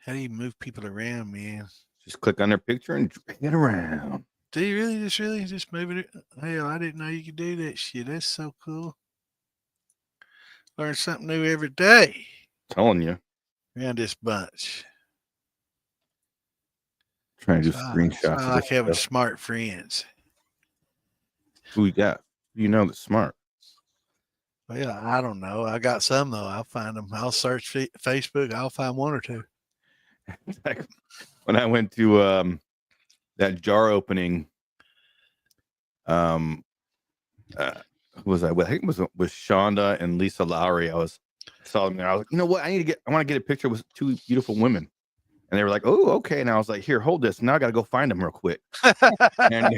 How do you move people around, man? Just click on their picture and drag it around. Do you really just move it? Hell, I didn't know you could do that shit. That's so cool. Learn something new every day Telling you. around this bunch. Trying to do That's why screenshots I of like this having stuff. smart friends. Who you got? You know that's smart. Well, I don't know. I got some though. I'll find them. I'll search Facebook. I'll find one or two. Like when I went to that jar opening, who was I with? I think it was with Shonda and Lisa Lowry. I saw them there. I was like, you know what? I want to get a picture with two beautiful women. And they were like, oh, okay. And I was like, here, hold this. Now I got to go find them real quick. And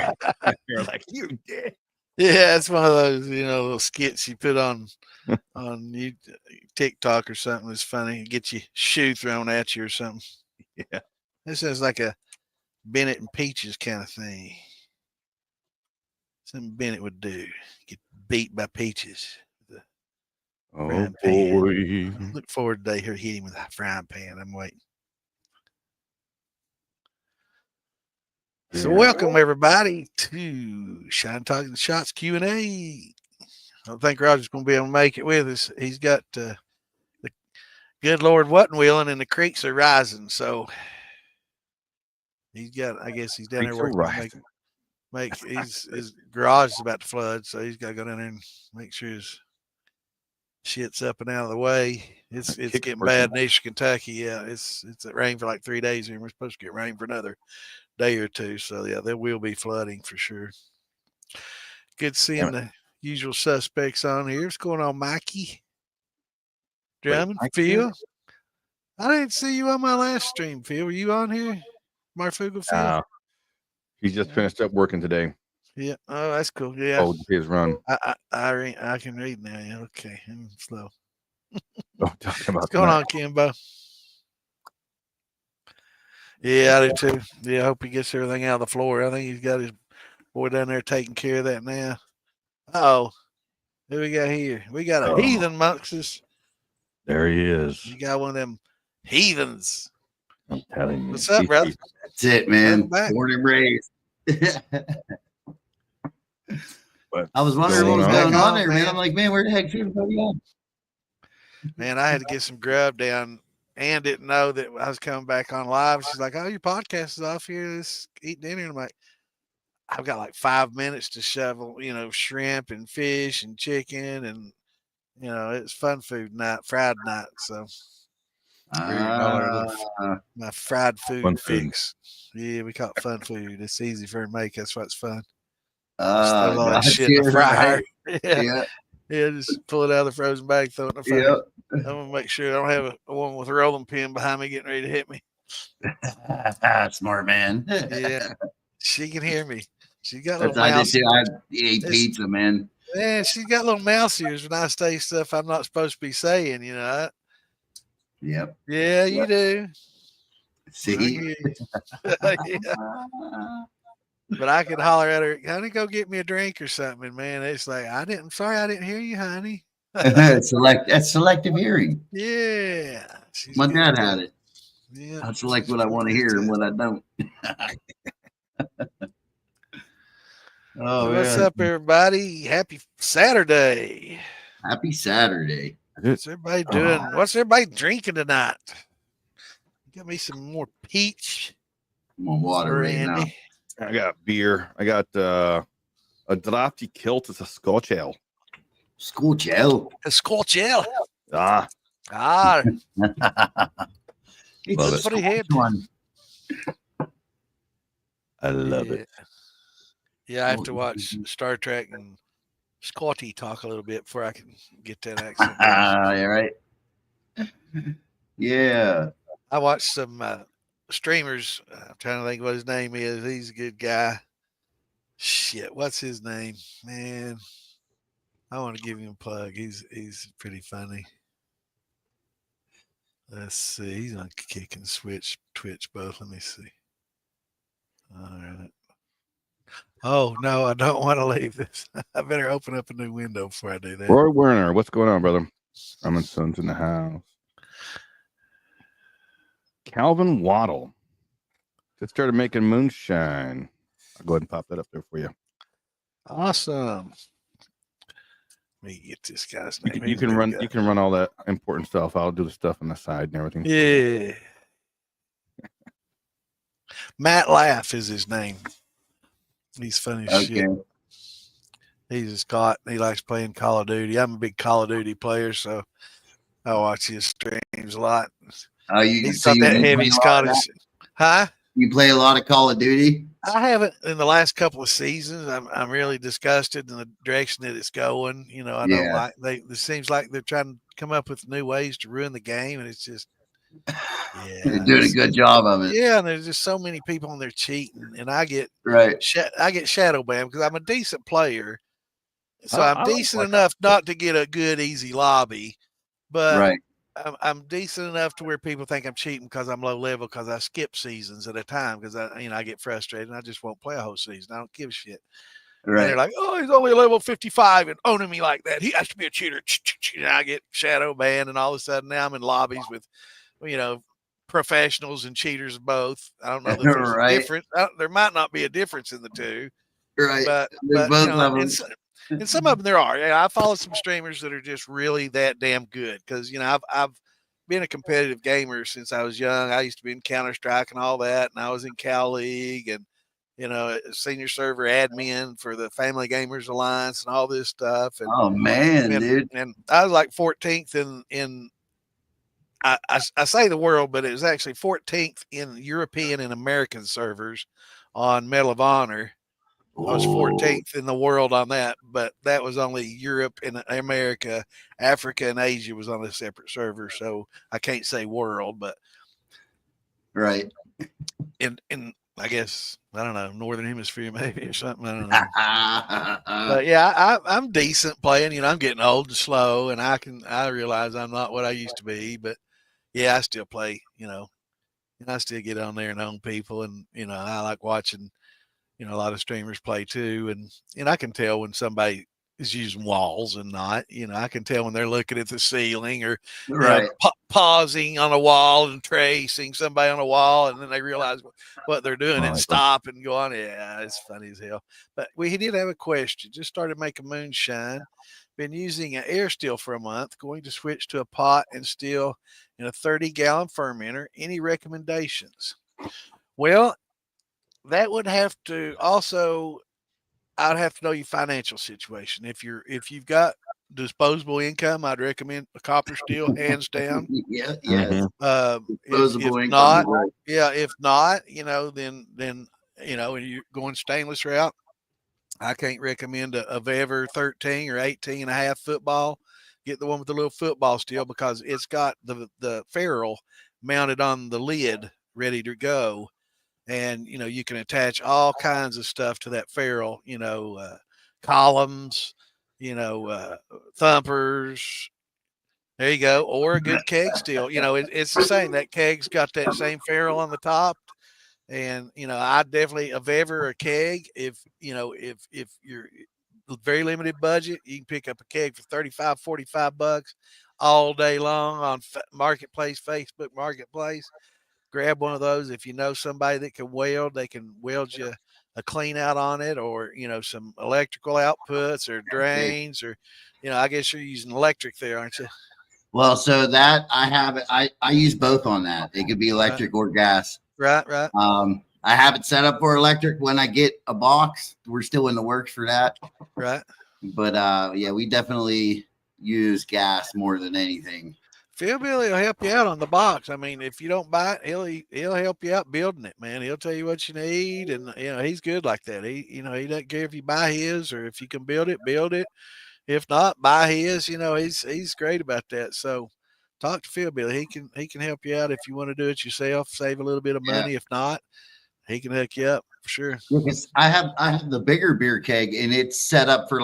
they're like, you did. Yeah, it's one of those, little skits you put on TikTok or something. It's funny. Get your shoe thrown at you or something. Yeah. This is like a Bennett and Peaches kind of thing. Something Bennett would do. Get beat by Peaches. Oh, boy. Look forward to the day her hit him with a frying pan. I'm waiting. Yeah. So welcome everybody to Shine Talking Shots Q&A. I don't think Roger's going to be able to make it with us. He's got the good Lord wasn't willing, and the creeks are rising. So I guess he's down there working. His garage is about to flood, so he's got to go down there and make sure his shit's up and out of the way. It's getting bad in Eastern Kentucky. Yeah, it's rained for like 3 days here. We're supposed to get rain for another day or two. So yeah, there will be flooding for sure. Good seeing the usual suspects on here. What's going on, Mikey? Drummond, Phil? I didn't see you on my last stream, Phil. Were you on here? Marfugal Phil? He just finished up working today. Yeah. Oh, that's cool. Yeah. Oh, his run. I can read now. Yeah. Okay. I'm slow. Talking about what's going on, Kimbo? Yeah, I do too. Yeah, I hope he gets everything out of the floor. I think he's got his boy down there taking care of that now. Oh, who we got here? We got a heathen amongst us. There he is. You got one of them heathens. I'm telling you. What's up, brother? That's it, man. Born and raised. I was wondering what was going on there, man. I'm like, man, where the heck is everybody at? Man, I had to get some grub down. Ann didn't know that I was coming back on live. She's like, oh, your podcast is off here. Let's eat dinner. And I'm like, I've got like 5 minutes to shovel, shrimp and fish and chicken. And, it's fun food night, Friday night. So my fried food fix. Yeah, we call it fun food. It's easy for her to make. That's what's fun. Stuff all that shit in the fryer. Yeah, just pull it out of the frozen bag, throw it in the fryer. Yep. I'm gonna make sure I don't have a woman with a rolling pin behind me getting ready to hit me. Smart man. Yeah, she can hear me. She got little mouse. I did too. I ate pizza, man. Man, she's got little mouse ears when I say stuff I'm not supposed to be saying. Yep. Yeah, you do. See. But I could holler at her, honey, go get me a drink or something. And man, it's like, I'm sorry, I didn't hear you, honey. That's selective hearing. Yeah. My dad had it. Yeah. I select what I want to hear and what I don't. What's up, everybody? Happy Saturday. Happy Saturday. What's everybody doing? What's everybody drinking tonight? Got me some more peach. I'm on water right now. I got beer. I got a drafty kilt. It's a Scotch ale. Scotch ale. A Scotch ale. It's pretty hip. I love it. Yeah, I have to watch Star Trek and Scotty talk a little bit before I can get that accent. Yeah, right. Yeah. I watched some streamers. I'm trying to think what his name is. He's a good guy. Shit, what's his name? Man, I want to give him a plug. He's pretty funny. Let's see. He's on Kick and Switch, Twitch both. Let me see. All right. Oh, no, I don't want to leave this. I better open up a new window before I do that. Roy Werner, what's going on, brother? I'm in Sons in the house. Calvin Waddle just started making moonshine. I'll go ahead and pop that up there for you. Awesome. Let me get this guy's name. You can run all that important stuff. I'll do the stuff on the side and everything. Yeah. Matt Laugh is his name. He's funny as shit. He's a Scot. He likes playing Call of Duty. I'm a big Call of Duty player, so I watch his streams a lot. He's got that heavy Scottish. Huh? You play a lot of Call of Duty? I haven't in the last couple of seasons. I'm really disgusted in the direction that it's going. You know, I don't like it seems like they're trying to come up with new ways to ruin the game, and it's just they're doing a good job of it. Yeah, and there's just so many people on there cheating, and I get shadow banned because I'm a decent player. So I'm decent enough not to get a good, easy lobby, but I'm decent enough to where people think I'm cheating because I'm low level because I skip seasons at a time because I get frustrated and I just won't play a whole season. I don't give a shit. Right. And they're like, oh, he's only level 55 and owning me like that. He has to be a cheater. And I get shadow banned, and all of a sudden now I'm in lobbies with, professionals and cheaters both. I don't know that there's a difference. There might not be a difference in the two. Right. But both levels. And some of them there are. I follow some streamers that are just really that damn good because I've been a competitive gamer since I was young. I used to be in Counter-Strike and all that, and I was in Cal League and senior server admin for the Family Gamers Alliance and all this stuff. And, oh man, dude! And I was like 14th in I say the world, but it was actually 14th in European and American servers on Medal of Honor. I was 14th in the world on that, but that was only Europe and America. Africa and Asia was on a separate server, so I can't say world, but in I guess I don't know, Northern Hemisphere maybe or something. I don't know. But yeah, I'm decent playing. I'm getting old and slow, and I realize I'm not what I used to be, but yeah, I still play. And I still get on there and own people, and I like watching. A lot of streamers play too. And I can tell when somebody is using walls and not, I can tell when they're looking at the ceiling or pausing on a wall and tracing somebody on a wall. And then they realize what they're doing and stop and go on. Yeah, it's funny as hell. But he did have a question. Just started making moonshine. Been using an air still for a month. Going to switch to a pot and still in a 30-gallon fermenter. Any recommendations? Well, that would have to also, I'd have to know your financial situation. If you've got disposable income, I'd recommend a copper steel, hands down. Yeah. Disposable income. If not, then and you're going stainless route, I can't recommend a Vever 13 or 18 and a half football. Get the one with the little football steel because it's got the ferrule mounted on the lid ready to go. And, you can attach all kinds of stuff to that ferrule, columns, thumpers. There you go. Or a good keg steel. It's the same. That keg's got that same ferrule on the top. And, I definitely a Vever or a keg. If you're very limited budget, you can pick up a keg for $35-$45 all day long on Marketplace, Facebook Marketplace. Grab one of those. If you know somebody that can weld, they can weld you a clean out on it, or some electrical outputs or drains, or I guess you're using electric there, aren't you? Well, so that I have it. I use both on that. It could be electric or gas. Right. I have it set up for electric. When I get a box, we're still in the works for that. Right. But we definitely use gas more than anything. Phil Billy will help you out on the box. I mean, if you don't buy it, he'll help you out building it, man. He'll tell you what you need, and he's good like that. He doesn't care if you buy his or if you can build it. If not, buy his. He's great about that. So talk to Phil Billy. He can help you out if you want to do it yourself. Save a little bit of money. If not, he can hook you up for sure. Because I have the bigger beer keg, and it's set up for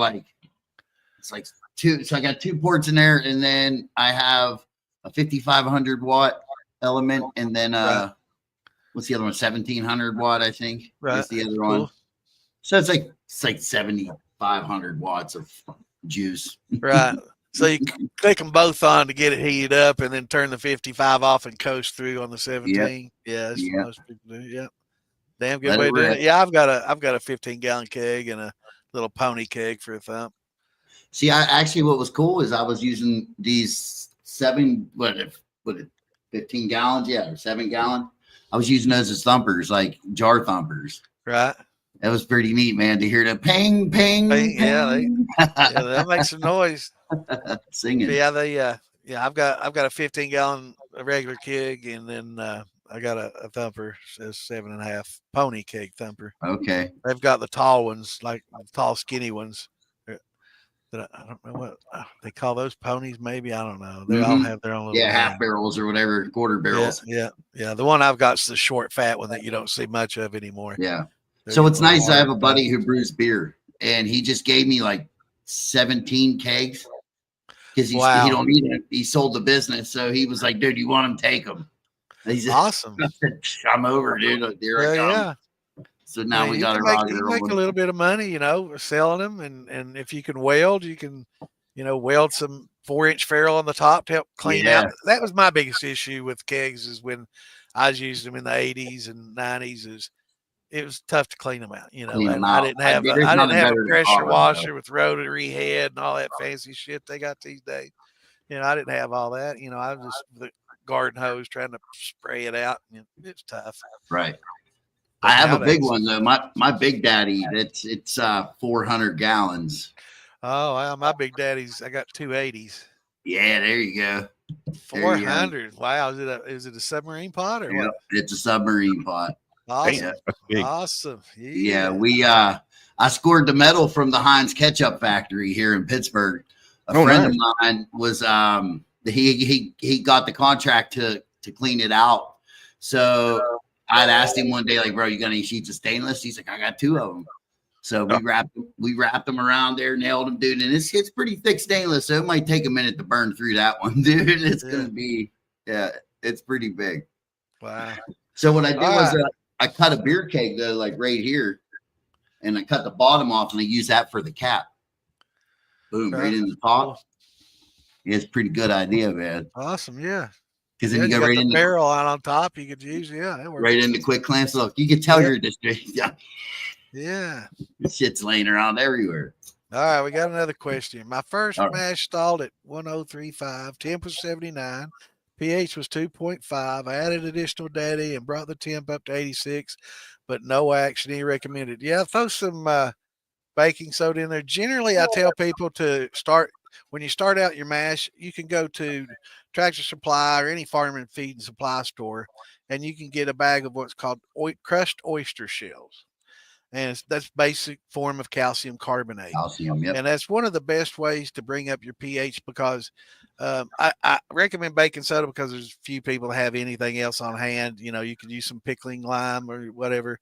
it's like two. So I got two ports in there, and then I have a 5,500 watt element, and then what's the other one? 1,700 watt, I think. Right. That's the other one. So it's like 7,500 watts of juice. Right. So you click them both on to get it heated up, and then turn the 55 off and coast through on the 17. Yeah, that's what most people do. Yeah, damn good way of doing it. Yeah, I've got a 15-gallon keg and a little pony keg for a thump. See, what was cool is I was using these 15 gallons, or 7-gallon. I was using those as thumpers, like jar thumpers. Right. That was pretty neat, man, to hear the ping, ping, ping. Yeah, that makes some noise. Singing. I've got a 15-gallon regular keg, and then I got a thumper, says 7.5 pony keg thumper. Okay. They've got the tall ones, like the tall, skinny ones. I don't know what they call those, ponies. Maybe, I don't know. They all have their own little half barrels or whatever, quarter barrels. Yeah. The one I've got is the short, fat one that you don't see much of anymore. Yeah. So it's nice. I have a buddy who brews beer, and he just gave me like 17 kegs because he don't need it. He sold the business, so he was like, "Dude, you want them? Take them." Awesome. I said, I'm over, dude. There I come. Yeah. So now we got to make a little bit of money, selling them, and if you can weld, you can, weld some 4-inch ferrule on the top to help clean out. That was my biggest issue with kegs, is when I was using them in the 80s and 90s, is it was tough to clean them out. I didn't have a pressure washer with rotary head and all that fancy shit they got these days. I didn't have all that. I was just the garden hose trying to spray it out. It's tough. Right. I have a big one though. My big daddy, it's 400 gallons. Oh, wow. My big daddy's, I got 280s. Yeah, there you go. 400. Wow. Is it a submarine pot or what? It's a submarine pot. Awesome. Awesome. Yeah. I scored the medal from the Heinz ketchup factory here in Pittsburgh. A friend of mine was he got the contract to clean it out. So I'd asked him one day, like, bro, you got any sheets of stainless? He's like, I got 2 of them. So we wrapped them around there, nailed them, dude. And it's pretty thick stainless, so it might take a minute to burn through that one, dude. It's gonna be, it's pretty big. Wow. So what I did was I cut a beer keg though, like right here, and I cut the bottom off, and I use that for the cap. Boom, right in the top. Yeah, it's a pretty good idea, man. Awesome, yeah. Because then you go right in the barrel on top. You could use, that works. Right into quick clamps. Look, you can tell your district. Yeah. Shit's laying around everywhere. All right, we got another question. My first mash stalled at 1035, temp was 79, pH was 2.5. I added additional data and brought the temp up to 86, but no action. He recommended. Yeah, throw some baking soda in there. Generally, I tell people to start, when you start out your mash, you can go to Tractor Supply or any farm and feed and supply store, and you can get a bag of what's called crushed oyster shells. And that's basic form of calcium carbonate. And that's one of the best ways to bring up your pH, because I recommend baking soda because there's few people that have anything else on hand. You could use some pickling lime or whatever.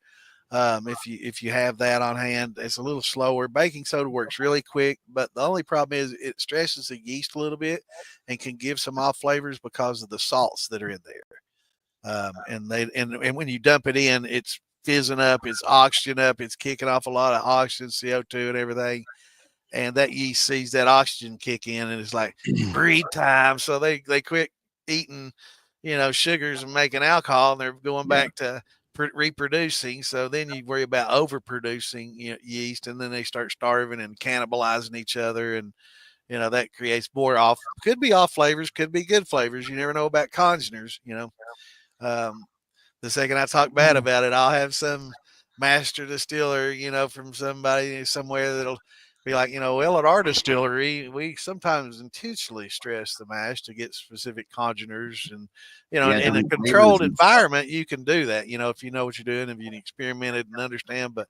If you have that on hand, it's a little slower. Baking soda works really quick, but the only problem is it stresses the yeast a little bit and can give some off flavors because of the salts that are in there. And when you dump it in, it's fizzing up, it's oxygen up, it's kicking off a lot of oxygen, CO2 and everything. And that yeast sees that oxygen kick in, and it's like breed time. So they quit eating, sugars and making alcohol, and they're going back to reproducing. So then you worry about overproducing yeast, and then they start starving and cannibalizing each other. And, that creates more could be off flavors, could be good flavors. You never know about congeners, the second I talk bad about it, I'll have some master distiller, from somebody somewhere that'll be like, well, at our distillery, we sometimes intentionally stress the mash to get specific congeners. And, in a controlled environment, you can do that, if you know what you're doing, if you experimented and understand. But,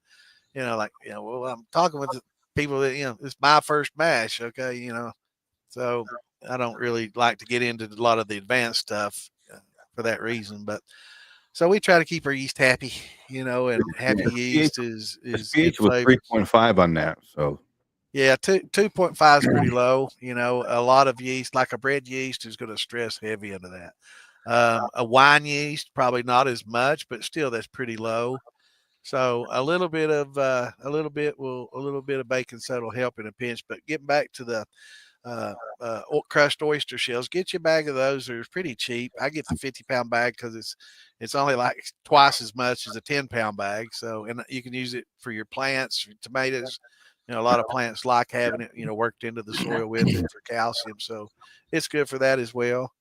well, I'm talking with people that, it's my first mash. Okay. So I don't really like to get into a lot of the advanced stuff for that reason. But, so we try to keep our yeast happy, and happy yeast is pH was 3.5 on that. So yeah, 2.5 is pretty low. A lot of yeast, like a bread yeast, is going to stress heavy into that. A wine yeast, probably not as much, but still that's pretty low. So a little bit of baking soda will help in a pinch. But getting back to the crushed oyster shells. Get you a bag of those. They're pretty cheap. I get the 50-pound bag because it's only like twice as much as a 10-pound bag. So, and you can use it for your plants, your tomatoes. You know, a lot of plants like having it, worked into the soil with it for calcium. So it's good for that as well.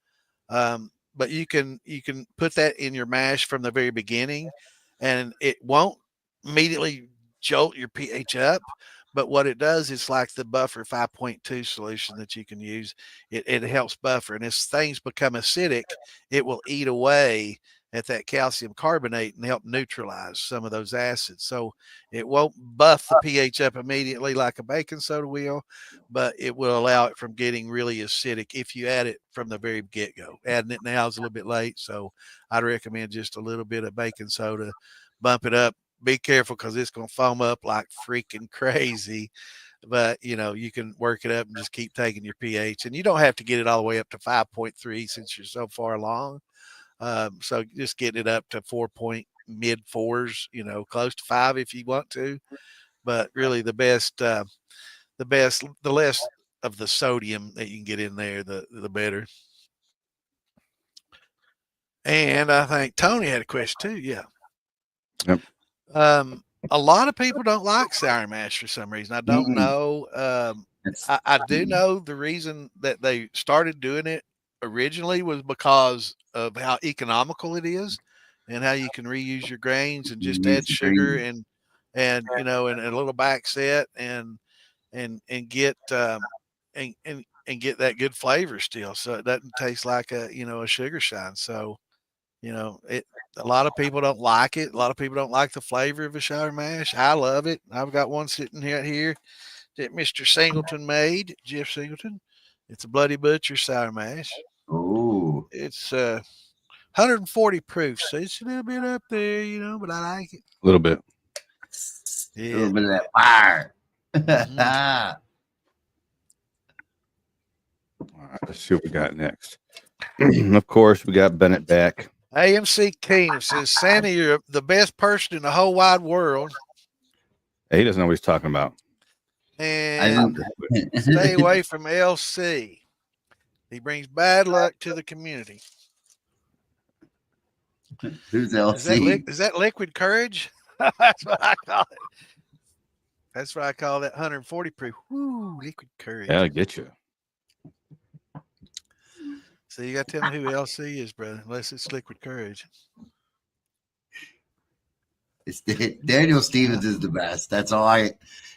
But you can put that in your mash from the very beginning, and it won't immediately jolt your pH up. But what it does is like the buffer 5.2 solution that you can use. It helps buffer, and as things become acidic, it will eat away at that calcium carbonate and help neutralize some of those acids. So it won't buff the pH up immediately like a baking soda will, but it will allow it from getting really acidic if you add it from the very get-go. Adding it now is a little bit late, so I'd recommend just a little bit of baking soda. Bump it up. Be careful because it's going to foam up like freaking crazy. But, you can work it up and just keep taking your pH. And you don't have to get it all the way up to 5.3 since you're so far along. So just getting it up to 4 point mid fours, close to 5 if you want to. But really the less of the sodium that you can get in there, the better. And I think Tony had a question too. Yeah. Yep. A lot of people don't like sour mash for some reason. I don't know. I do know the reason that they started doing it originally was because of how economical it is and how you can reuse your grains and just add sugar and and a little back set and get and get that good flavor still, so it doesn't taste like a sugar shine. So a lot of people don't like it. A lot of people don't like the flavor of a sour mash. I love it. I've got one sitting here that Mr. Singleton made, Jeff Singleton. It's a Bloody Butcher sour mash. Oh, it's 140 proof, so it's a little bit up there, but I like it. A little bit. Yeah. A little bit of that fire. All right, let's see what we got next. Of course, we got Bennett back. AMC Keenum says, Santa, you're the best person in the whole wide world. Hey, he doesn't know what he's talking about. And stay away from LC. He brings bad luck to the community. Who's LC? Is that liquid courage? That's what I call it. That's what I call that 140 proof. Woo, liquid courage. Yeah, I get you. So you got to tell me who LC is, brother, unless it's liquid courage. It's Daniel Stevens is the best. That's all I.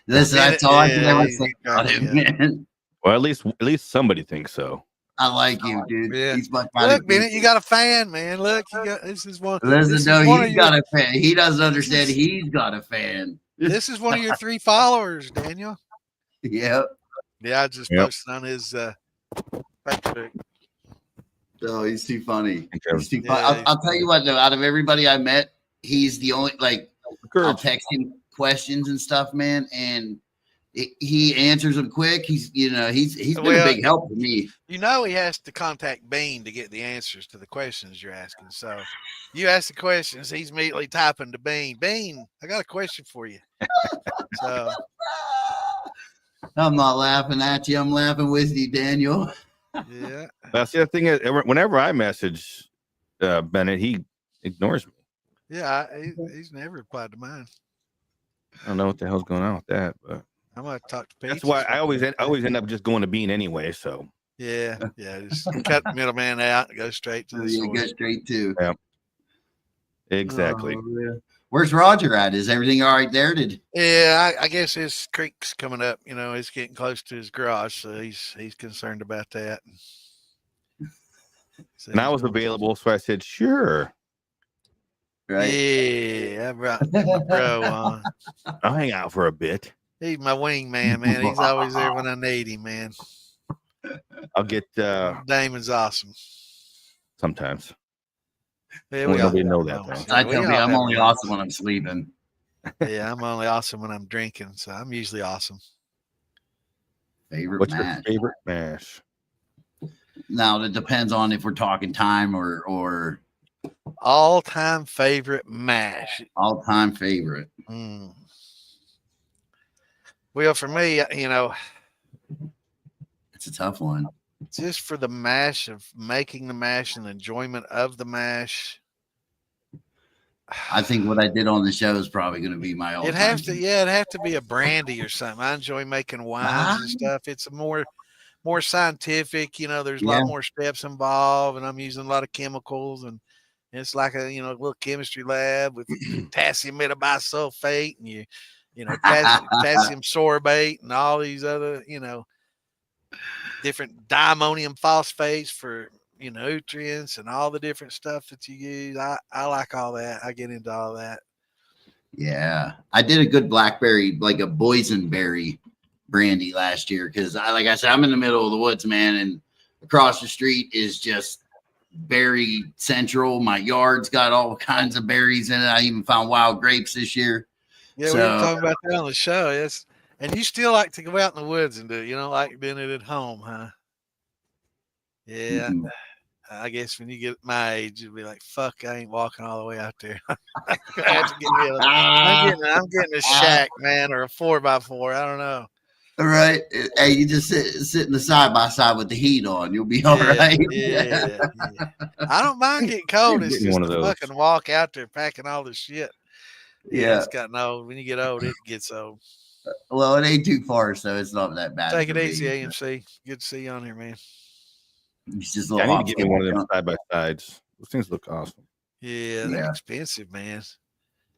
Listen, that's all I can ever say about him, man. Well, at least somebody thinks so. I like you, dude. Yeah. He's my Look, Bennett, you got a fan, man. Look, this is one. Listen, no, he's got a fan. He doesn't understand. He's got a fan. This is one of your 3 followers, Daniel. Yep. Yeah, I just posted on his Facebook. Oh, he's too funny. He's too funny. I'll tell you what, though, out of everybody I met, he's the only, I'll text him questions and stuff, man, and he answers them quick. He's been a big help to me. He has to contact Bean to get the answers to the questions you're asking. So you ask the questions, he's immediately typing to Bean. Bean, I got a question for you. So I'm not laughing at you. I'm laughing with you, Daniel. Yeah. That's the thing is, whenever I message Bennett, he ignores me. Yeah, he's never replied to mine. I don't know what the hell's going on with that, but I'm gonna talk to Pete. That's why I always end up just going to Bean anyway. So yeah, just cut the middleman out and go straight to the source. Go straight to. Yeah. Exactly. Oh, yeah. Where's Roger at? Is everything all right there? Yeah, I guess his creek's coming up. It's getting close to his garage, so he's concerned about that. So and I was available, so I said, sure. Right. Yeah, I brought my bro on. I'll hang out for a bit. He's my wingman, man. He's always there when I need him, man. I'll get Damon's awesome. Sometimes. Yeah, nobody know that, though. I tell you, I'm only awesome when I'm sleeping. Yeah, I'm only awesome when I'm drinking, so I'm usually awesome. What's your favorite mash? Now that depends on if we're talking time or all-time favorite mash. All-time favorite. Well, for me, It's a tough one. Just for the mash of making the mash and the enjoyment of the mash. I think what I did on the show is probably going to be my all. It'd have to be a brandy or something. I enjoy making wines and stuff. It's a more scientific, there's a lot more steps involved, and I'm using a lot of chemicals, and it's like a little chemistry lab with potassium metabisulfate and potassium sorbate and all these other different diammonium phosphates for nutrients and all the different stuff that you use. I like all that. I get into all that. Yeah, I did a good blackberry, like a boysenberry brandy last year, because like I said, I'm in the middle of the woods, man, and across the street is just berry central. My yard's got all kinds of berries in it. I even found wild grapes this year. Yeah, we were talking about that on the show. Yes, and you still like to go out in the woods and do it. You don't like doing it at home, huh? Yeah. Mm-hmm. I guess when you get my age, you'll be like, "Fuck, I ain't walking all the way out there." I'm getting a shack, man, or a 4x4. I don't know. All right. Hey, you just sit in the side by side with the heat on. You'll be all right. Yeah. I don't mind getting cold. It's just the fucking walk out there packing all the shit. Yeah, it's gotten old. When you get old, it gets old. Well, it ain't too far, so it's not that bad. Take it easy, AMC. Good to see you on here, man. It's just I need to get me one of them side by sides. Those things look awesome. Yeah, they're expensive, man.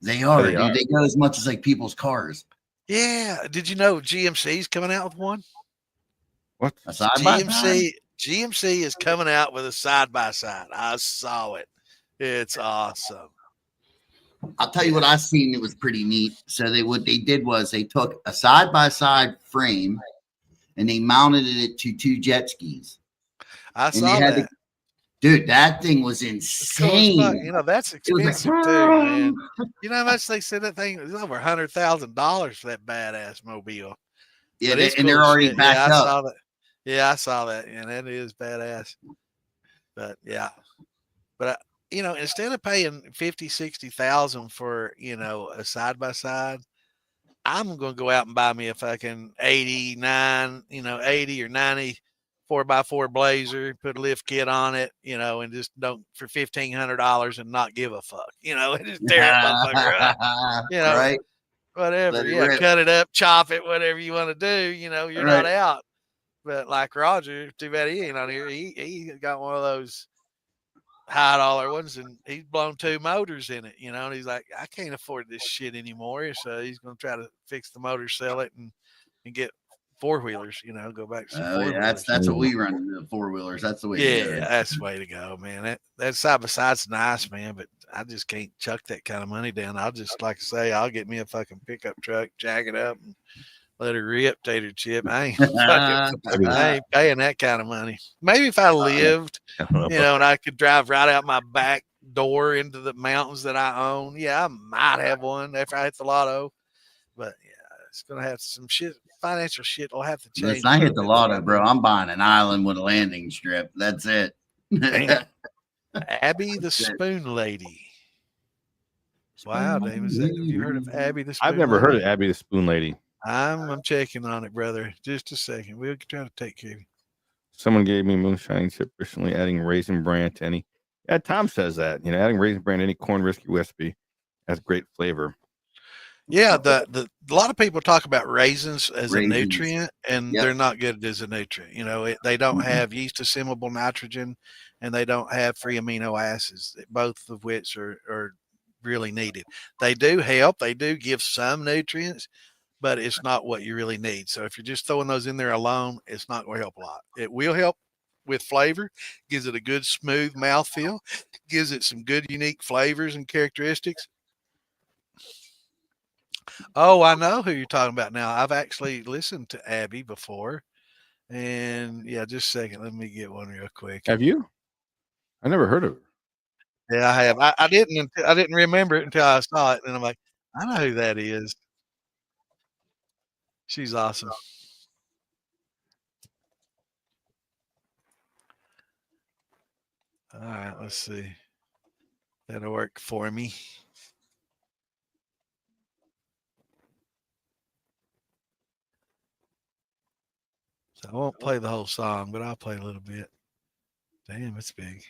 They are, dude. They go as much as like people's cars. Yeah. Did you know GMC's coming out with one? What? A side by side? GMC is coming out with a side by side. I saw it. It's awesome. I'll tell you what I seen. It was pretty neat. So what they did was they took a side by side frame and they mounted it to 2 jet skis. I saw that. Dude, that thing was insane. Cool, that's expensive too, man. You know how much they said that thing was over $100,000 for that badass mobile. Yeah, and they're already backed up. Saw that. Yeah, I saw that, and that is badass. But yeah, but instead of paying $50,000-$60,000 for a side by side, I'm gonna go out and buy me a fucking 80 or 90 4x4 Blazer, put a lift kit on it, and just don't for $1,500 and not give a fuck, and just tear it motherfucker up, right? Whatever, cut it up, chop it, whatever you want to do, you're not out. But like Roger, too bad he ain't on here. He got one of those high dollar ones, and he's blown 2 motors in it, and he's like, I can't afford this shit anymore, so he's gonna try to fix the motor, sell it, and get 4-wheelers, go back to 4-wheelers. That's what we run, the 4-wheelers. That's the way to go. That's the way to go, man. That side by side's nice, man, but I just can't chuck that kind of money down. I'll just, like I say, I'll get me a fucking pickup truck, jack it up, and let her rip, tater chip. I ain't paying that kind of money. Maybe if I lived, and I could drive right out my back door into the mountains that I own, I might have one after I hit the lotto. But it's gonna have some shit. Financial shit will have to change. Listen, I hit the lotto, bro. I'm buying an island with a landing strip. That's it. Abby the Spoon Lady. Wow, Dave, have you heard of Abby the Spoon Lady? I've never heard of Abby the Spoon Lady. I'm checking on it, brother. Just a second. We'll try to take care of you. Someone gave me moonshine tip recently, adding raisin bran to any. Yeah, Tom says that. Adding raisin bran to any corn whiskey recipe has great flavor. Yeah, a lot of people talk about raisins as a nutrient, and they're not good as a nutrient. They don't have yeast assimilable nitrogen, and they don't have free amino acids, both of which are really needed. They do help. They do give some nutrients, but it's not what you really need. So if you're just throwing those in there alone, it's not going to help a lot. It will help with flavor, gives it a good smooth mouthfeel, gives it some good unique flavors and characteristics. Oh, I know who you're talking about now. I've actually listened to Abby before. And just a second. Let me get one real quick. Have you? I never heard of her. Yeah, I have. I didn't remember it until I saw it. And I'm like, I know who that is. She's awesome. All right, let's see. That'll work for me. So I won't play the whole song, but I'll play a little bit. Damn, it's big.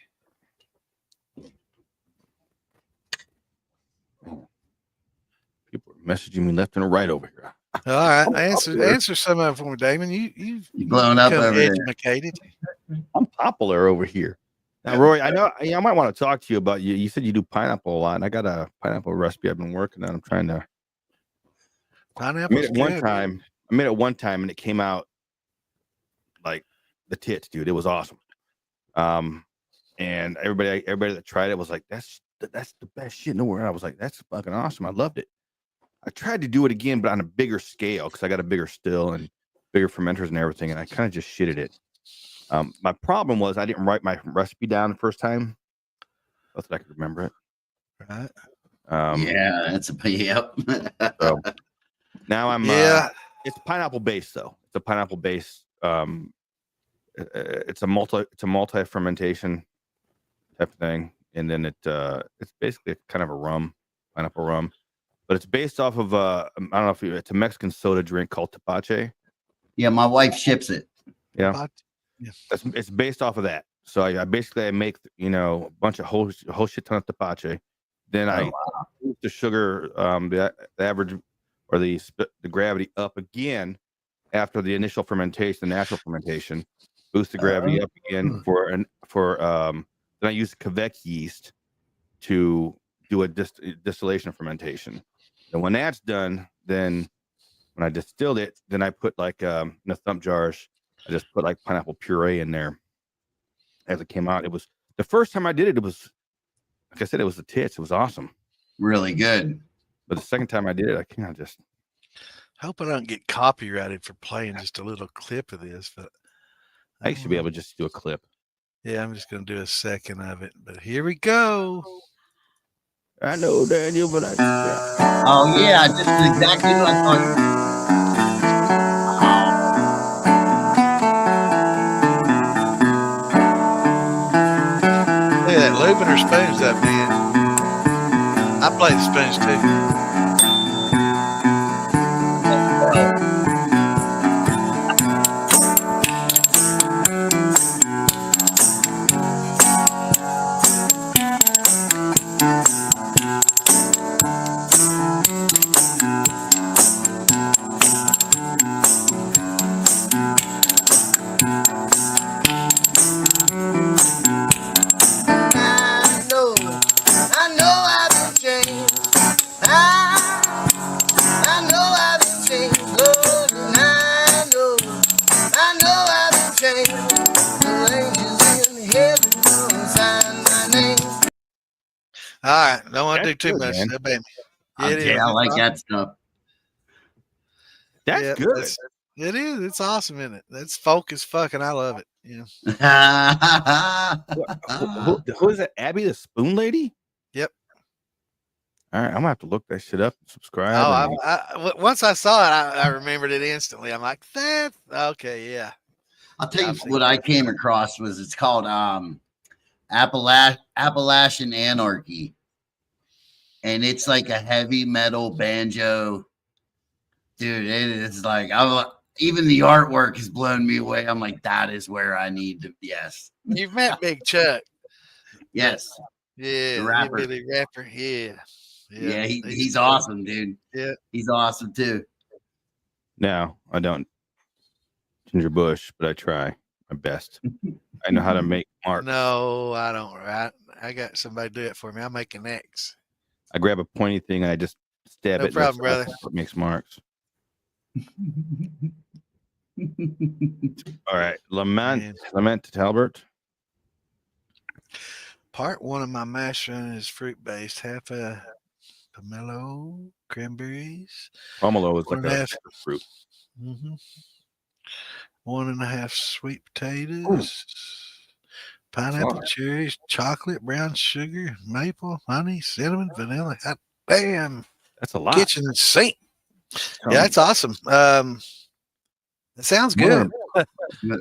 People are messaging me left and right over here. All right, answer some of them for me, Damon. You've blown up over there. educated. I'm popular over here. Now, Roy, I know I might want to talk to you about you. You said you do pineapple a lot, and I got a pineapple recipe I've been working on. I'm trying to. Pineapple. I made it one time, and it came out like the tits, dude. It was awesome. And everybody that tried it was like, that's the best shit in the world. I was like, that's fucking awesome. I loved it. I tried to do it again, but on a bigger scale because I got a bigger still and bigger fermenters and everything, and I kind of just shitted it. My problem was I didn't write my recipe down the first time. That's that I could remember it. Right. Yeah, that's a yep. So now I'm it's pineapple based though. It's a pineapple based. It's a multi fermentation type of thing, and then it's basically kind of a pineapple rum, but it's based off of I don't know if it's a Mexican soda drink called tepache. Yeah, my wife ships it. Yeah. It's based off of that. So I basically make a bunch of whole shit ton of tepache. Then I move the sugar, the average or the gravity up again after the initial fermentation, the natural fermentation. Boost the gravity up again then I use Quebec yeast to do a distillation fermentation. And when that's done, then when I distilled it, then I put like in the thump jars. I just put like pineapple puree in there as it came out. It was the first time I did it. It was, like I said, it was the tits. It was awesome. Really good. But the second time I did it, I kind of just. Hope I don't get copyrighted for playing just a little clip of this, but I should be able to just do a clip. Yeah, I'm just going to do a second of it. But here we go. I know, Daniel, but Oh, yeah, this is exactly what I thought. Look at that looping her spoons up, man. I play the spoons too. All right, don't want to do too much. I like that stuff. That's good. It is. It's awesome, isn't it? That's folk as fuck, and I love it. Yeah. Who is that? Abby, the spoon lady? Yep. All right, I'm gonna have to look that shit up and subscribe. Oh, once I saw it, I remembered it instantly. I'm like, that okay, yeah. I'll tell you what I came across was it's called Appalachian Anarchy, and it's like a heavy metal banjo, dude. It is like even the artwork has blown me away. I'm like, that is where I need to. Yes, you've met Big Chuck. Yes, yeah, the rapper. Billy rapper. Yeah, he's awesome, dude. Yeah, he's awesome too. No, I don't. Ginger Bush, but I try my best. I know how to make marks. No, I don't. I got somebody do it for me. I make an X. I grab a pointy thing and I just stab it. No problem, brother. It makes marks. All right, Lament to Talbert. Part one of my mash run is fruit based. Half a pomelo, cranberries. Pomelo is like a fruit. 1.5 sweet potatoes, pineapple, cherries, chocolate, brown sugar, maple, honey, cinnamon, vanilla. God damn, that's a lot. Kitchen sink. Yeah, that's awesome. It sounds good.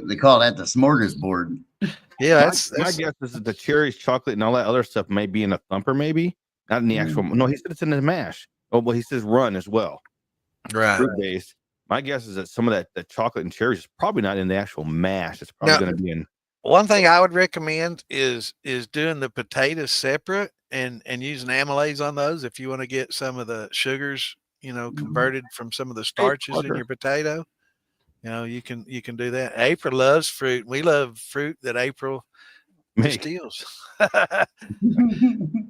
They call that the smorgasbord. Yeah, that's my guess is that the cherries, chocolate, and all that other stuff may be in a thumper, maybe not in the actual. No, he said it's in the mash. Oh, well, he says run as well. Right. Fruit based. My guess is that some of that chocolate and cherries is probably not in the actual mash. It's probably going to be in. One thing I would recommend is doing the potatoes separate and using amylase on those if you want to get some of the sugars, converted from some of the starches in your potato. You can do that. April loves fruit. We love fruit that April distills.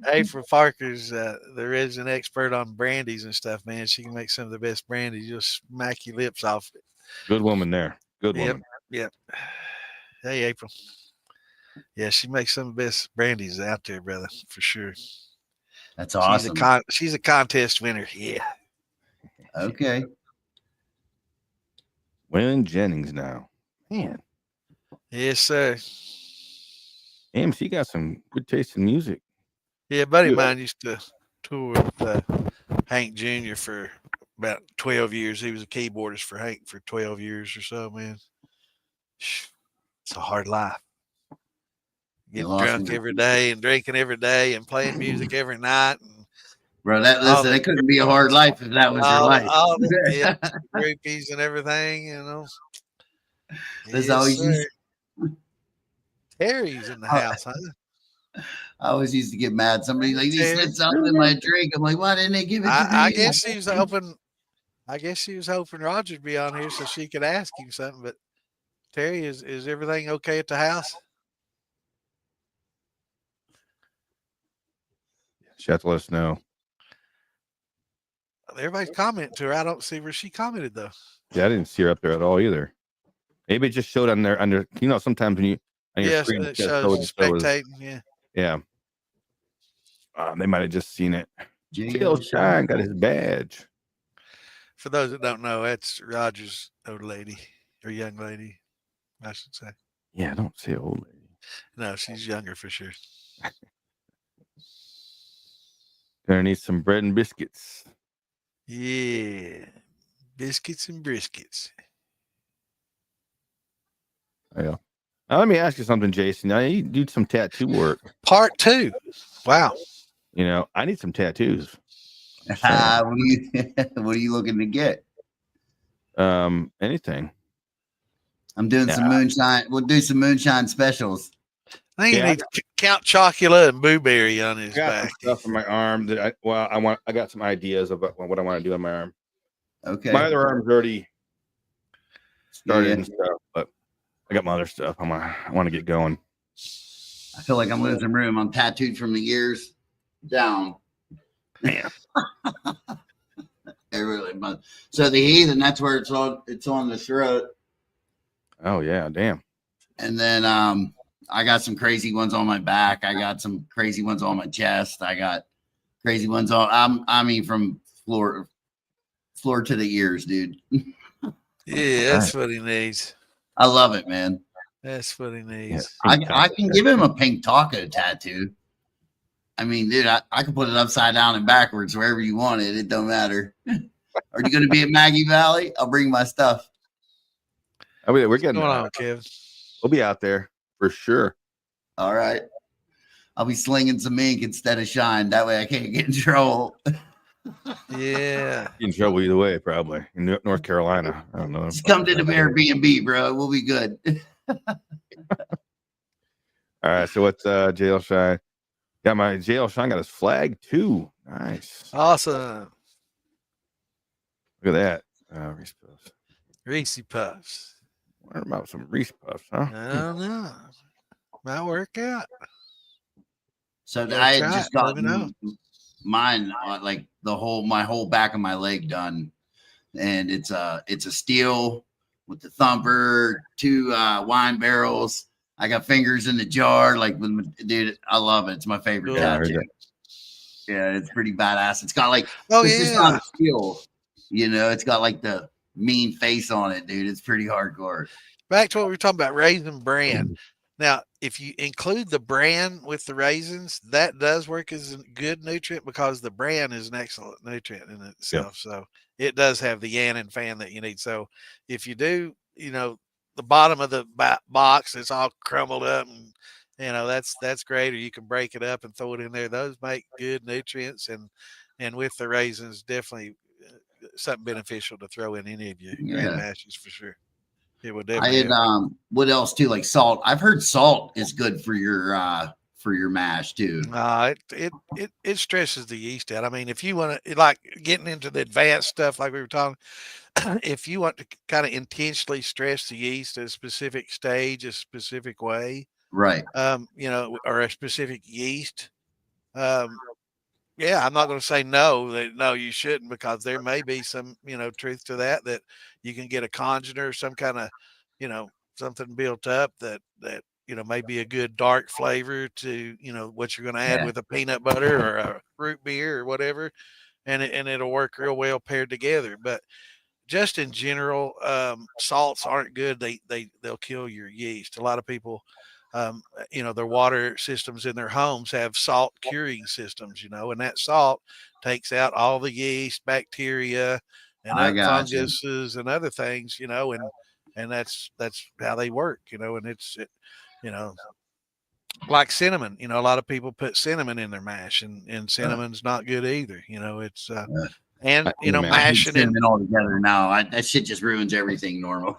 April Parker's the resident expert on brandies and stuff, man. She can make some of the best brandies. You'll smack your lips off it. Good woman there. Good woman. Yep. Hey, April. Yeah, she makes some of the best brandies out there, brother, for sure. That's awesome. She's a contest winner. Yeah. Okay. Waylon Jennings now. Man. Yes, sir. Damn, she got some good taste in music. Yeah, a buddy of mine used to tour with Hank Jr. for about 12 years. He was a keyboardist for Hank for 12 years or so, man. It's a hard life. Getting drunk every day and drinking every day and playing music every night. And bro, that couldn't be a hard life if that was your life. All the groupies and everything, There's always Terry's in the house, huh? I always used to get mad. Somebody like, they spit something in my drink. I'm like, why didn't they give it to me? I guess she was hoping Roger'd be on here so she could ask him something. But Terry, is everything okay at the house? She has to let us know. Everybody's commenting to her. I don't see where she commented though. Yeah, I didn't see her up there at all either. Maybe it just showed on there under. Sometimes when you on your screen it shows spectating. Yeah. They might have just seen it. Jill Shine got his badge. For those that don't know, that's Roger's old lady or young lady, I should say. Yeah, don't say old lady. No, she's younger for sure. Gonna need some bread and biscuits. Yeah, biscuits and briskets. Yeah. Now, let me ask you something, Jason. Now you do some tattoo work. Part 2. Wow. I need some tattoos. What are you looking to get? Anything. I'm doing some moonshine. We'll do some moonshine specials. I think you need Count Chocula and Blueberry on his back. Some stuff on my arm that I got some ideas about what I want to do on my arm. Okay. My other arm's already started and stuff, but I got my other stuff. I want to get going. I feel like I'm losing room. I'm tattooed from the ears down. Man. So the heathen, that's where it's on the throat. Oh yeah, damn. And then I got some crazy ones on my back. I got some crazy ones on my chest. I got crazy ones on from floor to the ears, dude. Yeah, that's what he needs. I love it, man. That's what he needs. I can give him a pink taco tattoo. I mean, dude, I can put it upside down and backwards wherever you want it. It don't matter. Are you going to be at Maggie Valley? I'll bring my stuff. We're getting on, Kev. We'll be out there for sure. All right. I'll be slinging some ink instead of shine. That way I can't get in trouble. Yeah. Get in trouble either way, probably. In North Carolina. I don't know. Just come to the Airbnb, bro. We'll be good. All right. So what's JL Shine? Got my JL Shine got his flag too. Nice. Awesome. Look at that. Reese Puffs. Reese Puffs. What about some Reese Puffs, huh? I don't know. Might work out. So I had just got mine, like my whole back of my leg done, and it's a steel with the thumper, 2 wine barrels. I got fingers in the jar, dude. I love it. It's my favorite tattoo. Yeah, it's pretty badass. It's got it's just not steel, It's got like the mean face on it, dude. It's pretty hardcore. Back to what we were talking about, raisin bran. Now, if you include the bran with the raisins, that does work as a good nutrient because the bran is an excellent nutrient in itself. Yeah. So it does have the annin fan that you need. So if you do, the bottom of the box, it's all crumbled up and, that's great. Or you can break it up and throw it in there. Those make good nutrients and with the raisins, definitely something beneficial to throw in any of your Yeah. grain mashes for sure. It would I definitely had help. what else too? Like salt. I've heard salt is good for your mash too. It stresses the yeast out. I mean, if you want to like getting into the advanced stuff like we were talking, if you want to kind of intentionally stress the yeast at a specific stage, a specific way, Right. you know, or a specific yeast, um, yeah, I'm not going to say no, you shouldn't, because there may be some, you know, truth to that, that you can get a congener, some kind of, you know, something built up that, you know, may be a good dark flavor to, you know, what you're going to add Yeah. with a peanut butter or a root beer or whatever. And it'll work real well paired together. But just in general, salts aren't good. They'll kill your yeast. A lot of people, you know, their water systems in their homes have salt curing systems, you know, and that salt takes out all the yeast, bacteria, and I got you. funguses and other things, you know, and that's how they work, you know, and you know, like cinnamon, you know, a lot of people put cinnamon in their mash, and cinnamon's not good either, you know. It's and you know, Man, I hate mashing in. cinnamon altogether now. That shit just ruins everything normal.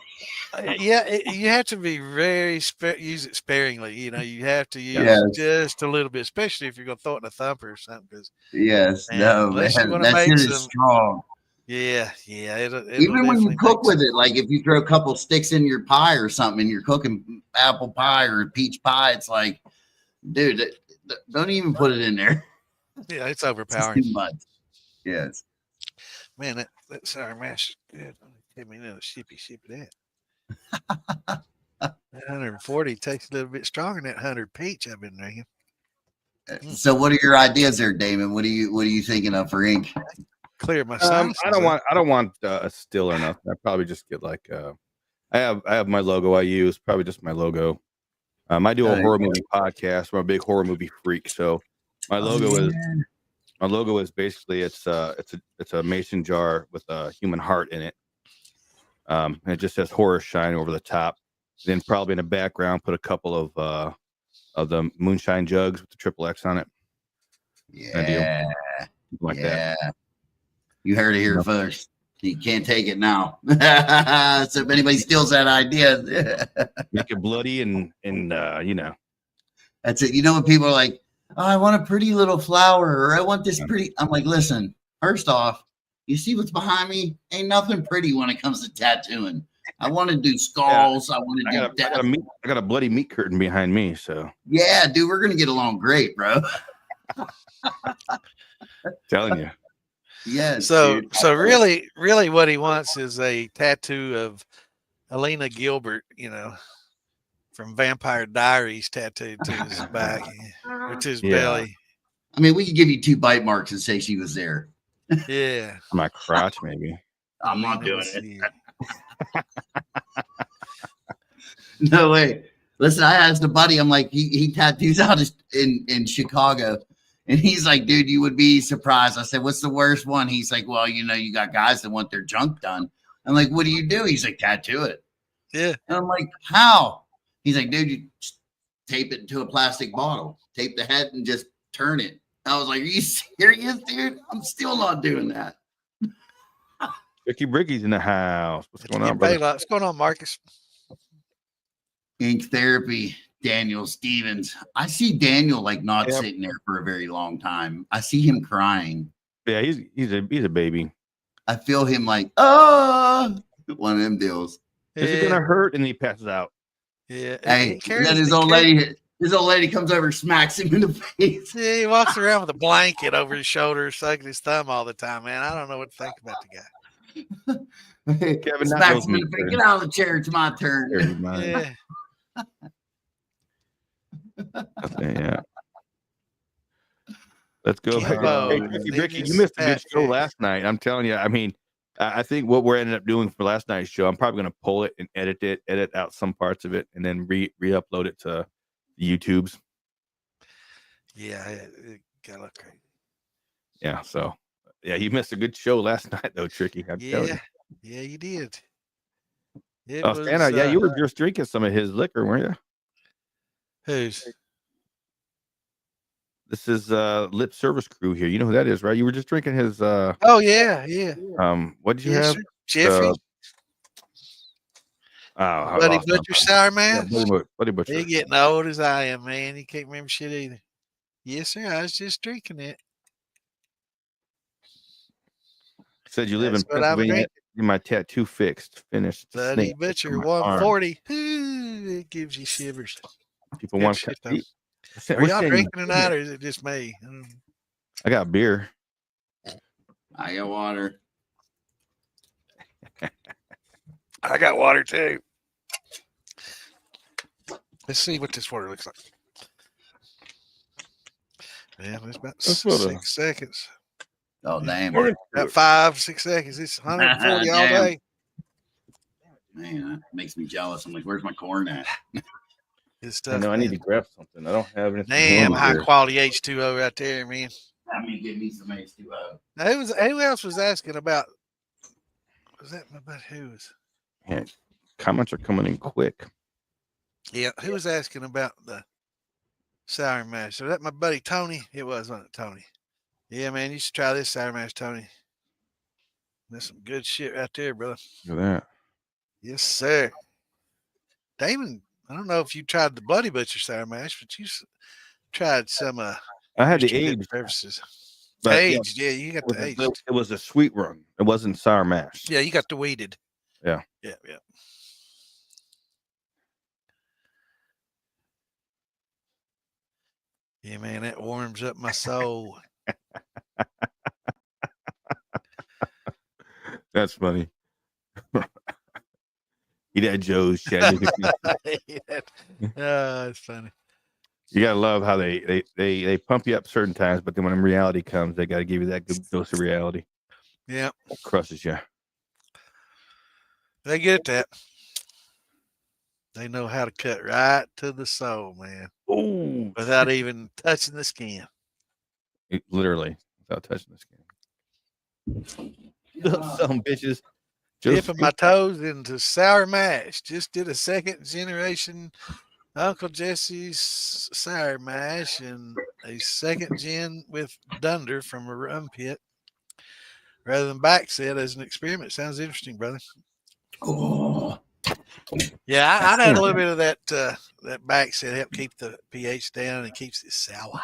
Yeah, you have to be very use it sparingly. You know, you have to use Yes. just a little bit, especially if you're going to throw it in a thumper or something. Because Yes. man, No, unless you man. want to That make shit is some, strong. yeah, it'll Even when you definitely cook make with it, like if you throw a couple sticks in your pie or something and you're cooking apple pie or peach pie, it's like, dude, don't even put it in there. yeah, it's It's just overpowering. too much. Yes. Man, that sour mash is good. Give me another sippy sip of that. That 140 tastes a little bit stronger than that 100 peach I've been drinking. So what are your ideas there, Damon? What are you thinking of for ink? Clear my I sinuses. don't want a still or nothing. I probably just get like I have my logo I use, probably just my logo. I do a horror movie podcast. I'm a big horror movie freak, so my logo is basically it's a mason jar with a human heart in it. And it just says horror shine over the top. Then probably in the background put a couple of the moonshine jugs with the triple X on it. Yeah. Like that. You heard it here first. You can't take it now. So if anybody steals that idea, Make it bloody and you know. that's it. You know, when people are like, "Oh, I want a pretty little flower," or "I want this pretty," I'm like, "Listen, first off, you see what's behind me? Ain't nothing pretty when it comes to tattooing. I want to do skulls. I want to do death. I got a bloody meat curtain behind me, so yeah, dude, we're gonna get along great, bro." telling you. Yes. So dude. really what he wants is a tattoo of Alina Gilbert, you know, from Vampire Diaries tattooed to his back or to his belly. I mean, we could give you 2 bite marks and say she was there. Yeah. My crotch, maybe. I'm not Alina doing was it. here. No way. Listen, I asked a buddy, I'm like, he tattoos out in Chicago. And he's like, dude, you would be surprised. I said, what's the worst one? He's like, well, you know, you got guys that want their junk done. I'm like, what do you do? He's like, tattoo it. Yeah. And I'm like, how? He's like, dude, you just tape it into a plastic bottle, tape the head and just turn it. I was like, are you serious, dude? I'm still not doing that. Ricky Bricky's in the house. What's going on, brother? What's going on, Marcus? Ink therapy, Daniel Stevens. I see Daniel like not sitting there for a very long time. I see him crying. Yeah, he's a baby. I feel him like, one of them deals. Is it gonna hurt? And he passes out. Yeah. Hey, and then his old lady comes over, smacks him in the face. Yeah, he walks around with a blanket over his shoulder, sucking his thumb all the time, man. I don't know what to think about the guy. Kevin, smacks him in the face. Get out of the chair. It's my turn. Yeah. Yeah. Let's go. Kimbo, Hey, Ricky, you missed a good show last night. I'm telling you. I mean, I think what we're ended up doing for last night's show, I'm probably going to pull it and edit out some parts of it, and then re-upload it to the YouTubes. Yeah, it got to look great. Yeah, so yeah, you missed a good show last night, though, Tricky. Yeah, you did. Santa, yeah, you were just drinking some of his liquor, weren't you? Whose? This is Lip Service Crew here. You know who that is, right? You were just drinking his Oh yeah, yeah. what did you Yes, have? sir. Jeffrey, I Buddy lost my Butcher Sour yeah, Mash. Buddy Butcher. You're getting old as I am, man. You can't remember shit either. Yes, sir. I was just drinking it. Said you live That's in what I'm Pennsylvania. drinking. My tattoo fixed, finished. Buddy Snake Butcher on my arm. 140. Ooh, it gives you shivers. People Good want shit, to though. eat. Are y'all drinking tonight, or is it just me? I got beer. I got water. I got water too. Let's see what this water looks like. Yeah, it's about 6 seconds. Oh, damn. About 5, 6 seconds. It's 140 all Damn. day. Man, that makes me jealous. I'm like, where's my corn at? Good I stuff. know I man. need to grab something. I don't have anything. Damn handy high here. quality H2O right there, man. I mean, give me some H2O. Now, who else was asking about? Was that about who was? Yeah, comments are coming in quick. Yeah, who was asking about the sour mash? So that my buddy Tony. It wasn't it, Tony? Yeah, man, you should try this sour mash, Tony. That's some good shit right there, brother. Look at that. Yes, sir. Damon, I don't know if you tried the Bloody Butcher sour mash, but you tried some I had the aged. services. But, Aged, yeah, you got the aged. It was a sweet run. It wasn't sour mash. Yeah, you got the weeded. Yeah. Yeah, yeah. Yeah, man, that warms up my soul. That's funny. Eat at Joe's Shed. It's funny. You gotta love how they pump you up certain times, but then when reality comes, they gotta give you that good dose of reality. Yeah, it crushes you. They get that. They know how to cut right to the soul, man. Oh, without even touching the skin. Literally, without touching the skin. Some bitches. Dipping my toes into sour mash. Just did a second generation Uncle Jesse's sour mash and a second gen with dunder from a rum pit rather than back set as an experiment. Sounds interesting, brother. Oh. Yeah, I'd add a little bit of that back set, help keep the pH down and keeps it sour.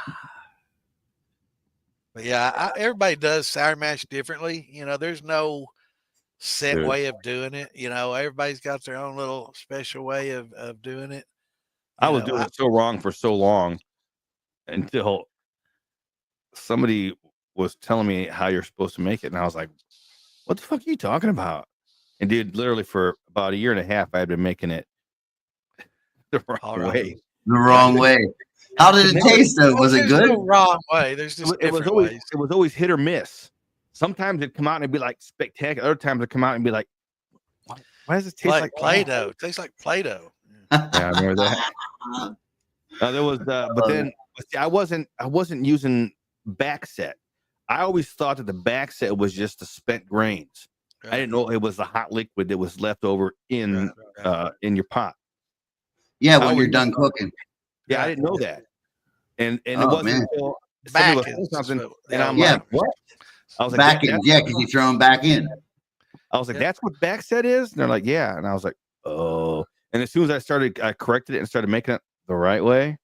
But yeah, everybody does sour mash differently. You know, there's no set way of doing it. You know, everybody's got their own little special way of doing it. I was doing it so wrong for so long until somebody was telling me how you're supposed to make it. And I was like, what the fuck are you talking about? And dude, literally for about a year and a half, I had been making it the wrong way. The wrong way. How did it taste though? Was it good? No wrong way. There's just different ways. It was always hit or miss. Sometimes it'd come out and it'd be like spectacular. Other times it'd come out and be like, why does it taste like Play-Doh? It tastes like Play-Doh. Yeah, I remember that. There was, but then I wasn't using back set. I always thought that the back set was just the spent grains. Right. I didn't know it was the hot liquid that was left over in your pot. Yeah, when you're done cooking. Yeah, I didn't know that, and it wasn't until something, and I'm like, what? I was like, back in, yeah, because you throw them back in. I was like, that's what back set is, and they're like, yeah, and I was like, oh. And as soon as I corrected it and started making it the right way,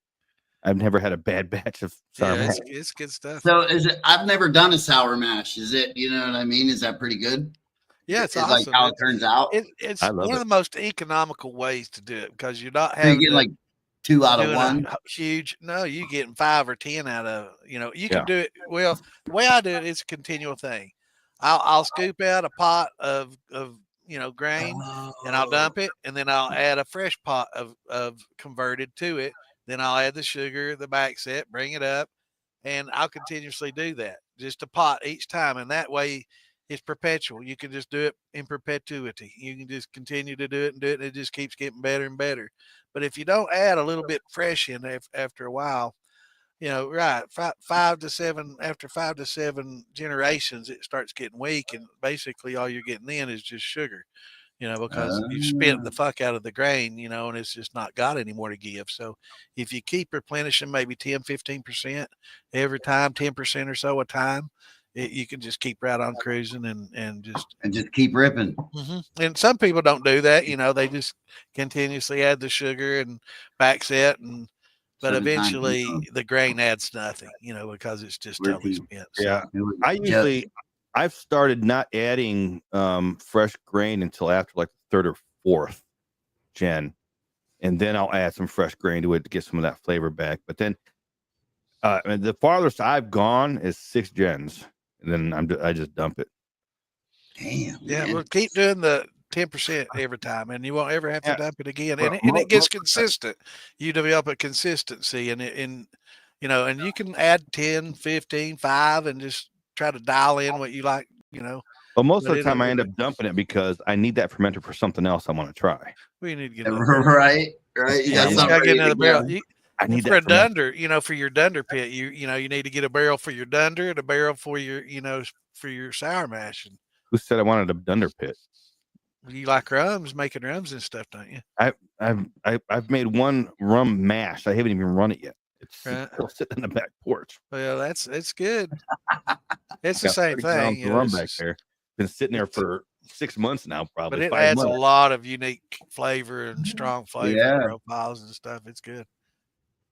I've never had a bad batch of sour mash. It's good stuff. So is it? I've never done a sour mash. Is it? You know what I mean? Is that pretty good? Yeah, it's awesome. Like how it turns out. It's one of the most economical ways to do it because you're not having you get like 2 out of 1. Huge. No, you're getting 5 or 10 out of. You know, you can do it. Well, the way I do it, it's a continual thing. I'll scoop out a pot of grain and I'll dump it, and then I'll add a fresh pot of converted to it. Then I'll add the sugar, the back set, bring it up, and I'll continuously do that. Just a pot each time, and that way it's perpetual. You can just do it in perpetuity. You can just continue to do it and it just keeps getting better and better. But if you don't add a little bit fresh in after a while, right, 5 to 7 after 5 to 7 generations, it starts getting weak, and basically all you're getting in is just sugar. because you've spent the fuck out of the grain, and it's just not got any more to give. So if you keep replenishing maybe 10, 15% every time, 10% or so a time, you can just keep right on cruising and just keep ripping. And some people don't do that. They just continuously add the sugar and backset but eventually the grain adds nothing, because it's just totally spent. Yeah. I've started not adding fresh grain until after like the third or fourth gen. And then I'll add some fresh grain to it to get some of that flavor back. But then the farthest I've gone is 6 gens. And then I just dump it. Damn. Yeah, man. well, keep doing the 10% every time, and you won't ever have to dump it again. And it gets consistent. You develop a consistency, and you can add 10, 15, 5, and just try to dial in what you like. But most of the time, I end up dumping it because I need that fermenter for something else I want to try. We need to get right. You gotta get another barrel. I need for a dunder, for your dunder pit. You need to get a barrel for your dunder and a barrel for your for your sour mash. And who said I wanted a dunder pit? You like rums, making rums and stuff, don't you? I've made one rum mash. I haven't even run it yet. It's still sitting in the back porch. Well, it's good. It's the same thing. Rum back there. Been sitting there for 6 months now, probably. But it adds a lot of unique flavor and strong flavor profiles and stuff. It's good.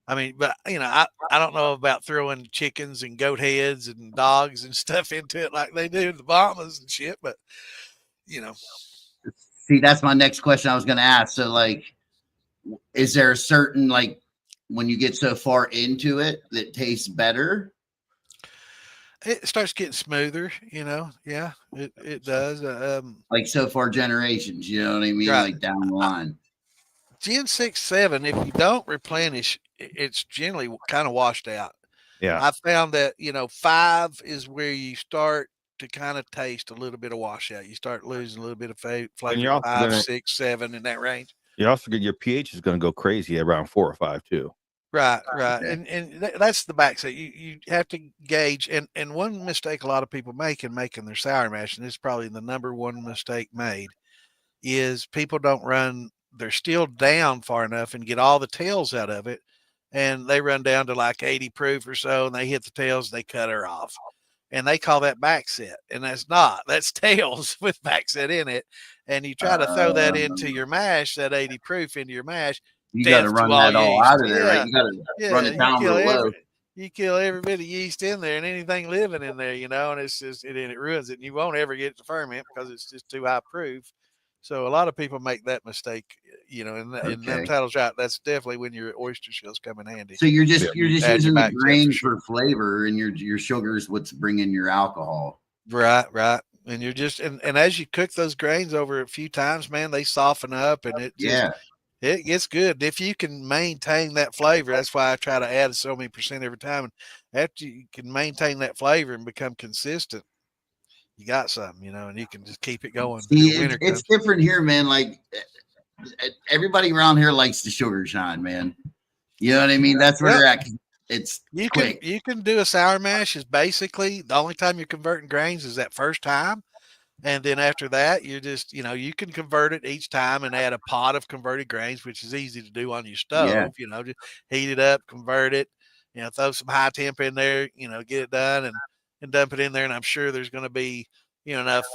I mean, but I don't know about throwing chickens and goat heads and dogs and stuff into it like they do the Bahamas and shit. But see, that's my next question I was going to ask. So, like, is there a certain when you get so far into it that tastes better? It starts getting smoother, Yeah, it does. Like so far generations, you know what I mean? Right. Like down the line. Gen 6, 7, if you don't replenish, it's generally kind of washed out. Yeah. I found that, 5 is where you start to kind of taste a little bit of washout. You start losing a little bit of flavor. 5, 6, 7 in that range. You also get your pH is going to go crazy around 4 or 5 too. Right. And that's the backset. You have to gauge. And one mistake a lot of people make in making their sour mash, and this is probably the number one mistake made, is people don't run their still down far enough and get all the tails out of it. And they run down to like 80 proof or so, and they hit the tails, they cut her off. And they call that backset. And that's tails with backset in it. And you try to throw that into your mash, that 80 proof into your mash. You got to run that all out of there, right? You got to run it down real low. You kill every bit of yeast in there and anything living in there, and it's just, it ruins it. And you won't ever get it to ferment because it's just too high proof. So a lot of people make that mistake, and them titles right. That's definitely when your oyster shells come in handy. So you're just using the grain for flavor, and your sugar is what's bringing your alcohol. Right. And you're just, and as you cook those grains over a few times, man, they soften up and it gets good. If you can maintain that flavor, that's why I try to add so many percent every time. And after you can maintain that flavor and become consistent, you got something, and you can just keep it going. See, it's different here, man. Like everybody around here likes the sugar shine, man. You know what I mean? That's where they're at. It's quick. You can do a sour mash is basically the only time you're converting grains is that first time. And then after that, you're just, you can convert it each time and add a pot of converted grains, which is easy to do on your stove, just heat it up, convert it, throw some high temp in there, get it done and dump it in there. And I'm sure there's going to be, enough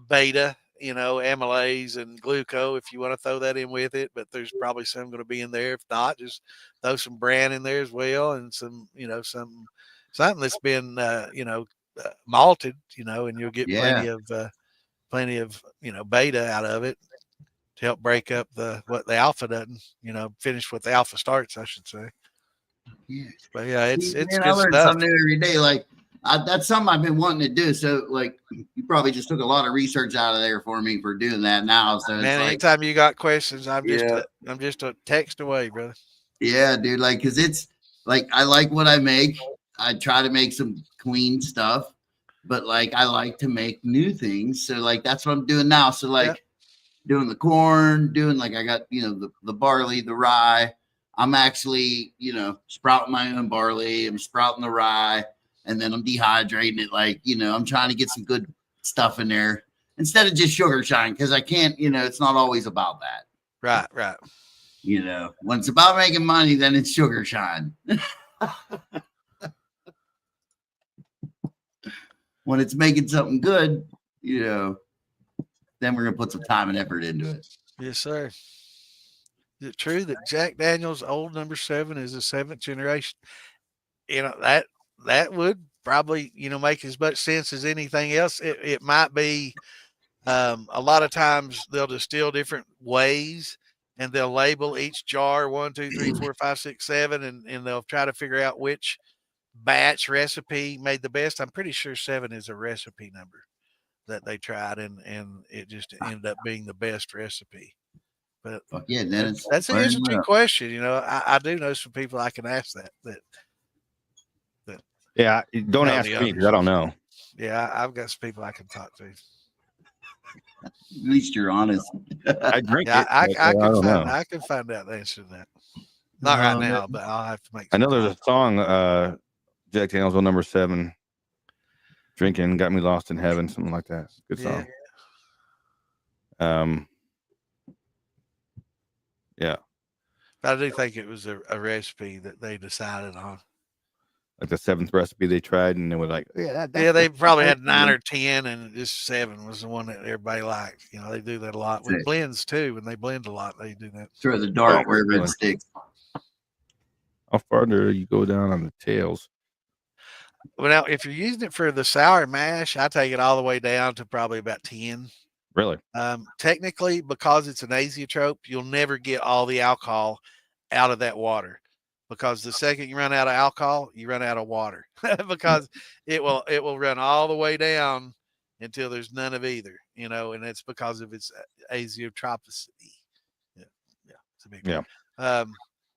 beta, amylase and glucose if you want to throw that in with it, but there's probably some going to be in there. If not, just throw some bran in there as well. And some, something that's been, malted, and you'll get plenty of, beta out of it to help break up what the alpha doesn't, finish what the alpha starts, I should say. Yeah. But yeah, it's good I learn stuff. Something every day. Like that's something I've been wanting to do. So like you probably just took a lot of research out of there for me for doing that now. So man, anytime you got questions, I'm just a text away, brother. Yeah, dude. Like, cause it's like, I like what I make. I try to make some clean stuff, but like, I like to make new things. So like, that's what I'm doing now. So like doing the corn, I got, the barley, the rye. I'm actually, sprouting my own barley. I'm sprouting the rye, and then I'm dehydrating it. Like, I'm trying to get some good stuff in there. instead of just sugar shine, because I can't, it's not always about that. Right. When it's about making money, then it's sugar shine. When it's making something good, then we're gonna put some time and effort into it. Yes, sir. Is it true that Jack Daniel's Old Number 7 is a 7th generation? That would probably make as much sense as anything else. It might be. A lot of times they'll distill different ways, and they'll label each jar 1, 2, 3, 4, 5, 6, 7, and they'll try to figure out which batch recipe made the best. I'm pretty sure 7 is a recipe number that they tried, and it just ended up being the best recipe. But yeah, Dennis, that's an interesting question. I do know some people I can ask that. Yeah, don't ask me because I don't know. Yeah, I've got some people I can talk to. At least you're honest. I drink it. I can find out the answer to that. Not right now, but I'll have to make. I know there's a song, Jack Daniel's Old Number 7. Drinking got me lost in heaven, something like that. Good song. Yeah. But I do think it was a recipe that they decided on. Like the 7th recipe they tried, and they were like, they probably had 9 or 10, and just 7 was the one that everybody liked. They do that a lot with blends too. When they blend a lot, they do that. Throw the dart wherever it sticks. How far do you go down on the tails? Well, now if you're using it for the sour mash, I take it all the way down to probably about 10. Really? Technically, because it's an azeotrope, you'll never get all the alcohol out of that water. Because the second you run out of alcohol, you run out of water. Because it will run all the way down until there's none of either, and it's because of its azeotropicity. Yeah, it's a big word.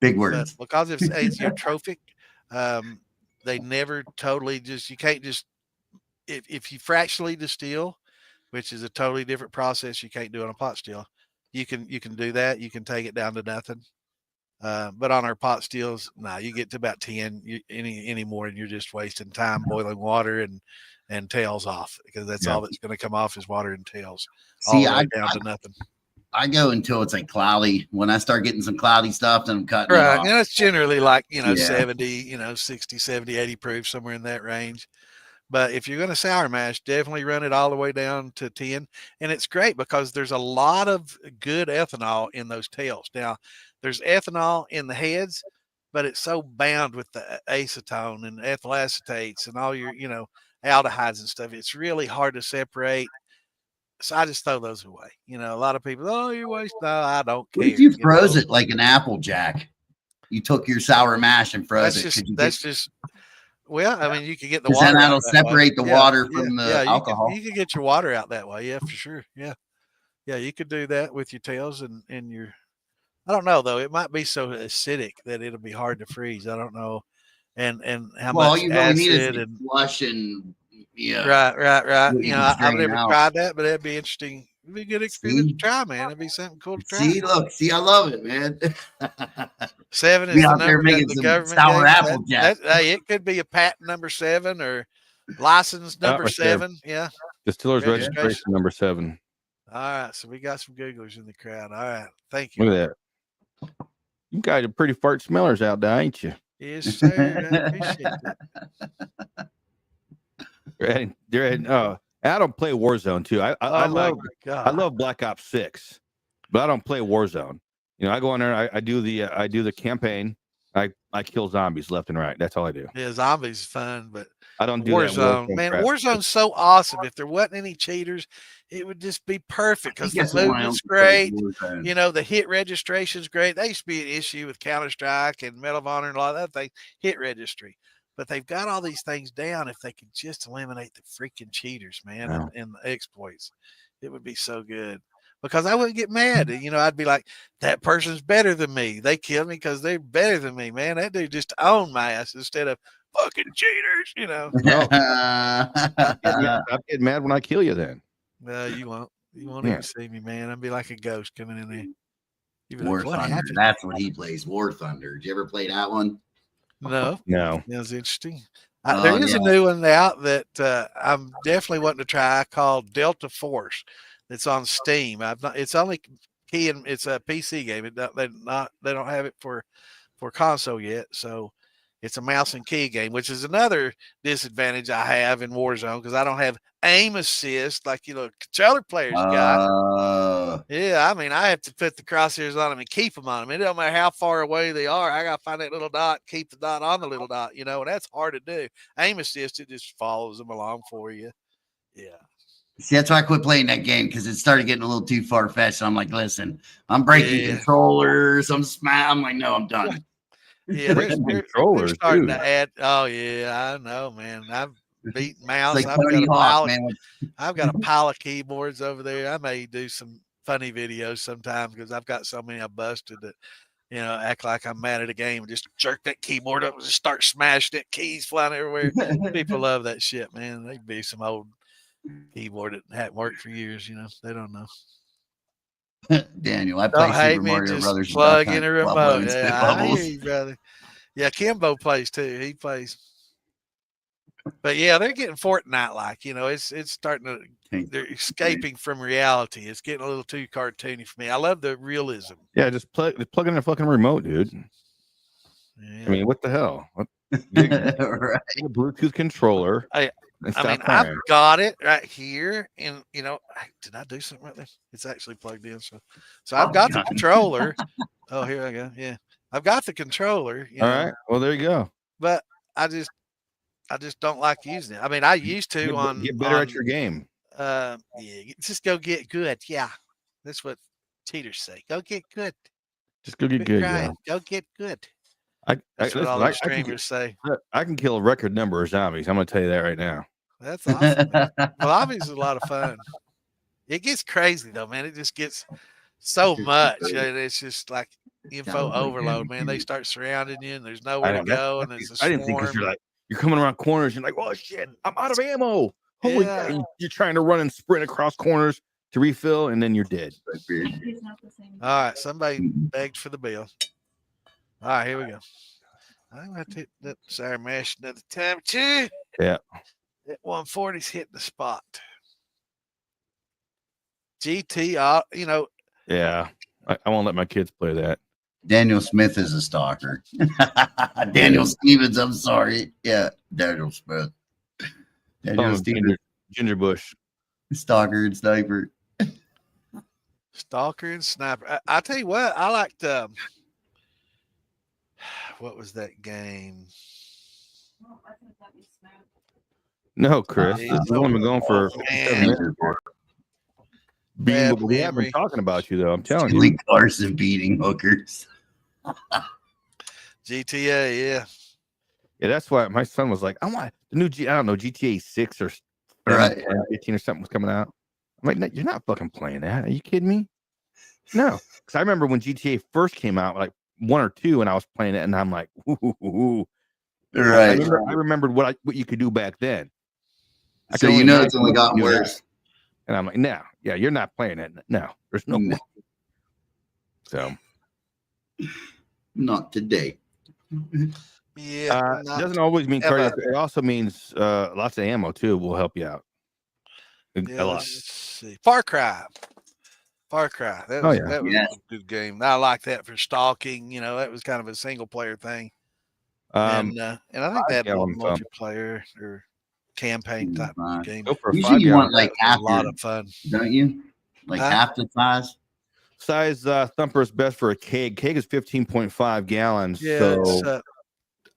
Big words. Because it's azeotropic, they never totally you can't just if you fractionally distill, which is a totally different process you can't do on a pot still. You can do that. You can take it down to nothing. But on our pot stills, you get to about 10 any more, and you're just wasting time boiling water and tails off, because that's all that's going to come off is water and tails. See, all the way down to nothing. I go until it's like cloudy. When I start getting some cloudy stuff, then I'm cutting it off. It's generally like 70, 60, 70, 80 proof, somewhere in that range. But if you're going to sour mash, definitely run it all the way down to 10. And it's great because there's a lot of good ethanol in those tails. Now, there's ethanol in the heads, but it's so bound with the acetone and ethyl acetates and all your, aldehydes and stuff. It's really hard to separate. So I just throw those away. A lot of people, you're wasting. No, I don't care. What if you froze it like an Applejack? You took your sour mash and froze it. Well, I mean, you could get the water. Then that'll separate the water from the alcohol. You could get your water out that way. Yeah, for sure. Yeah. Yeah, you could do that with your tails and your. I don't know though. It might be so acidic that it'll be hard to freeze. I don't know, and how much you acid really need and flush and right. I've never tried that, but it'd be interesting. It'd be a good experience to try, man. It'd be something cool to try. See, I love it, man. 7 is the number that the government sour Applejack. Hey, it could be a patent number 7 or license number 7. Yeah. Distiller's registration number 7. All right, so we got some Googlers in the crowd. All right, thank you. Look at that. You guys are pretty fart smellers out there, ain't you? Yes, sir. I appreciate that. I don't play Warzone too. I love Black Ops 6, but I don't play Warzone. I go in there. I do the campaign. I kill zombies left and right. That's all I do. Yeah, zombies is fun, but I don't do Warzone. Man, Warzone's so awesome. If there wasn't any cheaters, it would just be perfect because the movement's great. The hit registration's great. That used to be an issue with Counter-Strike and Medal of Honor and a lot of that thing, hit registry. But they've got all these things down. If they could just eliminate the freaking cheaters, man, and the exploits, it would be so good. Because I wouldn't get mad. I'd be like, that person's better than me. They killed me because they're better than me, man. That dude just owned my ass instead of fucking cheaters, I'll get mad when I kill you then. No, you won't. You won't even see me, man. I'd be like a ghost coming in there. War Thunder. That's what he plays. War Thunder. Did you ever play that one? No. No. That's interesting. Oh, There is yeah. a new one out that I'm definitely wanting to try called Delta Force. It's on Steam. I've not. It's only key and it's a PC game. They don't have it for console yet. So it's a mouse and key game, which is another disadvantage I have in Warzone because I don't have aim assist like controller players got. Yeah, I mean I have to put the crosshairs on them and keep them on them. It don't matter how far away they are. I got to find that little dot, keep the dot on the little dot. And that's hard to do. Aim assist, it just follows them along for you. Yeah. See, that's why I quit playing that game because it started getting a little too far fetched. I'm like, listen, I'm breaking controllers. I'm like, no, I'm done. Yeah, they're starting to add. Oh yeah, I know, man. I've beaten mouse. Like I've got a pile of keyboards over there. I may do some funny videos sometimes because I've got so many I busted that act like I'm mad at a game and just jerk that keyboard up and just start smashing it, keys flying everywhere. People love that shit, man. They'd be some old keyboard that hadn't worked for years. They don't know. Daniel, I play Super Mario Brothers. Plug in a remote. Yeah, I hear you, brother. Yeah, Kimbo plays too. He plays. But yeah, they're getting Fortnite like. It's starting to. They're escaping from reality. It's getting a little too cartoony for me. I love the realism. Yeah, just plug in a fucking remote, dude. Yeah. I mean, what the hell? Get a Bluetooth controller. I've got it right here, and did I do something right there? It's actually plugged in, so I've got the controller. Oh, here I go. Yeah, I've got the controller. All right. Well, there you go. But I just don't like using it. I mean, I used to get better at your game. Yeah, just go get good. Yeah, that's what cheaters say. Go get good. Just go get good. Yeah. Go get good. That's what all the streamers say. I can kill a record number of zombies. I'm going to tell you that right now. That's awesome. Well, zombies is a lot of fun. It gets crazy though, man. It just gets so much. It's just like info overload, man. They start surrounding you, and there's nowhere to go, and there's a swarm. I didn't think because you're coming around corners. You're like, oh shit, I'm out of ammo. Holy God. You're trying to run and sprint across corners to refill, and then you're dead. All right, somebody begged for the bill. All right, here we go. I'm going to hit that sour mash another time, too. Yeah. That 140's hitting the spot. GT, Yeah. I won't let my kids play that. Daniel Smith is a stalker. Daniel Stevens, I'm sorry. Yeah, Daniel Smith. Daniel Stevens. Ginger Bush. Stalker and sniper. Stalker and sniper. I tell you what, I liked what was that game? No, Chris. We've only been going for 7 minutes. We have been talking about you, though. I'm telling you. Carson beating hookers. GTA, yeah. Yeah, that's why my son was like, I want the new GTA 6 or 15 or something was coming out. I'm like, no, you're not fucking playing that. Are you kidding me? No. Because I remember when GTA first came out, like 1 or 2, and I was playing it, and I'm like, ooh. Right. I remembered what you could do back then. So it's only gotten worse. And I'm like, no, yeah, you're not playing it. No, there's no way. So, not today. Yeah, it doesn't always mean cardio. It also means lots of ammo too. Will help you out a lot. Let's see. Far Cry. That was a good game. I like that for stalking. That was kind of a single player thing. And I think that multiplayer or campaign type game. Usually you want like a lot of fun, don't you? Like half the size. Size thumper is best for a keg. Keg is 15.5 gallons. Yeah, so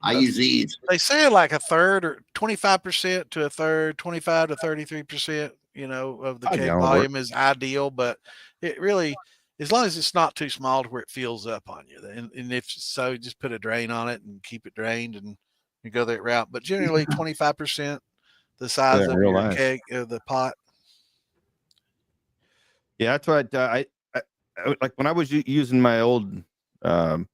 I use these. They say like a third or 25% to a third, 25 to 33%. Of the keg volume is ideal, but it really, as long as it's not too small to where it fills up on you, and if so, just put a drain on it and keep it drained and you go that route. But generally, 25%. The size of your keg, the pot. Yeah, that's what I like when I was using my old. I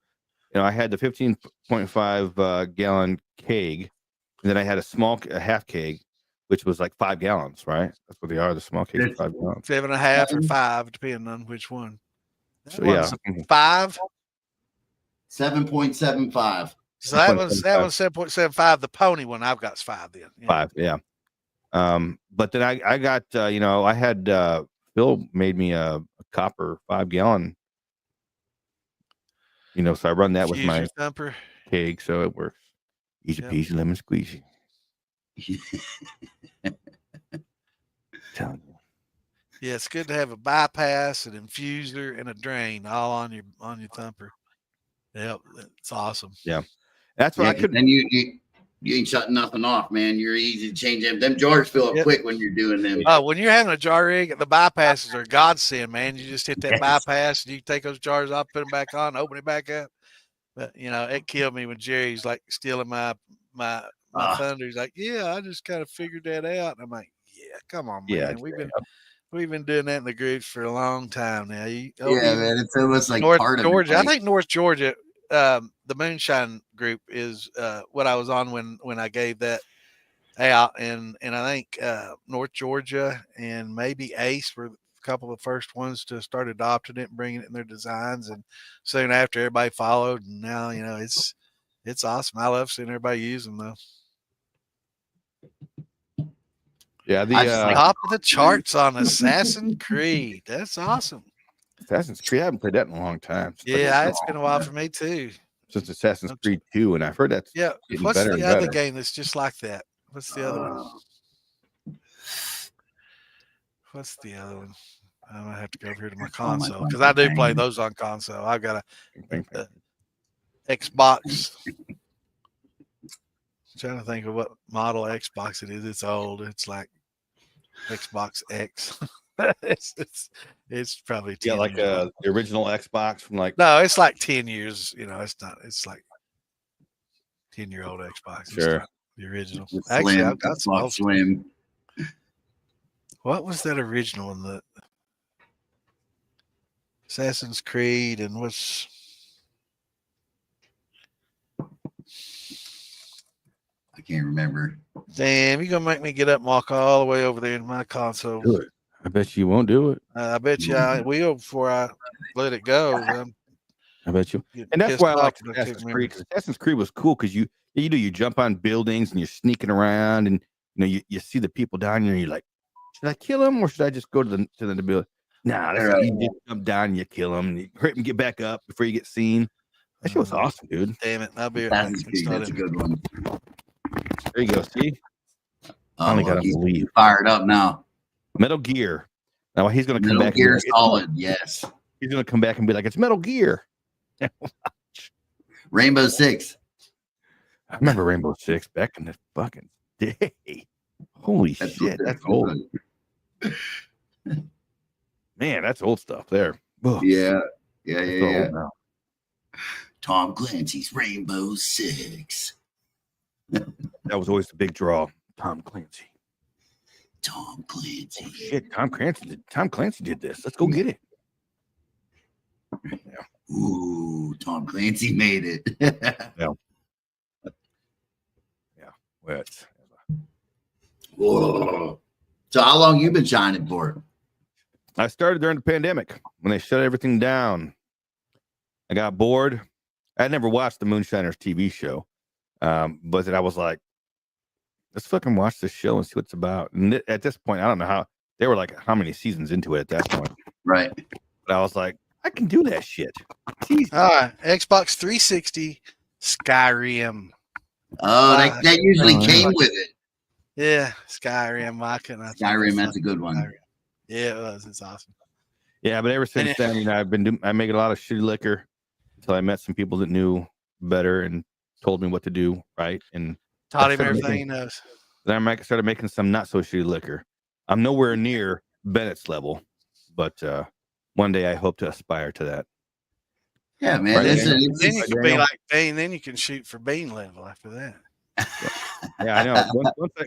had the 15.5 gallon keg, and then I had a half keg, which was like 5 gallons. Right, that's what they are. The small kegs, 5 gallons. 7.5 or 5, depending on which one. So, yeah, 5. 7.75. So that one's 7.75. The pony one I've got's 5 then. Yeah. 5, yeah. But then I got I had Phil made me a copper 5-gallon. So I run that with my thumper keg, so it works. Easy peasy, lemon squeezy. Telling you. Yeah, it's good to have a bypass, an infuser, and a drain all on your thumper. Yep, it's awesome. Yeah, that's what I could. And you ain't shutting nothing off, man. You're easy to change them. Them jars fill up quick when you're doing them. Oh, when you're having a jar rig, the bypasses are godsend, man. You just hit that bypass, and you take those jars off, put them back on, open it back up. But it killed me when Jerry's like stealing my thunder. He's like, "Yeah, I just kind of figured that out." And I'm like, "Yeah, come on, man. Yeah, we've been doing that in the groups for a long time now." Man, it's almost like North part Georgia. of it. I think North Georgia, the Moonshine group is what I was on when I gave that out, and I think North Georgia and maybe Ace were a couple of the first ones to start adopting it and bringing it in their designs, and soon after everybody followed, and now it's awesome. I love seeing everybody use them though. Yeah, the top of the charts on Assassin's Creed. That's awesome. Assassin's Creed. I haven't played that in a long time. It's been a while for me too. Since Assassin's Creed 2, and I've heard that's What's the other game that's just like that? What's the other one? What's the other one? I'm gonna have to go over here to my console because I do play those on console. I've got a Xbox. I'm trying to think of what model Xbox it is. It's old. It's like Xbox X. it's probably 10 like the original Xbox from like. No, it's like 10 years. It's not. It's like 10-year-old Xbox. Sure. The original. Actually, I've got some Slim. What was that original in the Assassin's Creed and what's? I can't remember. Damn, you're gonna make me get up and walk all the way over there in my console. Do it. I bet you won't do it. I bet you I will before I let it go. I bet you. And that's why I like Assassin's Creed. Because Assassin's Creed was cool because you jump on buildings and you're sneaking around and you see the people down here and you're like, should I kill them or should I just go to the building? Nah, that's right. You just jump down and you kill them, and you hurt and get back up before you get seen. That shit was awesome, dude. Damn it! That's a good one. There you go. See, finally got to believe. Fired up now. Metal Gear. Now he's going to come back. Metal Gear Solid. Yes. He's going to come back and be like, "It's Metal Gear." Rainbow Six. I remember Rainbow Six back in the fucking day. Holy shit, that's old. Man, that's old stuff there. Ugh. Yeah. Tom Clancy's Rainbow Six. That was always the big draw. Tom Clancy. Tom Clancy. Oh, shit, Tom Clancy did this. Let's go get it. Yeah. Ooh, Tom Clancy made it. Yeah. Well, whoa. So how long you been shining for? I started during the pandemic when they shut everything down. I got bored. I never watched the Moonshiners TV show, but then I was like, let's fucking watch this show and see what it's about. And at this point, I don't know how they were like how many seasons into it at that point. Right. But I was like, I can do that shit. Xbox 360 Skyrim. Oh, that usually came with it. Yeah, Skyrim. Skyrim, that's a good one. Skyrim. Yeah, it was. It's awesome. Yeah, but ever since then, I make a lot of shitty liquor until I met some people that knew better and told me what to do right and taught him everything he knows. Then I started making some not so shitty liquor. I'm nowhere near Bennett's level, but one day I hope to aspire to that. Yeah, man. Right, then you can be like Bean. Then you can shoot for Bean level after that. Yeah, I know.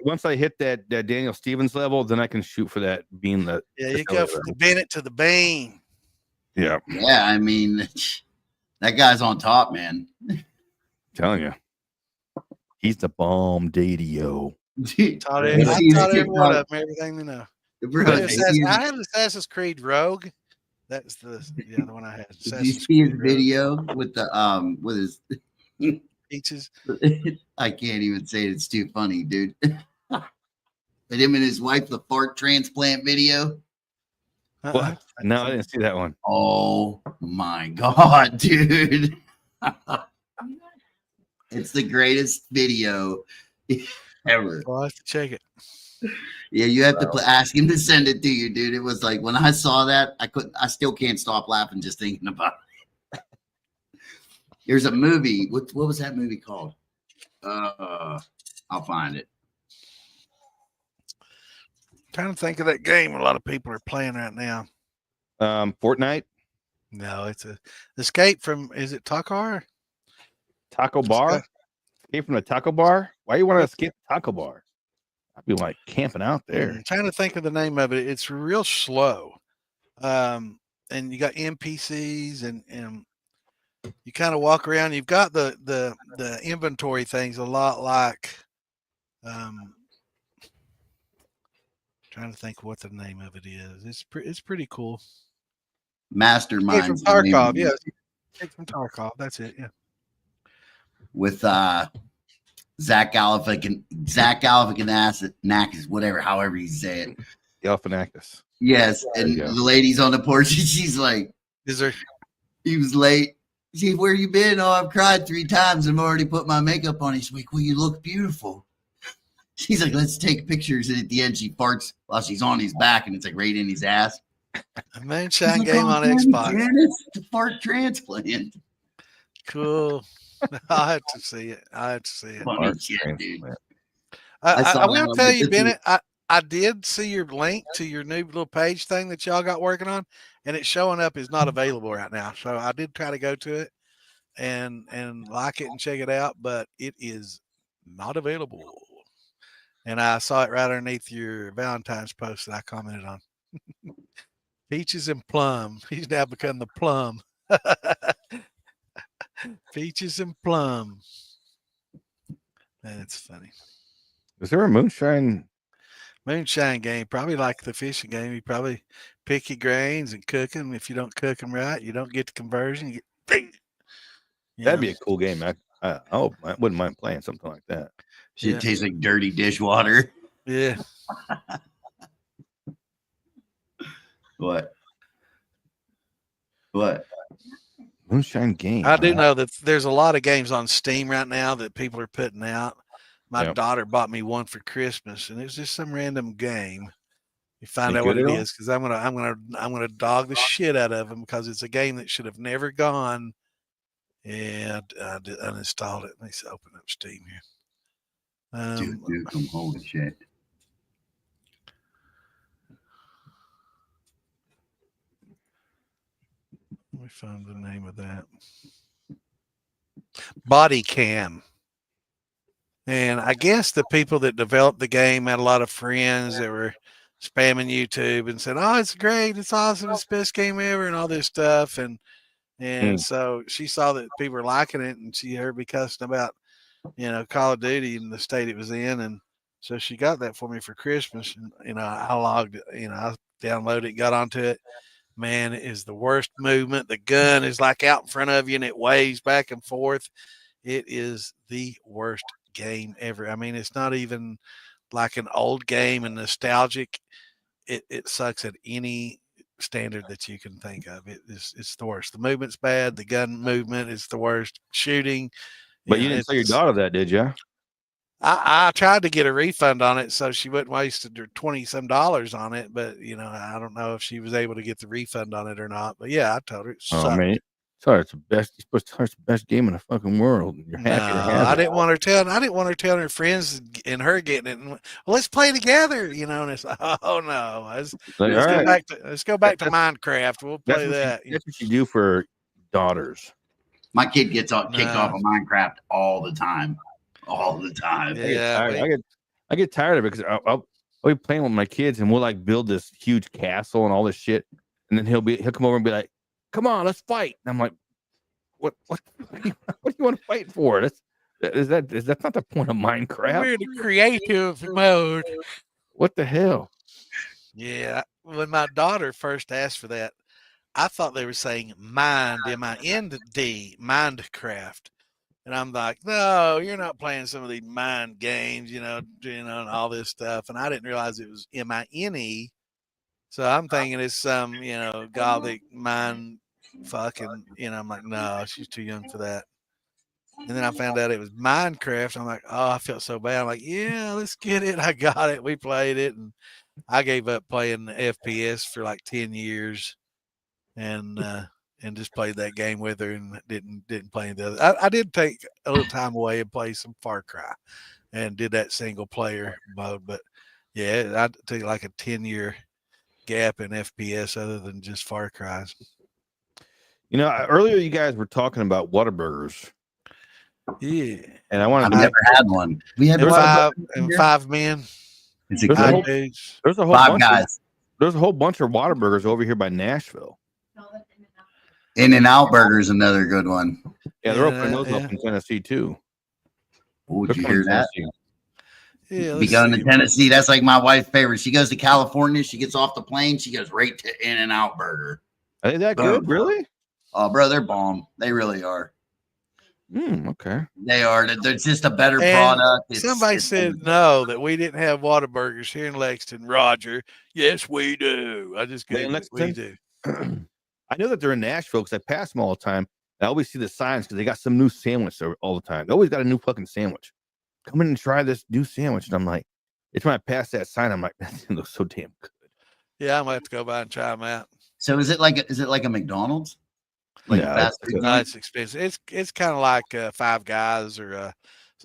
Once I hit that Daniel Stevens level, then I can shoot for that Bean. You go from the Bennett to the Bean. Yeah. Yeah, I mean, that guy's on top, man. I'm telling you, he's the bomb dadio. I taught everyone of everything they know. I had Assassin's Creed Rogue. That's the one I had. Did you see his video with the with his? Peaches. I can't even say it. It's too funny, dude. But him and his wife, the fart transplant video. What? No, I didn't see that one. Oh my God, dude. It's the greatest video ever. I'll have to check it. Yeah, you have to ask him to send it to you, dude. It was like when I saw that, I still can't stop laughing just thinking about it. There's a movie. What was that movie called? I'll find it. Trying to think of that game a lot of people are playing right now. Fortnite? No, it's a Escape from, is it Takar? Taco bar? Escape from the taco bar? Why you want to escape the taco bar? I'd be like camping out there. I'm trying to think of the name of it. It's real slow. And you got NPCs and you kind of walk around. You've got the inventory things a lot like trying to think what the name of it is. It's pretty cool. Mastermind from Tarkov, yeah. From Tarkov, that's it, yeah. With Zach Galifianakis, whatever, however you say it. Galifianakis. Yes, and the lady's on the porch, and she's like, "Is there?" He was late. She, where you been? Oh, I've cried 3 times. I'm already put my makeup on. He's like, well, you look beautiful. She's like, let's take pictures. And at the end, she farts while she's on his back, and it's like right in his ass. A moonshine game on Xbox. It's the fart transplant. Cool. I have to see it. Funny shit, dude. I will tell you, Bennett, I did see your link to your new little page thing that y'all got working on, and it's showing up is not available right now. So I did try to go to it and like it and check it out, but it is not available. And I saw it right underneath your Valentine's post that I commented on. Peaches and plum. He's now become the plum. Peaches and plum. That's funny. Is there a moonshine game? Probably like the fishing game. You probably pick your grains and cook them. If you don't cook them right, you don't get the conversion. You get, that'd be a cool game. I wouldn't mind playing something like that. Shit tastes like dirty dishwater. Yeah. What? Moonshine game. I do know that there's a lot of games on Steam right now that people are putting out. My daughter bought me one for Christmas, and it was just some random game. You find out what it is, because I'm gonna dog the shit out of them because it's a game that should have never gone. And I uninstalled it. Let's open up Steam here. Dude, holy shit. Let me find the name of that. Body Cam. And I guess the people that developed the game had a lot of friends that were spamming YouTube and said, oh, it's great, it's awesome, it's the best game ever, and all this stuff. And so she saw that people were liking it, and she heard me cussing about, Call of Duty and the state it was in. And so she got that for me for Christmas. And, I logged it, I downloaded it, got onto it. Man, it is the worst movement. The gun is like out in front of you and it waves back and forth. It is the worst game ever. I mean, it's not even like an old game and nostalgic. It sucks at any standard that you can think of. It's the worst. The movement's bad. The gun movement is the worst. Shooting. But you didn't tell your daughter that, did you? I tried to get a refund on it so she wouldn't waste her $20-some on it, but I don't know if she was able to get the refund on it or not. But yeah, I told her it sucked. Oh man, sorry, it's the best. You're supposed to tell her it's the best game in the fucking world. You're happy to have it. I didn't want her telling her friends and her getting it. And, well, let's play together, And it's like, oh no, let's go back to Minecraft. We'll play that. That's what you do for daughters. My kid gets kicked off of Minecraft all the time. All the time. Yeah, I get tired of it because I'll be playing with my kids and we'll like build this huge castle and all this shit, and then he'll come over and be like, "Come on, let's fight." And I'm like, "What do you want to fight for? That's not the point of Minecraft. We're in a creative mode. What the hell?" Yeah, when my daughter first asked for that, I thought they were saying mind, M-I-N-D, Minecraft. And I'm like, no, you're not playing some of these mind games, and all this stuff. And I didn't realize it was MINE. So I'm thinking it's some, gothic mind fucking, I'm like, no, she's too young for that. And then I found out it was Minecraft. I'm like, oh, I felt so bad. I'm like, yeah, let's get it. I got it. We played it. And I gave up playing FPS for like 10 years and just played that game with her and didn't play the other. I did take a little time away and play some Far Cry and did that single player mode. But yeah, I took like a 10-year gap in FPS other than just Far Cries. Earlier you guys were talking about Whataburgers. Yeah. And I've never had one. We had five men. There's a whole five bunch guys. There's a whole bunch of Whataburgers over here by Nashville. In-N-Out Burger is another good one. Yeah, they're opening those up in Tennessee too. Oh, did you hear that? Yeah, be going to Tennessee. That's like my wife's favorite. She goes to California. She gets off the plane. She goes right to In-N-Out Burger. Are they that good? Really? Oh, bro, they're bomb. They really are. Okay. They are. They're just a better product. Somebody said no, that we didn't have Whataburgers here in Lexington. Roger. Yes, we do. I just get we do. I know that they're in Nashville because I pass them all the time. I always see the signs because they got some new sandwich all the time. They always got a new fucking sandwich. Come in and try this new sandwich. And I'm like, it's when I pass that sign, I'm like, that looks so damn good. Yeah, I might have to go by and try them out. So is it like a McDonald's? Like no, it's expensive. It's kind of like Five Guys or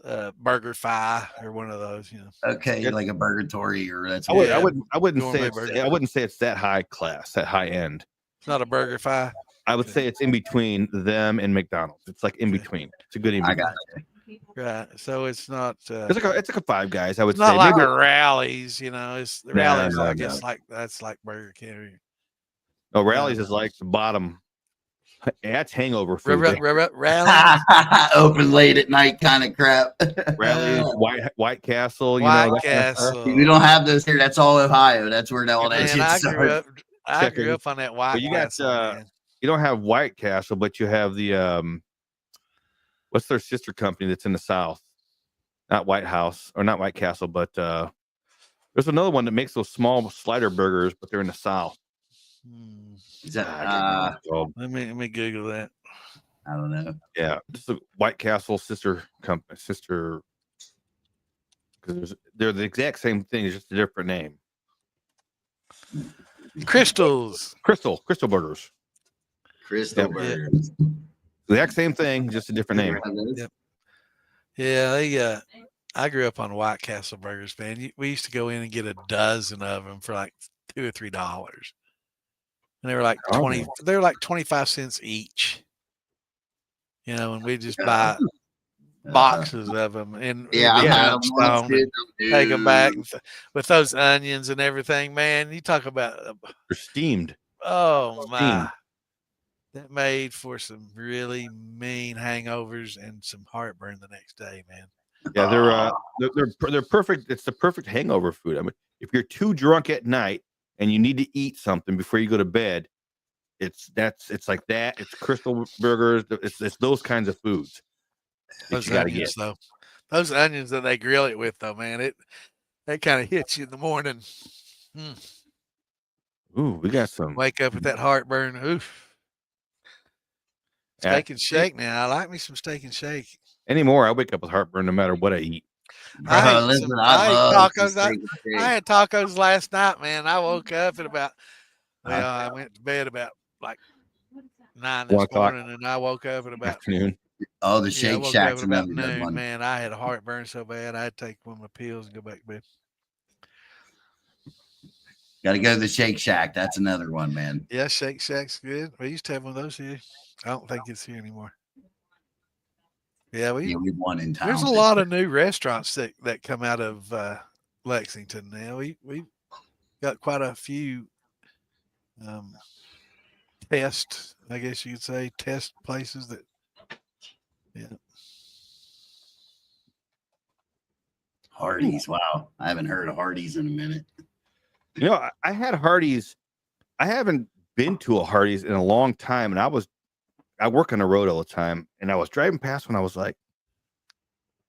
a Burger Fi or one of those, Okay, like a Burgatory or that's. I wouldn't say it's that high class, that high end. It's not a Burger Fi. I would say it's in between them and McDonald's. It's like in between. It's a good in between. I got you. Right. So it's not. It's like a Five Guys. I would say. Not like maybe a Rallies. It's the Rallies. I guess like that's like Burger King. No, Rallies is like the bottom. That's hangover food. Rallies. Open late at night kind of crap. Rallies, White Castle. White Castle. We don't have those here. That's all Ohio. That's where all that shit started. I grew up on that White Castle. You don't have White Castle, but you have the what's their sister company that's in the South? Not White House or not White Castle, but there's another one that makes those small slider burgers, but they're in the South. Is that let me Google that. I don't know. Yeah, this is a White Castle sister company, because they're the exact same thing, it's just a different name. Crystal Burgers. Crystal Burgers. The exact same thing, just a different name. Yep. Yeah, I grew up on White Castle burgers, man. We used to go in and get a dozen of them for like $2 or $3. And they were like 20. They were like 25 cents each. And we just buy boxes of them and take them back with those onions and everything. Man, you talk about they're steamed. Oh my! That made for some really mean hangovers and some heartburn the next day, man. Yeah, they're perfect. It's the perfect hangover food. I mean, if you're too drunk at night and you need to eat something before you go to bed, it's like that. It's Crystal Burgers. It's those kinds of foods. Those onions, though. Those onions that they grill it with, though, man, that kind of hits you in the morning. Ooh, we got some. Wake up with that heartburn. Oof. Steak and shake now. I like me some steak and shake. Anymore, I wake up with heartburn no matter what I eat. I had tacos last night, man. I woke up at about, I went to bed about like 9 this morning, and I woke up at about afternoon. Oh, the Shake Shack's another good one. Man, I had a heartburn so bad, I had to take one of my pills and go back to bed. Got to go to the Shake Shack. That's another one, man. Yeah, Shake Shack's good. We used to have one of those here. I don't think it's here anymore. Yeah, we won in town. There's a lot of new restaurants that come out of Lexington now. We got quite a few test, I guess you could say, test places that. Yeah. Hardee's. Wow, I haven't heard of Hardee's in a minute. I had Hardee's. I haven't been to a Hardee's in a long time, and I work on the road all the time, and I was driving past when I was like,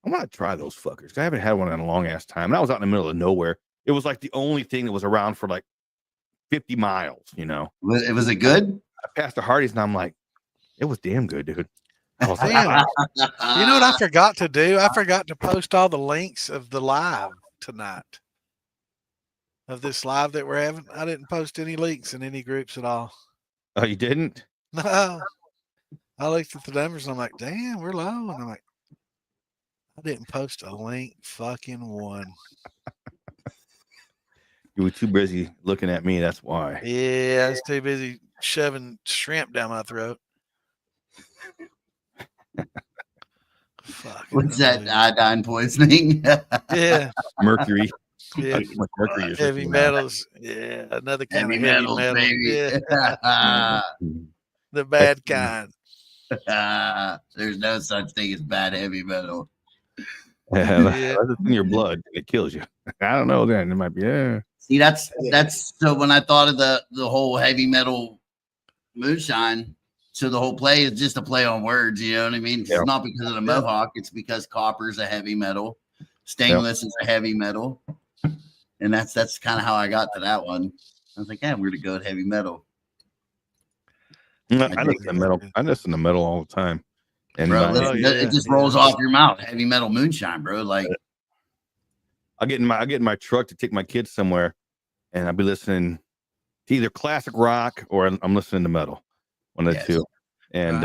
I want to try those fuckers. I haven't had one in a long ass time. And I was out in the middle of nowhere. It was like the only thing that was around for like 50 miles, Was it good? I passed the Hardee's and I'm like, it was damn good, dude. I was like, Damn. You know what I forgot to do? I forgot to post all the links of the live tonight. Of this live that we're having. I didn't post any links in any groups at all. oh, you didn't? No. I looked at the numbers and I'm like, damn, we're low. And I'm like, I didn't post a link fucking one. You were too busy looking at me. That's why. Yeah, I was too busy shoving shrimp down my throat. Fuck. What's that iodine poisoning? Yeah. Mercury. Yeah. Mercury is Heavy metals. Yeah. Another kind of heavy metal. baby. Yeah. The bad kind. There's no such thing as bad heavy metal. Yeah, that's in your blood. It kills you. I don't know. Then it might be. Yeah. See, that's so. When I thought of the whole heavy metal moonshine, so the whole play is just a play on words. You know what I mean? It's not because of the Mohawk. It's because copper is a heavy metal, stainless is a heavy metal, and that's kind of how I got to that one. I was like, yeah, we're to go with heavy metal. I listen to metal. I listen to metal all the time. And bro, it just rolls off your mouth. Heavy metal moonshine, bro. Like I get in my truck to take my kids somewhere, and I'll be listening to either classic rock or I'm listening to metal, one of the two. And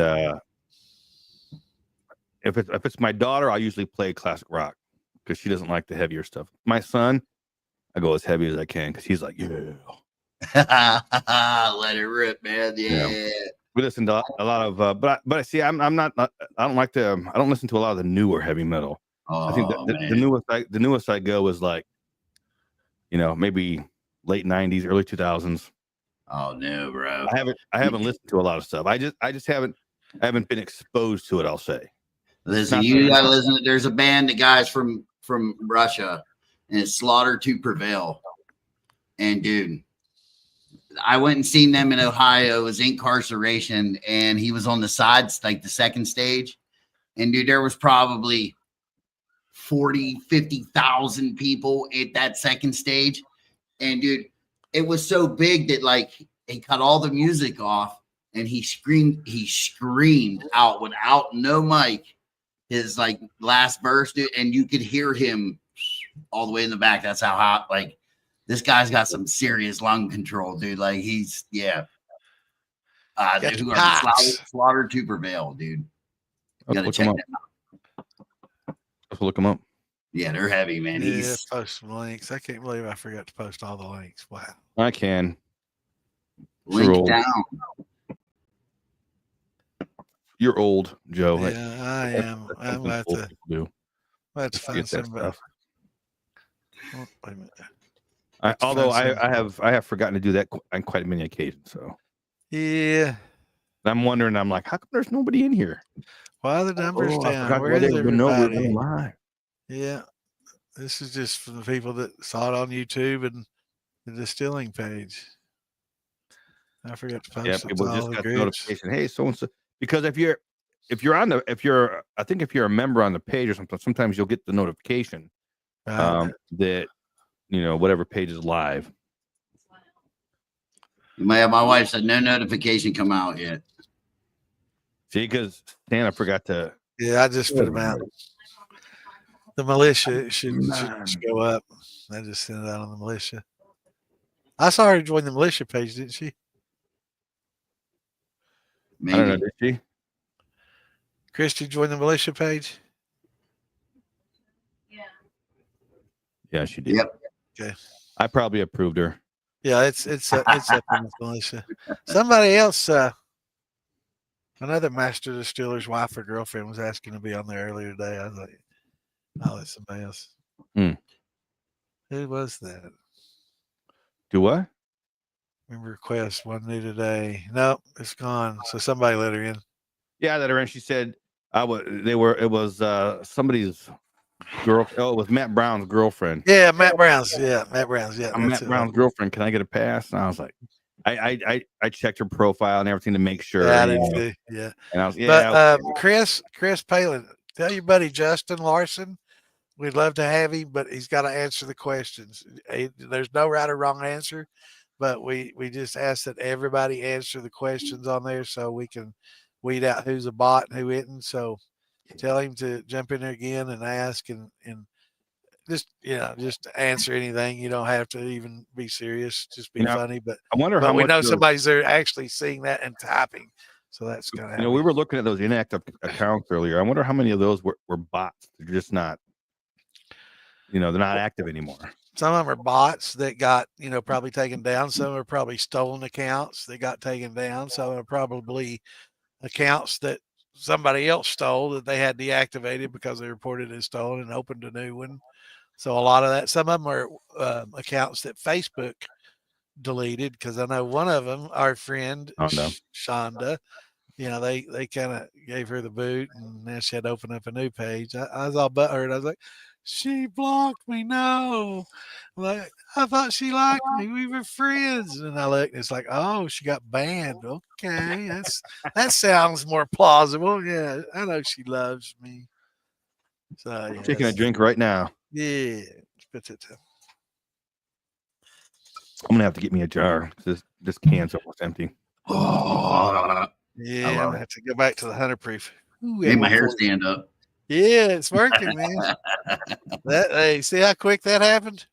if it's my daughter, I usually play classic rock because she doesn't like the heavier stuff. My son, I go as heavy as I can because he's like, let it rip, man. Yeah. We listen to a lot of, but see, I'm not. I don't like I don't listen to a lot of the newer heavy metal. I think the newest I go is like, maybe late '90s, early 2000s. Oh no, bro! I haven't listened to a lot of stuff. I just haven't been exposed to it. I'll say. Listen, you gotta listen. There's a band of guys from Russia, and it's Slaughter to Prevail. And dude, I went and seen them in Ohio. It was Incarceration, and he was on the sides, like the second stage. And dude, there was probably 50,000 people at that second stage. And dude, it was so big that like he cut all the music off and he screamed out without no mic his like last verse, dude, and you could hear him all the way in the back. That's how hot, like, this guy's got some serious lung control, dude. Like he's Slaughter to Prevail, dude. You gotta check that out. Let's look them up. Yeah, they're heavy, man. Yeah, post some links. I can't believe I forgot to post all the links. Wow. I can. Link down. You're old, Joe. Yeah, I am. I'm about to find somebody. Oh, wait a minute. Although I have forgotten to do that on quite many occasions. So yeah, I'm wondering. I'm like, how come there's nobody in here? Why are the numbers down? Where is everybody? Yeah, this is just for the people that saw it on YouTube and the Distilling page. I forgot to post it. People just got the notification. Hey, so and so. Because if you're a member on the page or something, sometimes you'll get the notification that whatever page is live. My wife said no notification come out yet. See, because Santa forgot to. Yeah, I just put them out. The militia should go up. I just sent it out on the militia. I saw her join the militia page, didn't she? Maybe. I don't know. Did she? Christy joined the militia page. Yeah, she did. Yep. Okay. I probably approved her. Yeah, it's up in the militia. Somebody else, another master distiller's wife or girlfriend was asking to be on there earlier today. I was like, oh, it's somebody else. Who was that? Do what? Remember request one new today. Nope, it's gone. So somebody let her in. Yeah, let her in. She said it was somebody's girl. Oh, it was Matt Brown's girlfriend. Yeah, Matt Brown's. Yeah, Matt Brown's. Yeah, I'm Matt Brown's girlfriend. Can I get a pass? And I was like, I checked her profile and everything to make sure. Yeah, I did too. Yeah. And I was But Chris Palin Tell your buddy Justin Larson. We'd love to have him, but he's got to answer the questions. There's no right or wrong answer, but we just ask that everybody answer the questions on there so we can weed out who's a bot and who isn't. So tell him to jump in there again and ask and just answer anything. You don't have to even be serious. Just be funny. But I wonder how we much know somebody's there actually seeing that and typing. So that's kind of we were looking at those inactive accounts earlier. I wonder how many of those were bots. They're just not, they're not active anymore. Some of them are bots that got, probably taken down. Some are probably stolen accounts that got taken down. Some are probably accounts that somebody else stole that they had deactivated because they reported it stolen and opened a new one. So a lot of that, some of them are accounts that Facebook deleted, because I know one of them, our friend Shonda, they kind of gave her the boot, and now she had to open up a new page. I was all butthurt. I was like, she blocked me. No, like I thought she liked me. We were friends. And I looked, and it's like, oh, she got banned. Okay, that sounds more plausible. Yeah, I know she loves me. So yeah, taking a drink right now. Yeah, spit it. I'm gonna have to get me a jar. This can's almost empty. Oh, yeah, I'm gonna have to go back to the 100 proof. made my hair stand up. Yeah, it's working, man. Hey, see how quick that happened?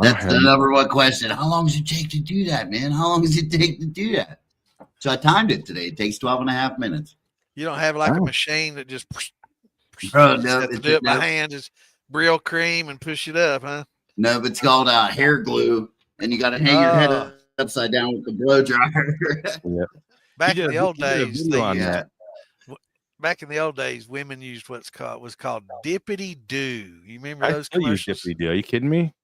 That's the number one question. How long does it take to do that, man? How long does it take to do that? So I timed it today. It takes 12 and a half minutes. You don't have like a machine that just no, have to do it by hand, just Brill cream and push it up, huh? No, but it's called hair glue, and you got to hang your head upside down with the blow dryer. Yeah. Back in the old days, back in the old days, women used was called dippity doo. You remember those commercials? Use dippity doo. Are you kidding me?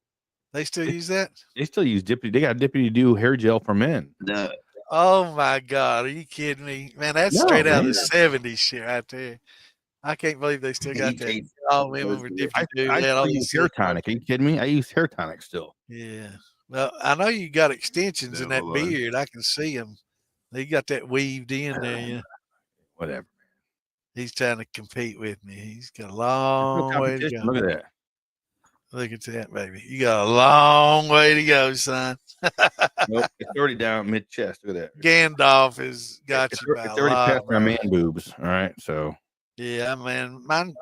They still use that? They still use dippity. They got dippity doo hair gel for men. No. Oh my God, are you kidding me, man? That's straight out of the '70s shit right there. I can't believe they still got that. All women were dippity doo. I use hair tonic. Are you kidding me? I use hair tonic still. Yeah. Well, I know you got extensions in that beard. I can see them. They got that weaved in there. Yeah. Whatever. He's trying to compete with me. He's got a long way to go. Look at that. Look at that, baby. You got a long way to go, son. Nope, it's already down mid chest. Look at that. Gandalf has got you by it's already past my man boobs. All right, so yeah, man, mine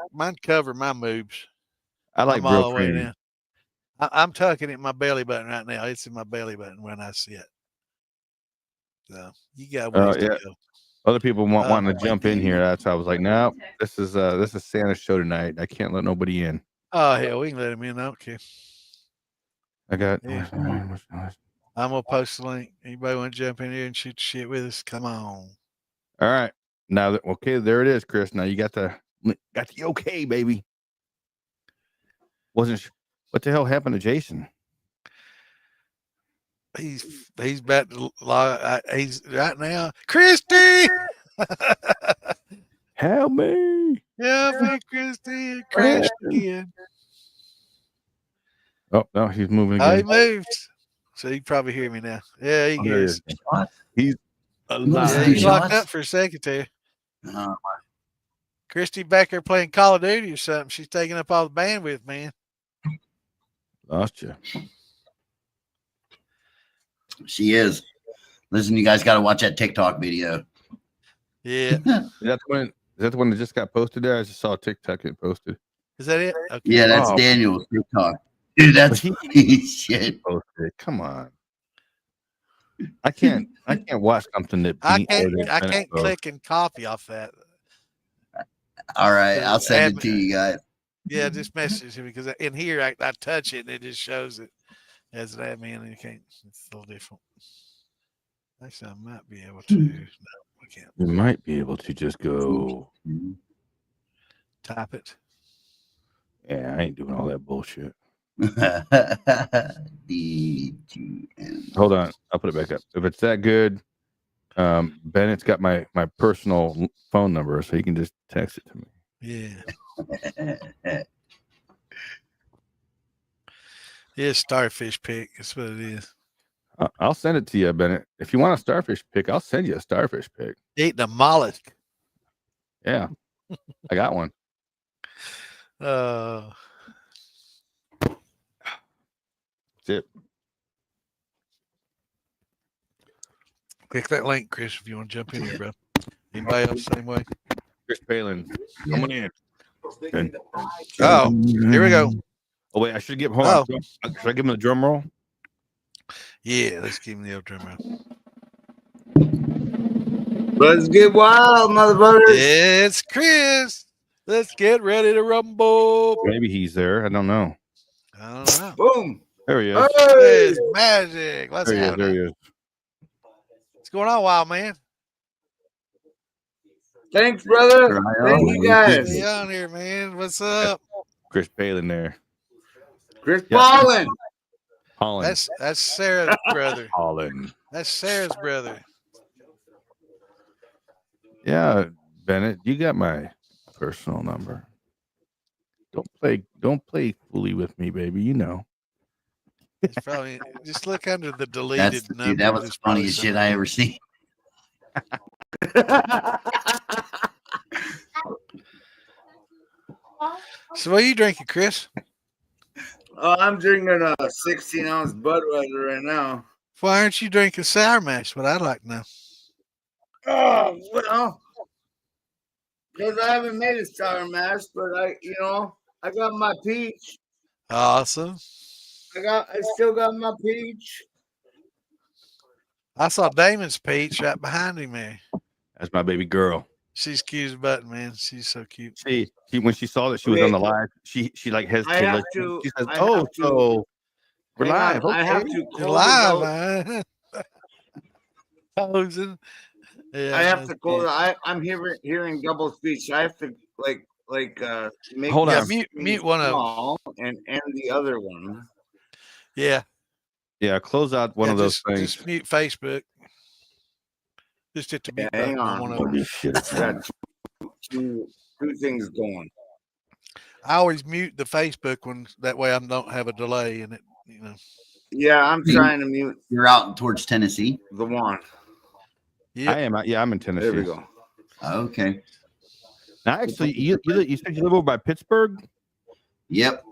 cover my boobs. I like all the way down. I'm tucking it in my belly button right now. It's in my belly button when I sit. So you got ways to go. Other people wanting to jump in here. That's why I was like, no, this is Santa's show tonight. I can't let nobody in. Oh hell, we can let him in. I don't care. I got. Yeah. I'm gonna post the link. Anybody want to jump in here and shoot the shit with us? Come on. All right. Now that there it is, Chris. Now you got the okay, baby. What the hell happened to Jason? He's about to log. He's right now. Christy, help me! Help me, Christy! Crashed again. Oh no, he's moving again. Oh, he moved. So you probably hear me now. Yeah, he is. He's alive. Yeah, he locked up for a second there. Christy back there playing Call of Duty or something. She's taking up all the bandwidth, man. Lost you. She is. Listen, you guys got to watch that TikTok video. Yeah. Is that the one that just got posted there? I just saw TikTok get posted. Is that it? Okay. Yeah, that's Daniel's TikTok. Dude, that's shit. Posted. Come on. I can't watch something that I can't click and copy off that. All right, I'll send it to you guys. Yeah, just message me because in here I touch it and it just shows it as an admin and you can't. It's a little different. Actually, I might be able to. No, I can't. You might be able to just go type it. Yeah, I ain't doing all that bullshit. Hold on, I'll put it back up. If it's that good, Bennett's got my personal phone number, so you can just text it to me. Yeah. Yeah, starfish pick. That's what it is. I'll send it to you, Bennett. If you want a starfish pick, I'll send you a starfish pick. Eating a mollusk. Yeah. I got one. Uh, That's it. click that link, Chris, if you want to jump in here, bro. Anybody else same way? Chris Palin. Coming in. Okay. Oh, here we go. Oh wait, I should give. Hold on. Should I give him a drum roll? Yeah, let's give him the old drum roll. Let's get wild, motherfuckers. It's Chris. Let's get ready to rumble. Maybe he's there. I don't know. I don't know. Boom. There he is. Hey. It's magic. Let's There he is. have There he it. is. What's going on, wild man? Thanks, brother. Thank you guys. Stay on here, man. What's up? Chris Palin there. Chris Yeah. Paulin. Holland. That's Sarah's brother. Holland. That's Sarah's brother. Yeah, Bennett, you got my personal number. Don't play fully with me, baby. You know. It's probably just look under the deleted number. Dude, that was the There's probably funniest shit something. I ever seen. So what are you drinking, Chris? I'm drinking a 16-ounce Budweiser right now. Why aren't you drinking sour mash? What I'd like to know. Oh, well, because I haven't made a sour mash, but I got my peach. Awesome. I still got my peach. I saw Damon's peach right behind him there. That's my baby girl. She's cute as a button, man. She's so cute. She when she saw that she was on the live, she like hesitated. have Like, to- she says, I "Oh, have to- so we're live." I have Okay. to You're close it live, out. man. Posing. Yeah, I have that's to close. cute. I'm hearing double speech. I have to make Hold Yeah, on. mute one of them. small and the other one. Yeah. Yeah, close out one Yeah, of those things. Just mute Facebook. Just hit the mute Hang button on on. one of them. Holy shit. Got two things going. I always mute the Facebook one. That way I don't have a delay in it. You know. Yeah, I'm trying to mute You're out towards Tennessee. the one. Yeah. I am. Yeah, I'm in Tennessee. There we go. Okay. Now, actually, you said you live over by Pittsburgh. Yep.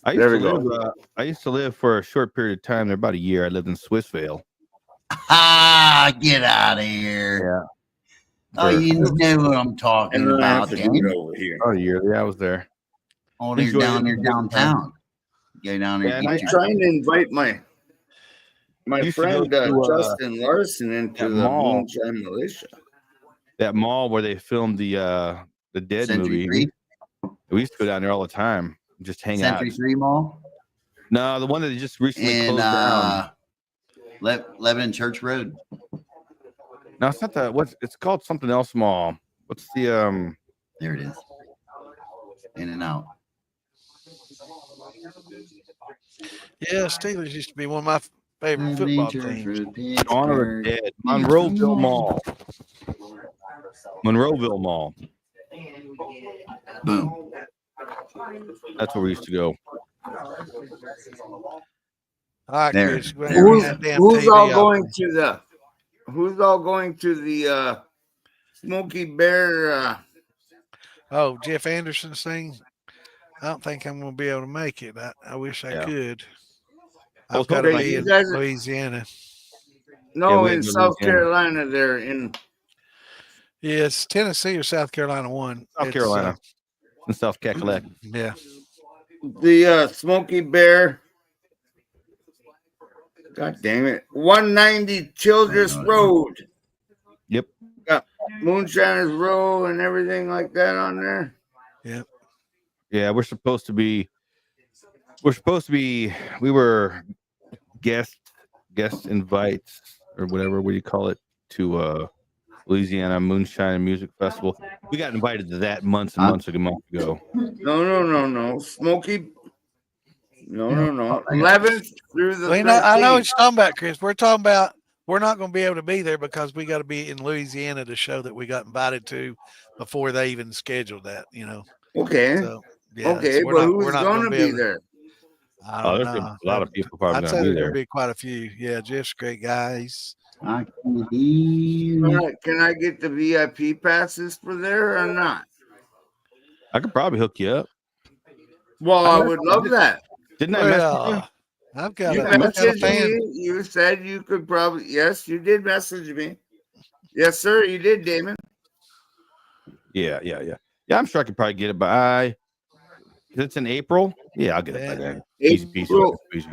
There we go. I used to live for a short period of time there, about a year. I lived in Swissvale. Ah, get out of here. Yeah. Oh, you know what I'm talking And then I about. have to do it over here. About a year. Yeah, I was there. Oh, they're Enjoy down it. there downtown. Go down there. Yeah, get and I'm your- trying to invite my Used to friend go to, Justin Larson into that the mall. Moonshine Militia. That mall where they filmed the Dead Century movie. 3? We used to go down there all the time, just hang Century out. 3 Mall? No, the one that they just recently And closed down. Lebanon Church Road. No, it's not that. It's called something else mall. What's the There it is. In and out. Yeah, Steelers used to be one of my favorite football teams. Dawn of the Dead, Monroeville Mall. Monroeville Mall. Boom. That's where we used to go. All right, There. Chris, go ahead There and we turn that damn Who's TV all off. going to the Smoky Bear? Oh, Jeff Anderson's thing. I don't think I'm going to be able to make it. I wish I Yeah. could. I was I've got to hoping be you in guys are- Louisiana. No, we in had South Louisiana. Carolina. They're in Yeah, it's Tennessee or South Carolina one. South It's, Carolina. In South Cackalack. Yeah. the Smoky Bear. God damn it! 190 Childress Road. Yep. Got Moonshiner's Row and everything like that on there. Yeah, we're supposed to be. We were guest invites or whatever. What do you call it? To Louisiana Moonshine and Music Festival. We got invited to that months and months ago. No. Smoky. No. 11th through the. Well, you know, I know 13th. what you're talking about, Chris. We're talking about we're not going to be able to be there because we got to be in Louisiana to show that we got invited to before they even scheduled that, you know. Okay. So, yeah, Okay, so but who's gonna going to be able to- there? I Oh, don't there's know. a lot of people probably I'd say going to be there's there. going to be quite a few. Yeah, Jeff's a great guy. He's I can hear. Can I get the VIP passes for there or not? I could probably hook you up. Well, I would love that. Didn't I message you? Well, I've got You a messaged fan. me. You said you could probably. Yes, you did message me. Yes, sir. You did, Damon. Yeah. I'm sure I could probably get it by. Because it's in April. Yeah, I'll get it by Yeah. then. Easy peasy. April. Easy.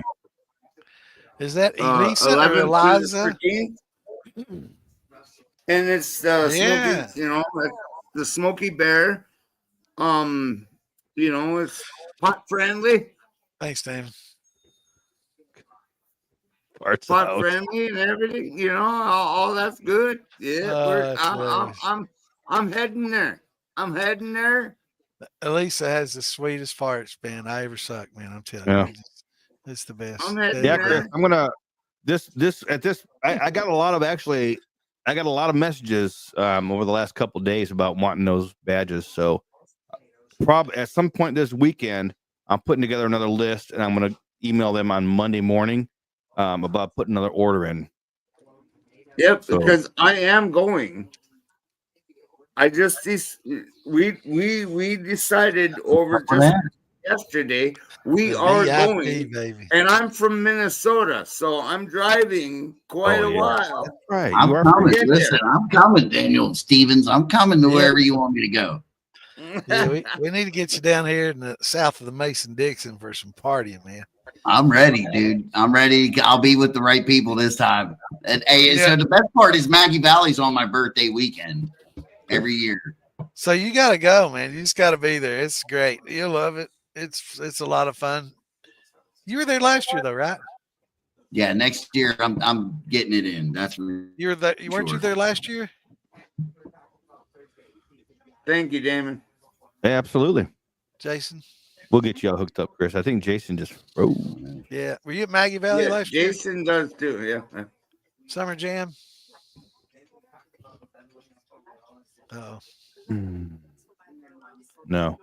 Is that Elisa or 11th to the Eliza? 13th. And it's Yeah. smoky, like the Smoky Bear. It's pot friendly, Thanks, Damon. Parts pot out. friendly, and everything. All that's good. Yeah, I'm heading there. I'm heading there. Elisa has the sweetest farts, man, I ever sucked, man. I'm telling Yeah. you. It's the best. I'm heading Yeah, there. Chris, I'm gonna I got a lot of messages over the last couple of days about wanting those badges. So probably at some point this weekend, I'm putting together another list and I'm gonna email them on Monday morning about putting another order in. Yep, So- because I am going. I just we decided over just yesterday we are VIP, going, baby. and I'm from Minnesota, so I'm driving quite a while. That's right. I'm You are coming. Get Listen, I'm coming, Daniel Stevens. I'm coming to Yeah. wherever you want me to go. Yeah, we need to get you down here in the south of the Mason-Dixon for some partying, man. I'm ready, dude. I'm ready. I'll be with the right people this time. And hey, Yeah. so the best part is Maggie Valley's on my birthday weekend every year. So you got to go, man. You just got to be there. It's great. You'll love it. It's a lot of fun. You were there last year, though, right? Yeah, next year I'm getting it in. That's You were there. Weren't you there last year? Thank you, Damon. Yeah, absolutely. Jason? We'll get you all hooked up, Chris. I think Jason just froze. Yeah. Were you at Maggie Valley Yeah, last year? Jason does too. Yeah. Summer Jam? Oh. No.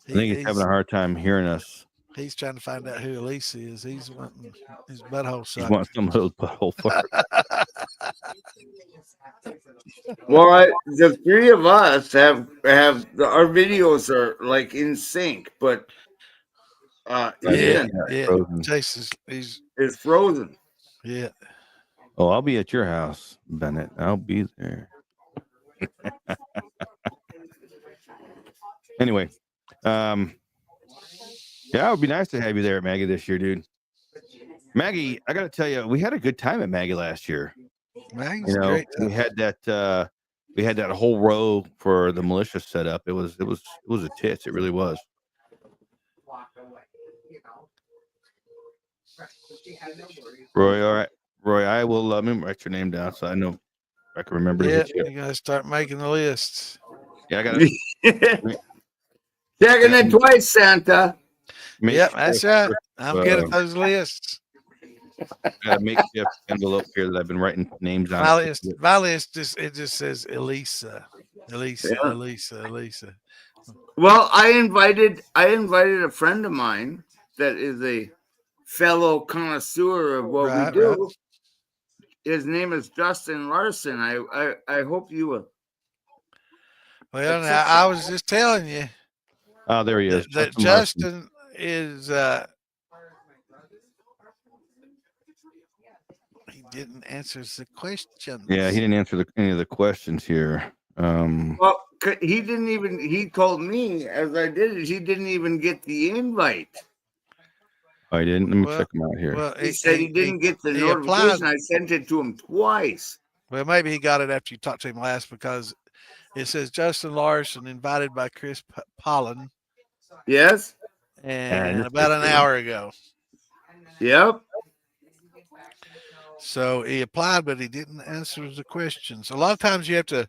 I think he's having a hard time hearing us. He's trying to find out who Elise is. He's wanting his butthole He sucked. wants some of those butthole farts. Well, the three of us have our videos are like in sync, but Ethan Yeah. Frozen. Chase is frozen. Yeah. Oh, I'll be at your house, Bennett. I'll be there. Anyway, yeah, it would be nice to have you there at Maggie this year, dude. Maggie, I got to tell you, we had a good time at Maggie last year. Maggie's great. We had that whole row for the militia set up. It was a tits. It really was. Roy, all right. Roy, I will let me write your name down so I know I can remember. Yeah, to hit you. you gotta start making the lists. Yeah, I got to. Checking it twice, Santa. Yep, that's right. I'm good at those lists. Got a makeshift envelope here that I've been writing names on. My list just says Elisa. Well, I invited a friend of mine that is a fellow connoisseur of what we do. Right. His name is Justin Larson. I hope you will. Well, now, I was just telling you. Oh, there he is. That Justin is. He didn't answer the questions. Yeah, he didn't answer any of the questions here. Well, he didn't even. He told me as I did it. He didn't even get the invite. Oh, he didn't. Let me check him out here. Well, he said he didn't get the notification. I sent it to him twice. Well, maybe he got it after you talked to him last because it says Justin Larson invited by Chris Pollen. Yes. And about an hour ago. Yep. So he applied, but he didn't answer the questions. A lot of times you have to,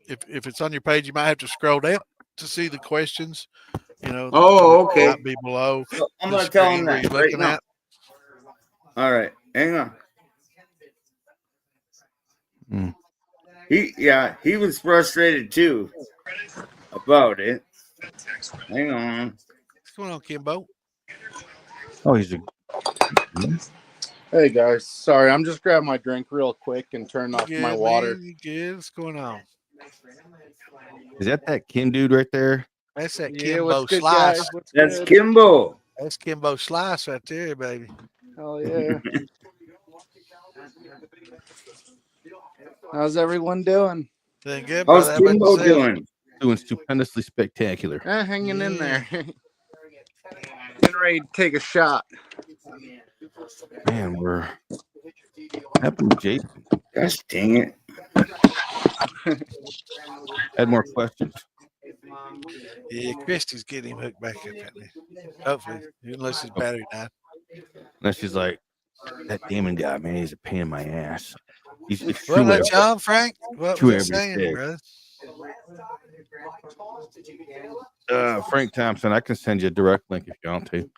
if it's on your page, you might have to scroll down to see the questions. You know. Oh, okay. Might be below. So I'm gonna tell him that right now. At. All right, hang on. He was frustrated too about it. Hang on. What's going on, Kimbo? Oh, he's a. Hey guys, sorry, I'm just grabbing my drink real quick and turning off my water. Good. What's going on? Is that Kim dude right there? That's that Yeah, Kimbo what's good, Slice. guys? What's That's good? Kimbo. That's Kimbo Slice right there, baby. Hell yeah. How's everyone doing? Doing good, How's brother. How about Kimbo yourself? doing? Doing stupendously spectacular. Hanging in Yeah. there. Getting ready to take a shot. Man, we're happened to Jason. Gosh dang it. Had more questions. Yeah, Christy's getting him hooked back up at me. Hopefully, unless his battery died. And she's like, that Damon guy, man, he's a pain in my ass. It's Well, true. that job, Frank. What True was it every saying, day. brother? Frank Thompson, I can send you a direct link if you want to.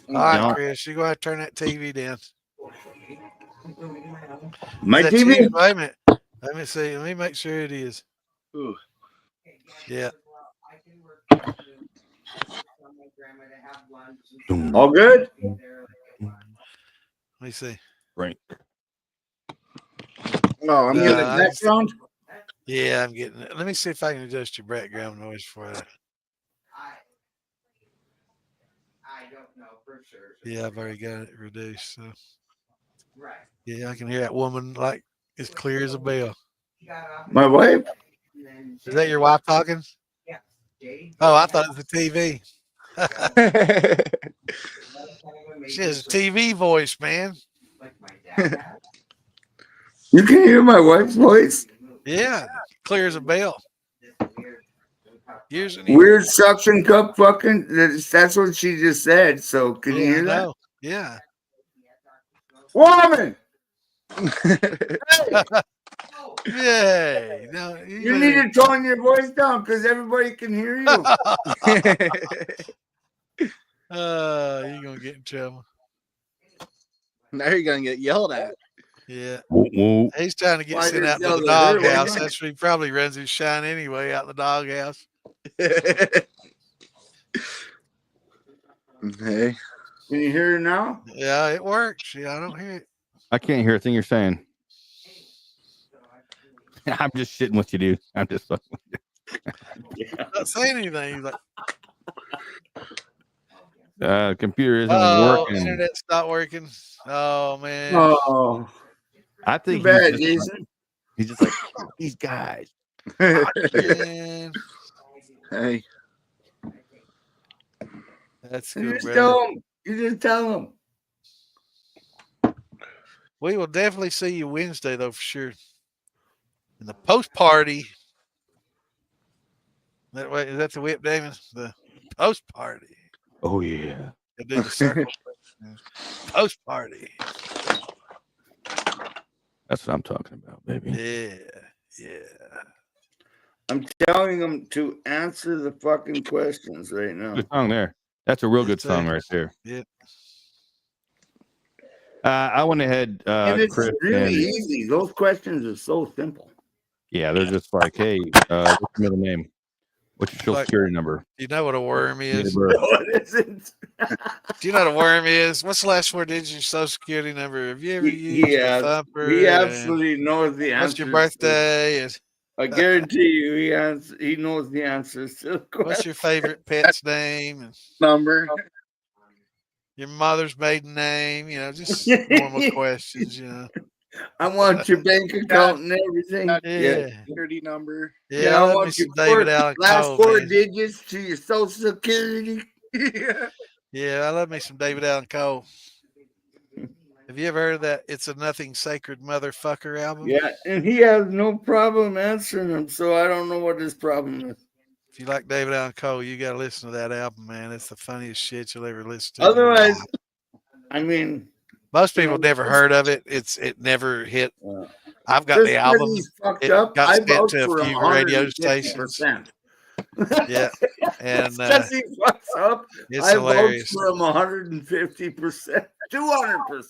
All right, No. Chris, you're going to turn that TV down. My Is that TV? you? Wait a minute. Let me see. Let me make sure it is. Ooh. Yeah. All good? Let me see. Frank. Oh, I'm You getting in the background? Yeah, I'm getting it. Let me see if I can adjust your background noise for that. Yeah, I've already got it reduced. So. Yeah, I can hear that woman like as clear as a bell. My wife? Is that your wife talking? Oh, I thought it was the TV. She has a TV voice, man. You can hear my wife's voice? Yeah, clear as a bell. Years and years. Weird suction cup fucking. That's what she just said. So can you Yeah, I hear that? know. Yeah. Woman! Yay. No, You need to tone your voice down because everybody can hear you. You're gonna get in trouble. Now you're gonna get yelled at. Yeah. Whoa, whoa. He's trying to get Why sent did out to y'all the let her doghouse. win? That's where he probably runs his shine anyway, out in the doghouse. Hey. Can you hear her now? Yeah, it works. Yeah, I don't hear it. I can't hear a thing you're saying. I'm just shitting with you, dude. I'm just fucking with you. Not saying anything. He's like, Computer isn't working. Internet's not working. Oh man. Oh, I too think bad, he's Jason. just like these guys. Man. Hey. That's You cool, just brother. tell him. You just tell him. We will definitely see you Wednesday, though, for sure. In the post party. That way, is that the whip, Damon? The post party. Oh yeah. They do the circle. Post party. That's what I'm talking about, baby. Yeah. I'm telling him to answer the fucking questions right now. Good song there. That's a real good song right there. Yeah. I went ahead, And it's Chris, really and easy. Those questions are so simple. yeah, they're just like, hey, what's your middle name? What's your social security number? Do you know what a worm is? Date of birth. No, it isn't. Do you know what a worm is? What's the last 4 digits of your social security number? Have you ever used a thumper? He absolutely knows the answer. What's your birthday? And I guarantee you, he knows the answers to the question. what's your favorite pet's name? And Number. your mother's maiden name? You know, just normal questions. You know. I want your bank account and everything. Yeah. Security number. Yeah, I I love me want some your David Allen last Cole. 4 Man. digits to your social security. Yeah, I love me some David Allen Cole. Have you ever heard of that It's a Nothing Sacred Motherfucker album? Yeah, and he has no problem answering them, so I don't know what his problem is. If you like David Allen Cole, you got to listen to that album, man. It's the funniest shit you'll ever listen to. Otherwise, I mean, most people never heard of it. It never hit. I've got just the album. he's fucked It up. got I sent vote to a for few radio stations. 150%. Yeah, and because he fucks up, it's I hilarious. vote for him 150%, 200%.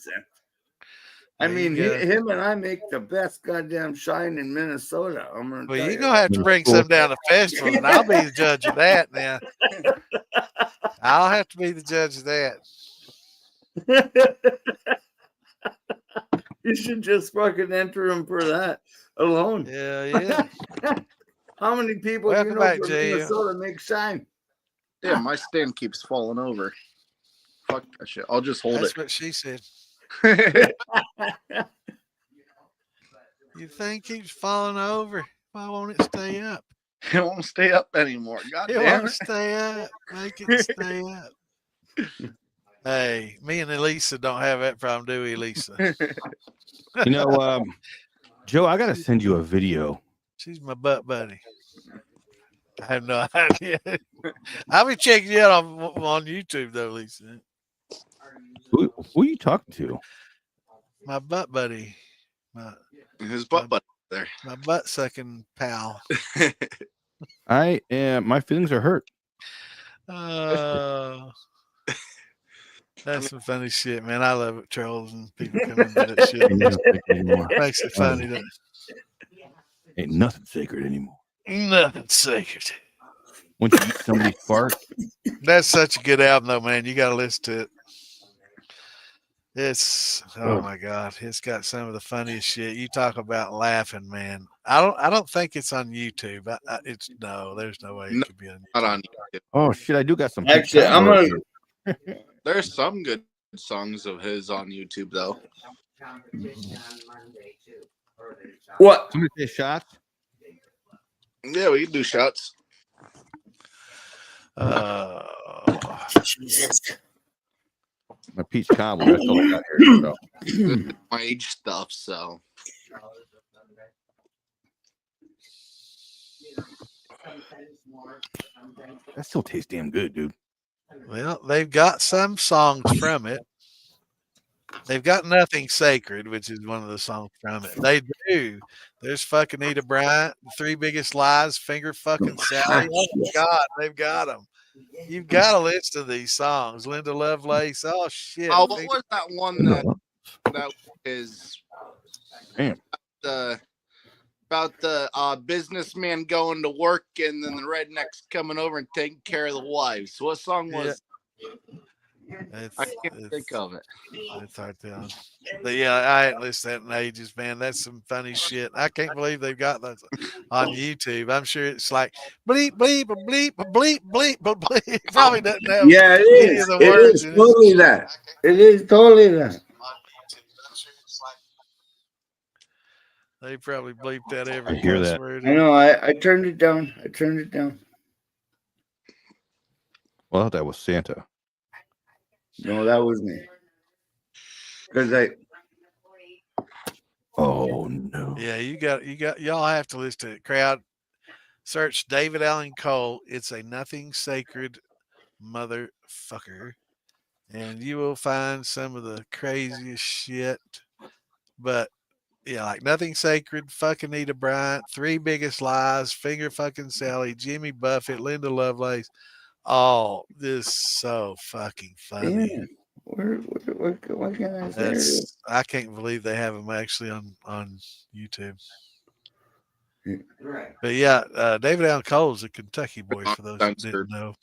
I mean, him and I make the best goddamn shine in Minnesota. I'm gonna Well, tell you're you. gonna have to bring some down to festival, and I'll be the judge of that. Now, I'll have to be the judge of that. You should just fucking enter him for that alone. Yeah. How many people do you Welcome know back, from JL. Minnesota make sign? Yeah, my stand keeps falling over. Fuck that shit. I'll just hold That's what she said. it. Your thing keeps falling over. Why won't it stay up? It won't stay up anymore. God It damn won't it. stay up. Make it stay up. Hey, me and Elisa don't have that problem, do we, Elisa? You know, Joe, I gotta send you a video. She's my butt buddy. I have no idea. I'll be checking you out on YouTube, though, Lisa. Who are you talking to? My butt buddy. His butt there. My butt sucking pal. My feelings are hurt. That's some funny shit, man. I love it, trolls and people come into that shit. Makes it funny. That Ain't nothing sacred anymore. nothing sacred. Once you eat somebody's fart, That's such a good album, though, man. You got to listen to it. It's my god, it's got some of the funniest shit. You talk about laughing, man. I don't think it's on YouTube. There's no way it could be on YouTube. Not on YouTube. oh shit, I do got some. Actually, I'm gonna. There's some good songs of his on YouTube, though. What? Somebody say shots. Yeah, we can do shots. Jesus. My peach cobbler. That's all I got here. So. My age stuff, so. That still tastes damn good, dude. Well, they've got some songs from it. They've got Nothing Sacred, which is one of the songs from it. They do. There's fucking Nita Bryant, The Three Biggest Lies, Finger Fucking Sally. Oh my God, they've got them. You've got a list of these songs. Linda Lovelace. Oh shit. Oh, what was that one that is about the businessman going to work and then the rednecks coming over and taking care of the wives? What song was? I can't think of it. It's hard to tell. But yeah, I ain't listened to that in ages, man. That's some funny shit. I can't believe they've got that on YouTube. I'm sure it's like bleep, bleep, bleep, bleep, bleep, bleep. It probably doesn't have Yeah, it any is. of the It words is in totally that. It is totally that. They probably bleeped that every I hear cuss that. word. I know. I turned it down. I turned it down. Well, I thought that was Santa. No, that was me. Because Oh no. Yeah, y'all have to listen to it. Crowd, search David Allen Cole. It's a Nothing Sacred motherfucker. And you will find some of the craziest shit. But yeah, like Nothing Sacred, fucking Nita Bryant, Three Biggest Lies, Finger Fucking Sally, Jimmy Buffett, Linda Lovelace. Oh, this is so fucking funny. yeah. What can I say? I can't believe they have them actually on YouTube. Right. But yeah, David Allen Cole is a Kentucky boy, for those who didn't know.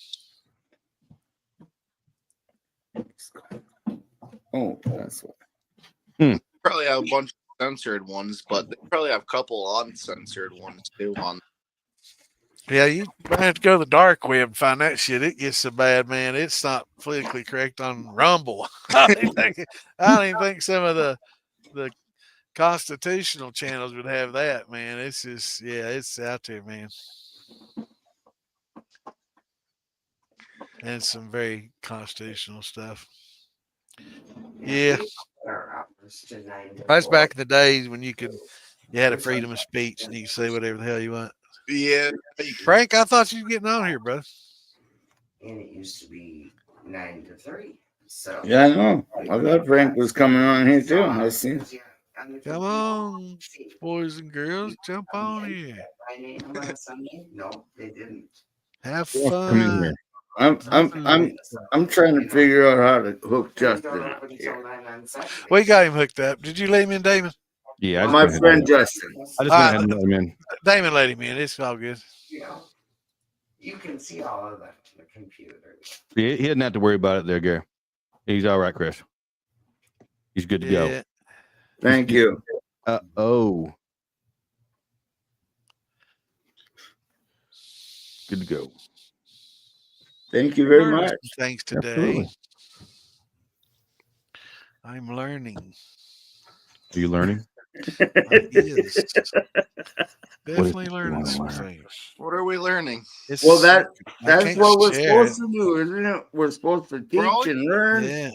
Oh, that's what. Probably have a bunch of censored ones, but they probably have a couple uncensored ones too. Yeah, you might have to go to the dark web and find that shit. It gets so bad, man. It's not politically correct on Rumble. I don't even think some of the constitutional channels would have that, man. It's just, yeah, it's out there, man. And some very constitutional stuff. Yeah. That's back in the days when you had a freedom of speech and you could say whatever the hell you want. Yeah. Frank, I thought you were getting on here, bro. And it used to be 9 to 3. So Yeah, I know. I thought Frank was coming on here too. I see. Come on, boys and girls, jump on here. No, they didn't. Have Come in fun. here. I'm trying to figure out how to hook Justin up here. We got him hooked up. Did you let him in, Damon? Yeah, My friend Justin. I just went ahead and let him in. Damon let him in. It's all good. You can see all of that on the computer. He didn't have to worry about it there, Gary. He's all right, Chris. He's good to go. Thank you. Oh. Good to go. Thank you very much. Thanks today. Absolutely. I'm learning. Are you learning? Yes. Definitely learning some things. What are we learning? Well, that's what we're supposed to to do, isn't it? We're supposed to teach and learn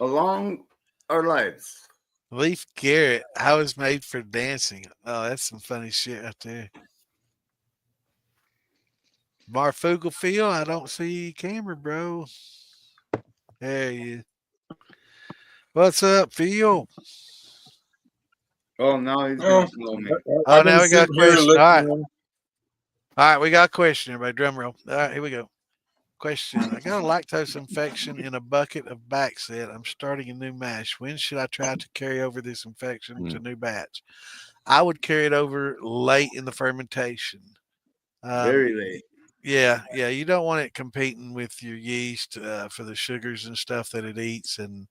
along our lives. Leaf Garrett, I was made for dancing. Oh, that's some funny shit right there. Marfugal Phil, I don't see camera, bro. There you. What's up, Phil? Oh, now he's gonna blow me. Oh, now we got a question. All right, we got a question, everybody. Drum roll. All right, here we go. Question. I got a lactose infection in a bucket of back set. I'm starting a new mash. When should I try to carry over this infection to new batch? I would carry it over late in the fermentation. Very late. Yeah. You don't want it competing with your yeast for the sugars and stuff that it eats, and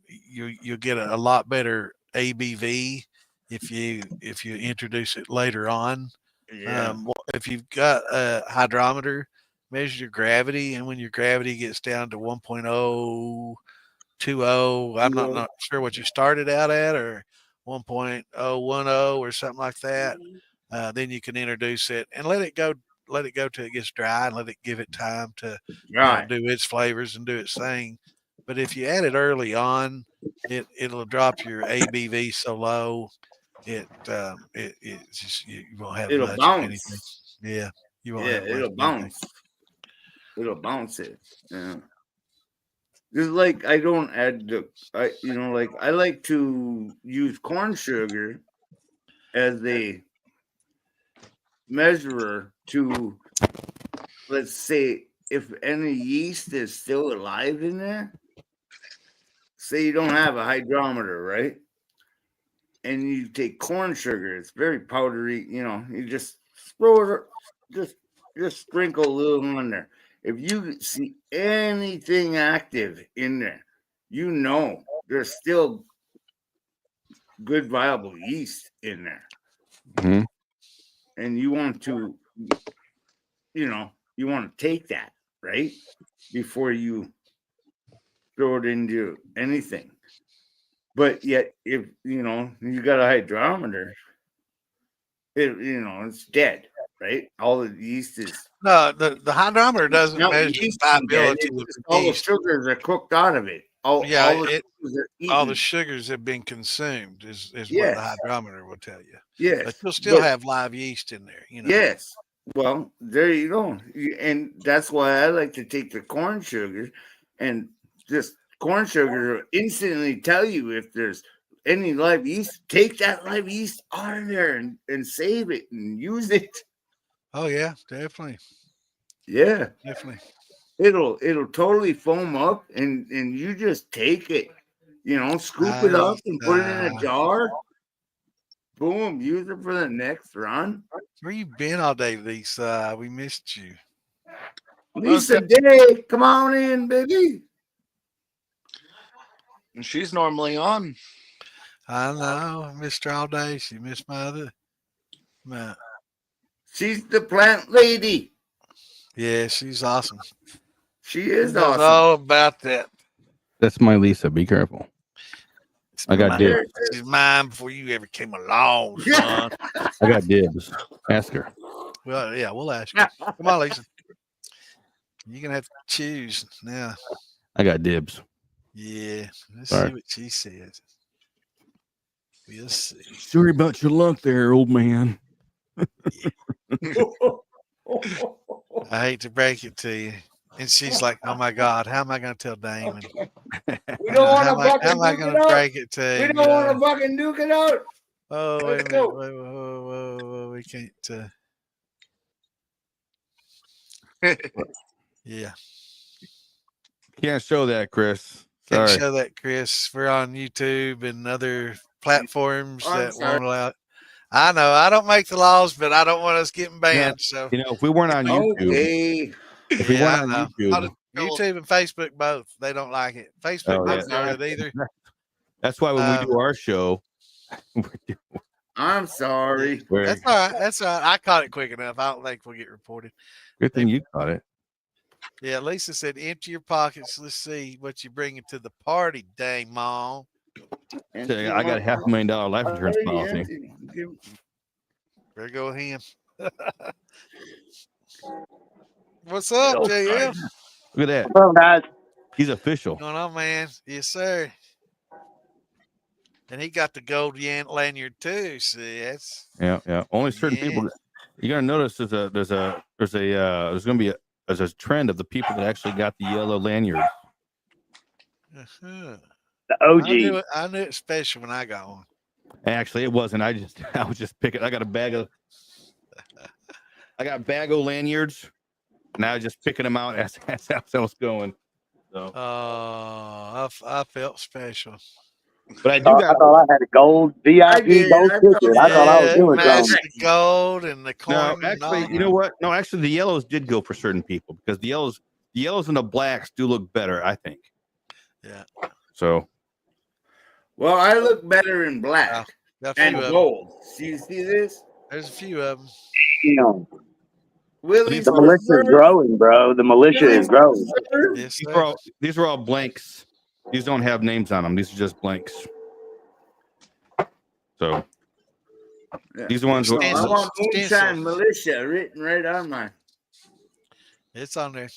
you'll get a lot better ABV if you introduce it later on. Yeah. If you've got a hydrometer, measure your gravity, and when your gravity gets down to 1.020, I'm not sure what you started out at, or 1.010 or something like that. Then you can introduce it and let it go till it gets dry, and let it give it time to do its flavors and do its thing. But if you add it early on, it'll drop your ABV so low, it's just you won't have it'll much bounce. anything. Yeah, you won't. Yeah, it'll bounce. It'll bounce it. Yeah. Just like I don't add I like to use corn sugar as a measurer to, let's say, if any yeast is still alive in there. Say you don't have a hydrometer, right? And you take corn sugar, it's very powdery, you just throw it, just sprinkle a little in there. If you see anything active in there, there's still good viable yeast in there. Mm-hmm. And you want to, take that, right? Before you throw it into anything. But yet, if you got a hydrometer, it's dead, right? All the yeast is no. The hydrometer doesn't measure the viability of the all yeast. the sugars are cooked out of it. All the sugars have been consumed is what the hydrometer will tell you. Yes, but you'll still have live yeast in there. Yes. Well, there you go, and that's why I like to take the corn sugar, and just corn sugar will instantly tell you if there's any live yeast. Take that live yeast out of there and save it and use it. Oh yeah, definitely. Yeah, definitely. It'll totally foam up, and you just take it, scoop it up and put it in a jar. Boom, use it for the next run. Where you been all day, Lisa? We missed you. Lisa Day, come on in, baby. And she's normally on. I know. I missed her all day. She missed my other. She's the plant lady. Yeah, she's awesome. She is awesome. All about that. That's my Lisa. Be careful. I got dibs. She's mine before you ever came along, son. I got dibs. Ask her. Well, yeah, we'll ask her. Come on, Lisa. You're gonna have to choose now. I got dibs. Yeah, let's see what she says. We'll see. Sorry about your luck there, old man. I hate to break it to you. And she's like, "Oh my God, how am I going to tell Damon? We don't want to fucking. How am I going to break it to you? We don't want to fucking duke it out. Oh, wait a minute. Whoa, we can't. Yeah. Can't show that, Chris. Can't Sorry. show that, Chris. We're on YouTube and other platforms that won't allow. I know. I don't make the laws, but I don't want us getting banned. So if we weren't on YouTube. If we weren't on YouTube and Facebook both, they don't like it. Facebook doesn't do it either. That's why when we do our show, I'm sorry. That's all right. That's all right. I caught it quick enough. I don't think we'll get reported. Good thing you caught it. Yeah, Lisa said, empty your pockets. Let's see what you bring to the party, dang mom. So I got a $500,000 life insurance policy. There go him. What's up, JF? Look at that. What's up, guys? He's official. What's going on, man? Yes, sir. And he got the gold lanyard too. See, that's Yeah. Only certain people. You're gonna notice there's gonna be a trend of the people that actually got the yellow lanyard. uh-huh. The OG. I knew it special when I got one. Actually, it wasn't. I was just picking. I got a bag of lanyards, and I was just picking them out as I was going. So. I felt special. But I I thought I had a gold VIP gold ticket. I thought I was doing something. The gold and the corn. No, actually, you know what? No, actually, the yellows did go for certain people because the yellows and the blacks do look better, I think. Yeah. So. Well, I look better in black and gold. See this? There's a few of them. You know, Willie's the militia is growing, bro. The militia is growing. Yes, These are all blanks. These don't have names on them. These are just blanks. So these ones. I want Moonshine Militia written right on mine. It's on there.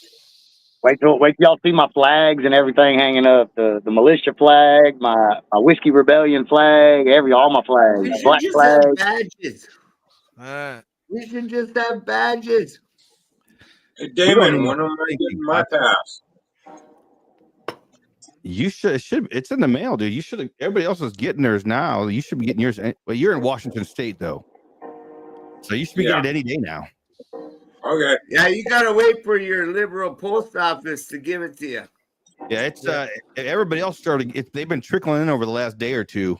Wait till y'all see my flags and everything hanging up. The militia flag, my Whiskey Rebellion flag, all my flags. We should Black just flag. have badges. All right. We should just have badges. Hey, Damon, when am I getting my pass? You should. It's in the mail, dude. You should. Everybody else is getting theirs now. You should be getting yours. Well, you're in Washington State, though, so you should be getting it any day now. Okay. Yeah, you gotta wait for your liberal post office to give it to you. Yeah, it's everybody else started. They've been trickling in over the last day or two,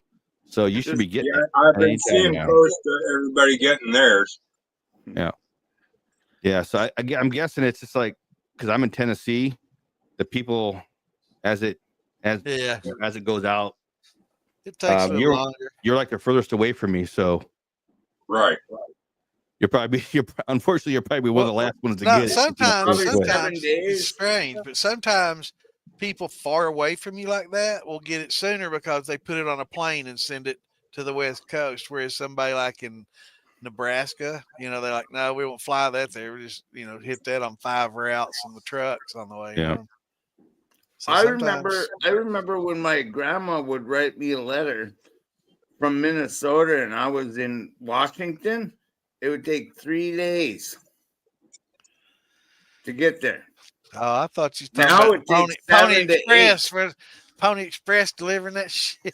so you should be getting. Yeah, I've been seeing close to everybody getting theirs. Yeah. So I'm guessing it's just like because I'm in Tennessee, the people as it goes out, it takes a little longer. You're like the furthest away from me, so right. Unfortunately, you're probably one of the last ones to get it. Sometimes it's strange, but sometimes people far away from you like that will get it sooner because they put it on a plane and send it to the West Coast. Whereas somebody like in Nebraska, they're like, no, we won't fly that there. We just, hit that on 5 routes on the trucks on the way. Yeah. So I remember when my grandma would write me a letter from Minnesota and I was in Washington. It would take 3 days to get there. Oh, I thought you were talking about Pony Express. Pony Express delivering that shit.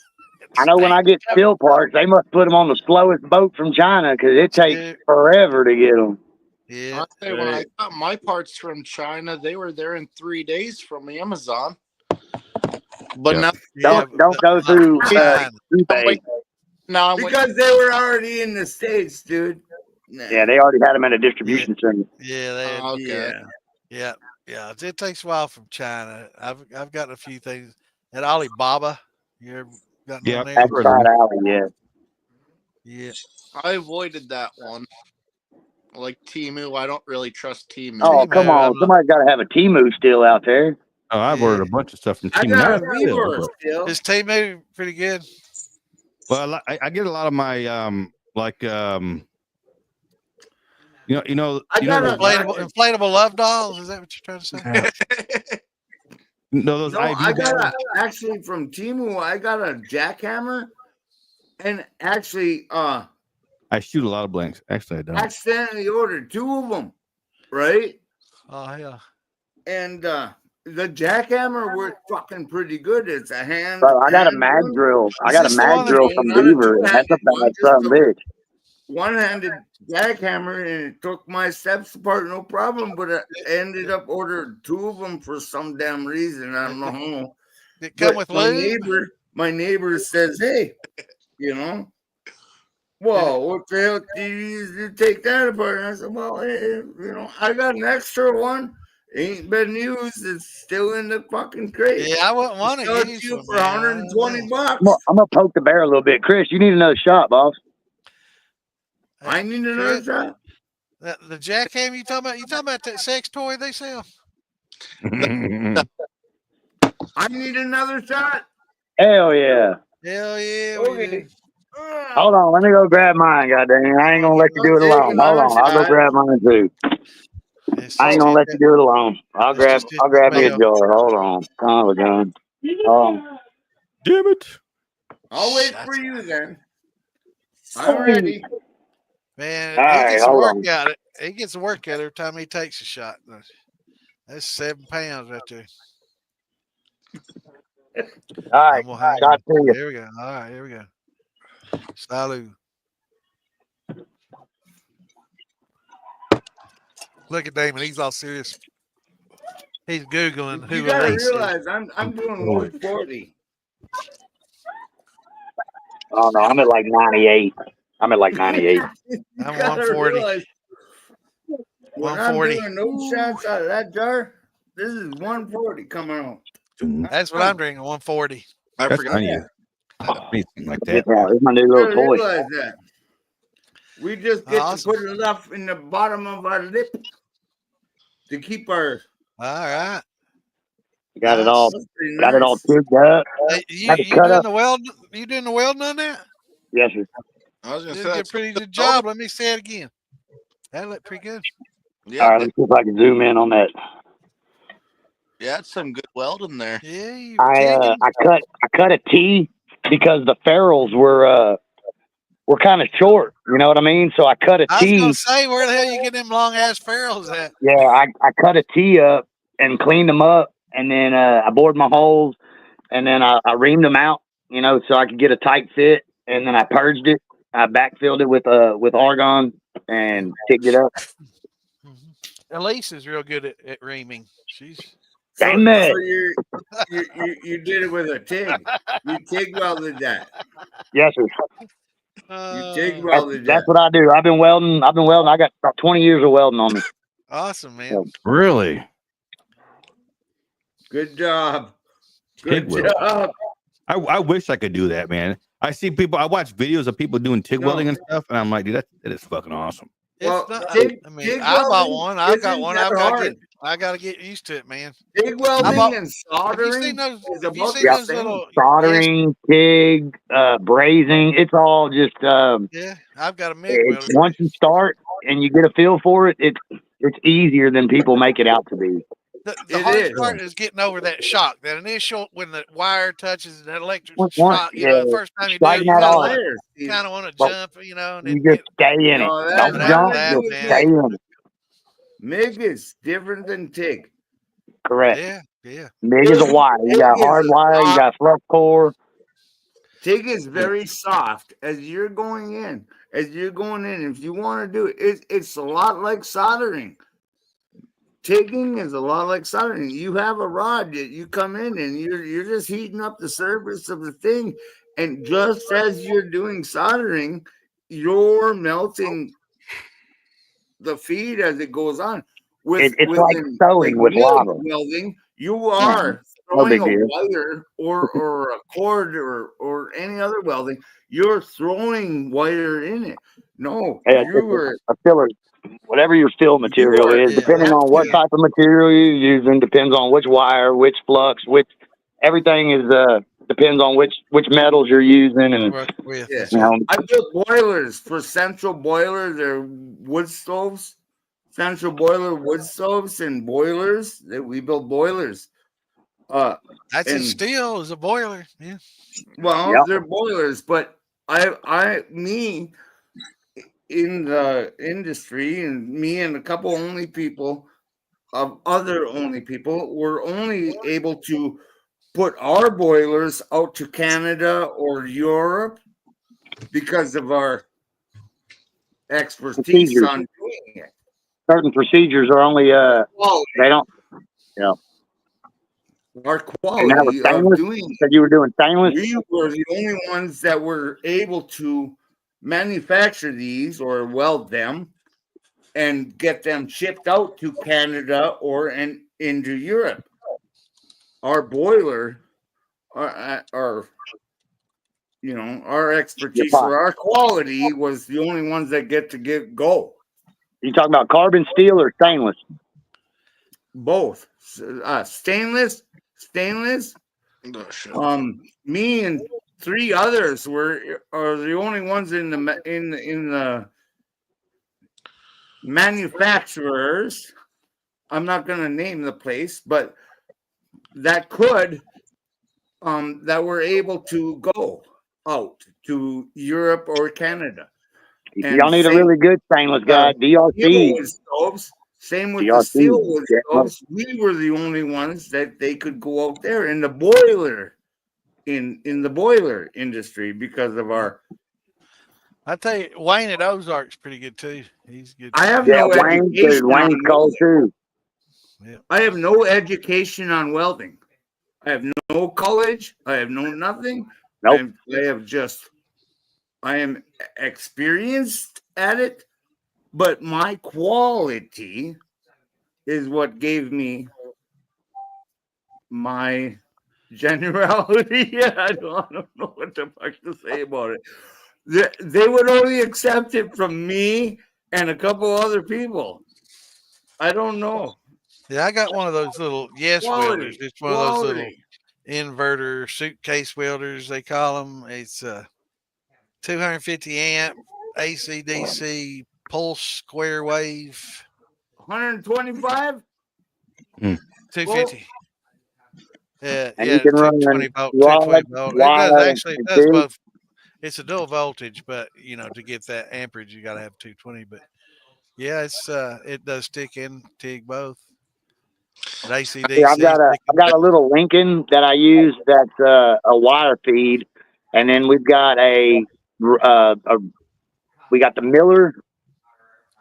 I know when I get steel parts, they must put them on the slowest boat from China because it takes forever to get them. Yeah. I'll say when I got my parts from China, they were there in 3 days from Amazon. But now, don't go through eBay. No, because they were already in the States, dude. Nah. Yeah, they already had them at a distribution center. Yeah, okay. Yeah. It takes a while from China. I've gotten a few things at Alibaba. You ever gotten on there? That's right, Alley. Yeah. Yeah. I avoided that one. Like Temu, I don't really trust Temu. Oh, come on! Somebody's got to have a Temu still out there. Oh, I've ordered a bunch of stuff from Temu. I got a Weaver still. Is Temu pretty good? Well, I get a lot of my inflatable love dolls. Is that what you're trying to say? No, I got actually from Temu. I got a jackhammer, and actually, I shoot a lot of blanks. Actually, I don't. Accidentally ordered 2 of them, right? Oh yeah. And the jackhammer worked fucking pretty good. It's a hand. Bro, I got a mag drill. I got a mag drill from Beaver. That's a bad son of a bitch. One-handed jackhammer, and it took my steps apart, no problem. But I ended up ordering 2 of them for some damn reason. I don't know how. They come with lube? My neighbor says, "Hey, whoa, what the hell do you use to take that apart?" And I said, "Well, I got an extra one. Ain't been used. It's still in the fucking crate." Yeah, I wouldn't want to use you for $120. I'm gonna poke the bear a little bit, Chris. You need another shot, boss. I need another shot. The jackhammer you talking about that sex toy they sell? I need another shot. Hell yeah. Hell yeah, Okay. we do. Hold on, let me go grab mine, goddamn. I ain't gonna let you do it I'll take alone. Hold another on, I'll go shot. grab mine too. I ain't gonna let you do it alone. I'll grab me a jar. Hold on. Come on, gun. Damn it. I'll wait for you then. I'm ready. Man, All he right, gets the hold work on. out. He gets the work out every time he takes a shot. That's 7 pounds right there. All right, talk to you. Here we go. All right, here we go. Salud. Look at Damon. He's all serious. He's Googling who You gotta Elise is. realize I'm doing 140. Oh no, I'm at like 98. I'm at like 98. I'm 140. When 140. I'm doing those shots out of that jar, this is 140 coming out. That's what I'm drinking. 140. I That's forgot. funny. Something like It's that. my new You little gotta toy. realize that. We just get Awesome. to put enough in the bottom of our lip to keep our. All right. Got it all. That's pretty Got it all nice. tipped up. Hey, Had it you cut doing up. the welding? You doing the welding on that? Yes, sir. I was gonna You say did a that's pretty good job. Let me say it again. That looked pretty good. Yeah, All right, let's see if I can zoom in on that. yeah, it's some good welding there. Yeah, you I cut a T because the ferrules were kind of short. You know what I mean? So I cut a I was gonna T. say, where the hell you get them long ass ferrules at? Yeah, I cut a T up and cleaned them up, and then I bored my holes, and then I reamed them out. You know, so I could get a tight fit, and then I purged it. I backfilled it with argon and ticked it up. Elise is real good at reaming. She's So Damn you did it with a TIG. You TIG welded that. Yes, sir. You TIG welded that. That's what I do. I've been welding. I got about 20 years of welding on me. awesome, man. Really? Good job. TIG Good weld. job. I wish I could do that, man. I see people. I watch videos of people doing TIG welding and stuff, and I'm like, dude, that is fucking awesome. Well, It's not, TIG, I mean, TIG I bought welding one. I've got isn't one. that I gotta get used to it, man. TIG welding and Have you seen soldering those? is Have you about seen the those same. little Soldering, TIG, brazing. It's all just. Yeah, I've got a MIG welder. Once you start and you get a feel for it, it's easier than people make it out to be. The hardest part is getting over that shock, that initial when the wire touches that electric Once, shock. You know, the first time you do it, straighten you that off. kind of want to But jump. You know, and you then just stay in it. No, Don't that's jump. that, Just man. stay in it. MIG is different than TIG. Correct. Yeah. MIG is a wire. You got hard wire. You got flux core. TIG is very soft as you're going in. If you want to do it, it's a lot like soldering. TIGging is a lot like soldering. You have a rod that you come in and you're just heating up the surface of the thing, and just as you're doing soldering, you're melting the feed as it goes on. It's like sewing with lava. Welding, you are throwing a wire or a cord or any other welding. You're throwing wire in it. No, a filler. Whatever your fill material is, depending on what type of material you're using, depends on which wire, which flux, everything is depends on which metals you're using, and I built boilers for central boilers. They're wood stoves, central boiler wood stoves, and boilers. We built boilers. That's in steel as a boiler. Yeah. Well, they're boilers, but me in the industry, and me and a couple only people of other only people were only able to put our boilers out to Canada or Europe because of our expertise on doing it. Certain procedures are only they don't. Our quality of doing it. You were doing stainless. We were the only ones that were able to manufacture these or weld them and get them shipped out to Canada or into Europe. Our boiler are our expertise or our quality was the only ones that get to go. You talking about carbon steel or stainless? Both. Stainless. Me and 3 others are the only ones in the manufacturers. I'm not going to name the place, but that were able to go out to Europe or Canada. And y'all need a really good stainless guy. DRC. Stoves. Same with the steel wood stoves. We were the only ones that they could go out there in the boiler, in the boiler industry because of our. I tell you, Wayne at Ozark's pretty good too. He's good. I have no education. Wayne's cold too. Yeah. I have no education on welding. I have no college. I have no nothing. Nope. I am experienced at it, but my quality is what gave me my generality. I don't know what the fuck to say about it. They would only accept it from me and a couple other people. I don't know. Yeah, I got one of those little welders. It's one of those little inverter suitcase welders, they call them. It's 250 amp AC DC pulse square wave. 125? 250. Yeah, and you can 220 volt, 220 volt. It does both. It's a dual voltage, but to get that amperage, you got to have 220. But yeah, it does stick in TIG both. AC/DC. I've got a little Lincoln that I use that's a wire feed, and then we've got we got the Miller.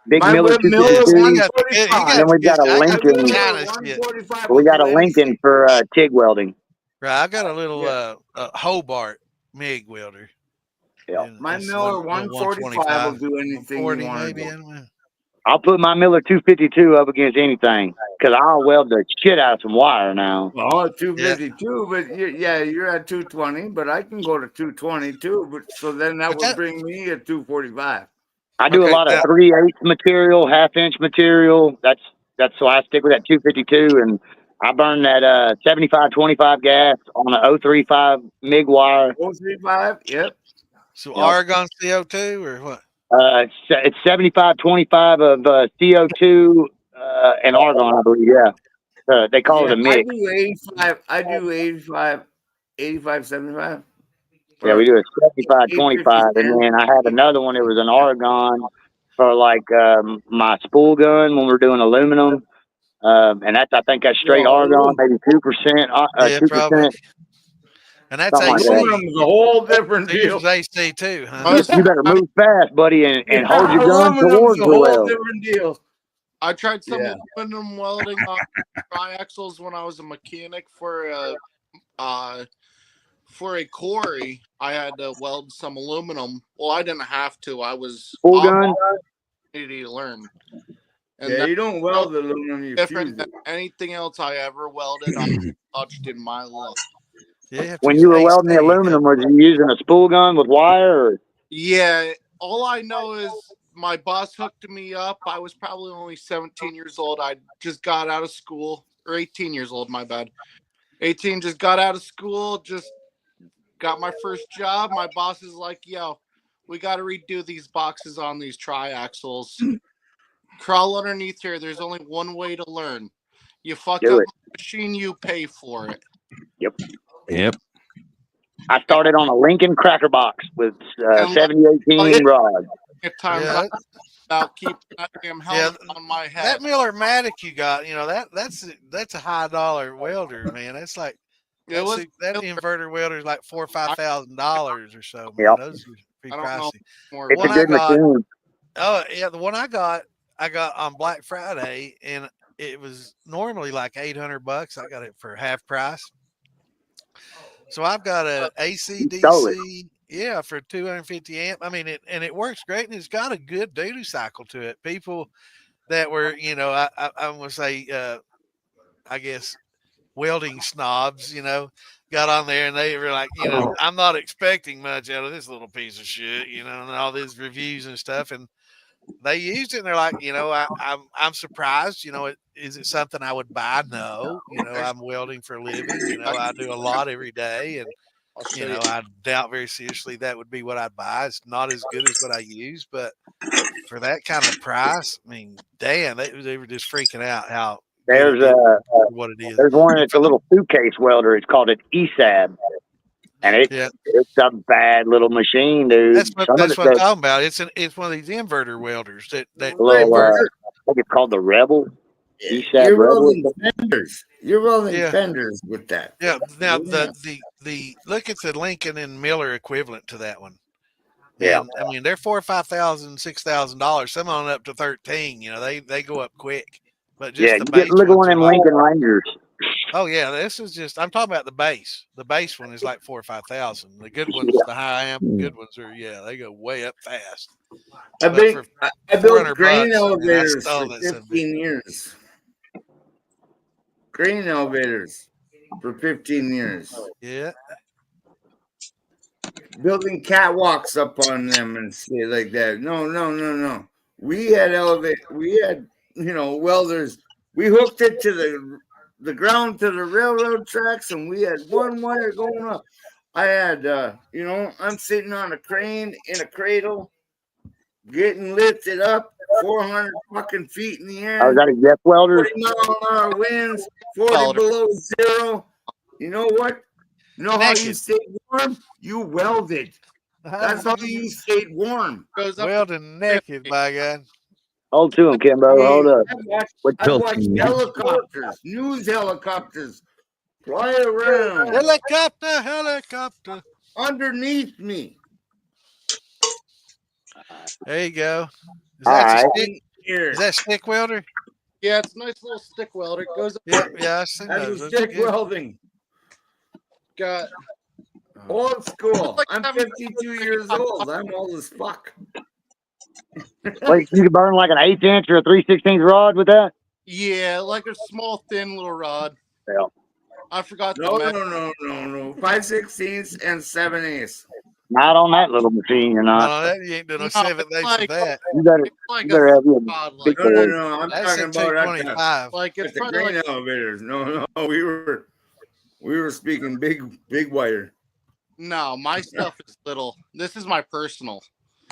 Big Miller 252, and then we've got a Lincoln. We got a Lincoln for TIG welding. Right, I've got a little Hobart MIG welder. Yeah. My Miller 145 will do anything you want. I'll put my Miller 252 up against anything because I'll weld the shit out of some wire now. Well, 252, but you're at 220, but I can go to 220 too. But so then that would bring me at 245. I do a lot of 3/8 material, 1/2 inch material. That's so I stick with that 252, and I burn that 75-25 gas on a 035 MIG wire. 035, yep. So argon CO2 or what? It's 75-25 of CO2 and argon, I believe. Yeah, they call it a mix. I do 85, 75. Yeah, we do a 75-25, and then I have another one. It was an argon for like my spool gun when we're doing aluminum, and I think that's straight argon, maybe 2%. 2%. And that's AC. Aluminum's a whole different deal. It's AC too, huh? You better move fast, buddy, and hold your gun towards the weld. Different deal. I tried some aluminum welding on triaxles when I was a mechanic for a quarry. I had to weld some aluminum. Well, I didn't have to. I was ready to learn. And you don't weld aluminum. You different than anything else I ever welded. I touched in my life. Yeah, when you were welding the aluminum, was you using a spool gun with wire? Or? Yeah, all I know is my boss hooked me up. I was probably only 17 years old. I just got out of school, or 18 years old, my bad. 18, just got out of school, just got my first job. My boss is like, yo, we got to redo these boxes on these triaxles. Crawl underneath here. There's only one way to learn. You fuck up the machine, you pay for it. Yep. I started on a Lincoln cracker box with 70-18 rod. I'll keep that damn helmet on my head. That Miller-Matic you got, that's a high dollar welder, man. That's like that inverter welder is like $4,000 or $5,000 or so. Man. Yep. Those are pretty pricey. It's a good machine. Oh yeah, the one I got on Black Friday, and it was normally like $800. I got it for half price. So I've got a AC/DC, for 250 amp. I mean, it works great, and it's got a good duty cycle to it. People that were, I'm gonna say, I guess welding snobs, got on there and they were like, I'm not expecting much out of this little piece of shit, and all these reviews and stuff. And they used it and they're like, I'm surprised, is it something I would buy? No, I'm welding for a living, I do a lot every day. And, I doubt very seriously that would be what I'd buy. It's not as good as what I use, but for that kind of price, I mean, damn, they were just freaking out how There's what it is. There's one that's a little suitcase welder. It's called an ESAB, and it's a bad little machine, dude. That's what I'm talking about. It's one of these inverter welders that little, I think it's called the Rebel. ESAB You're Rebel. welding fenders. You're welding fenders with that. Yeah. Now the look at the Lincoln and Miller equivalent to that one. Yeah. And, I mean, they're $4,000, $5,000, $6,000. Some on up to 13. They go up quick. But just the base look at one of them Lincoln Rangers. Oh yeah, this is just. I'm talking about the base. The base one is like 4,000 or 5,000. The good ones, the high amp, good ones are they go way up fast. I built grain elevators for 15 years. Grain elevators for 15 years. Yeah. Building catwalks up on them and shit like that. No. We had welders. We hooked it to the ground to the railroad tracks, and we had one wire going up. I had, I'm sitting on a crane in a cradle, getting lifted up 400 fucking feet in the air. Oh, is that a jet welder? 40 mile-an-hour winds, 40 below zero. You know what? You know how you stayed warm? You welded. That's how you stayed warm. Welding naked, by God. Hold to him, Kimbo. Hold up. I watched helicopters, news helicopters fly around. Helicopter. Underneath me. There you go. Is that stick welder? Yeah, it's a nice little stick welder. It goes up. Yeah, I see That is stick welding. Got old school. I'm 52 years old. I'm old as fuck. Like you can burn like an 1/8 inch or a 3/16 rod with that? Yeah, like a small, thin little rod. Yeah. I forgot. No. 5/16 and 7/8. Not on that little machine, you're not. No, you ain't doing no 7/8 of that. You better have you a big boy. No. I'm That's talking a about 225. Like it's the probably grain elevators. No. We were speaking big wire. No, my stuff is little. This is my personal.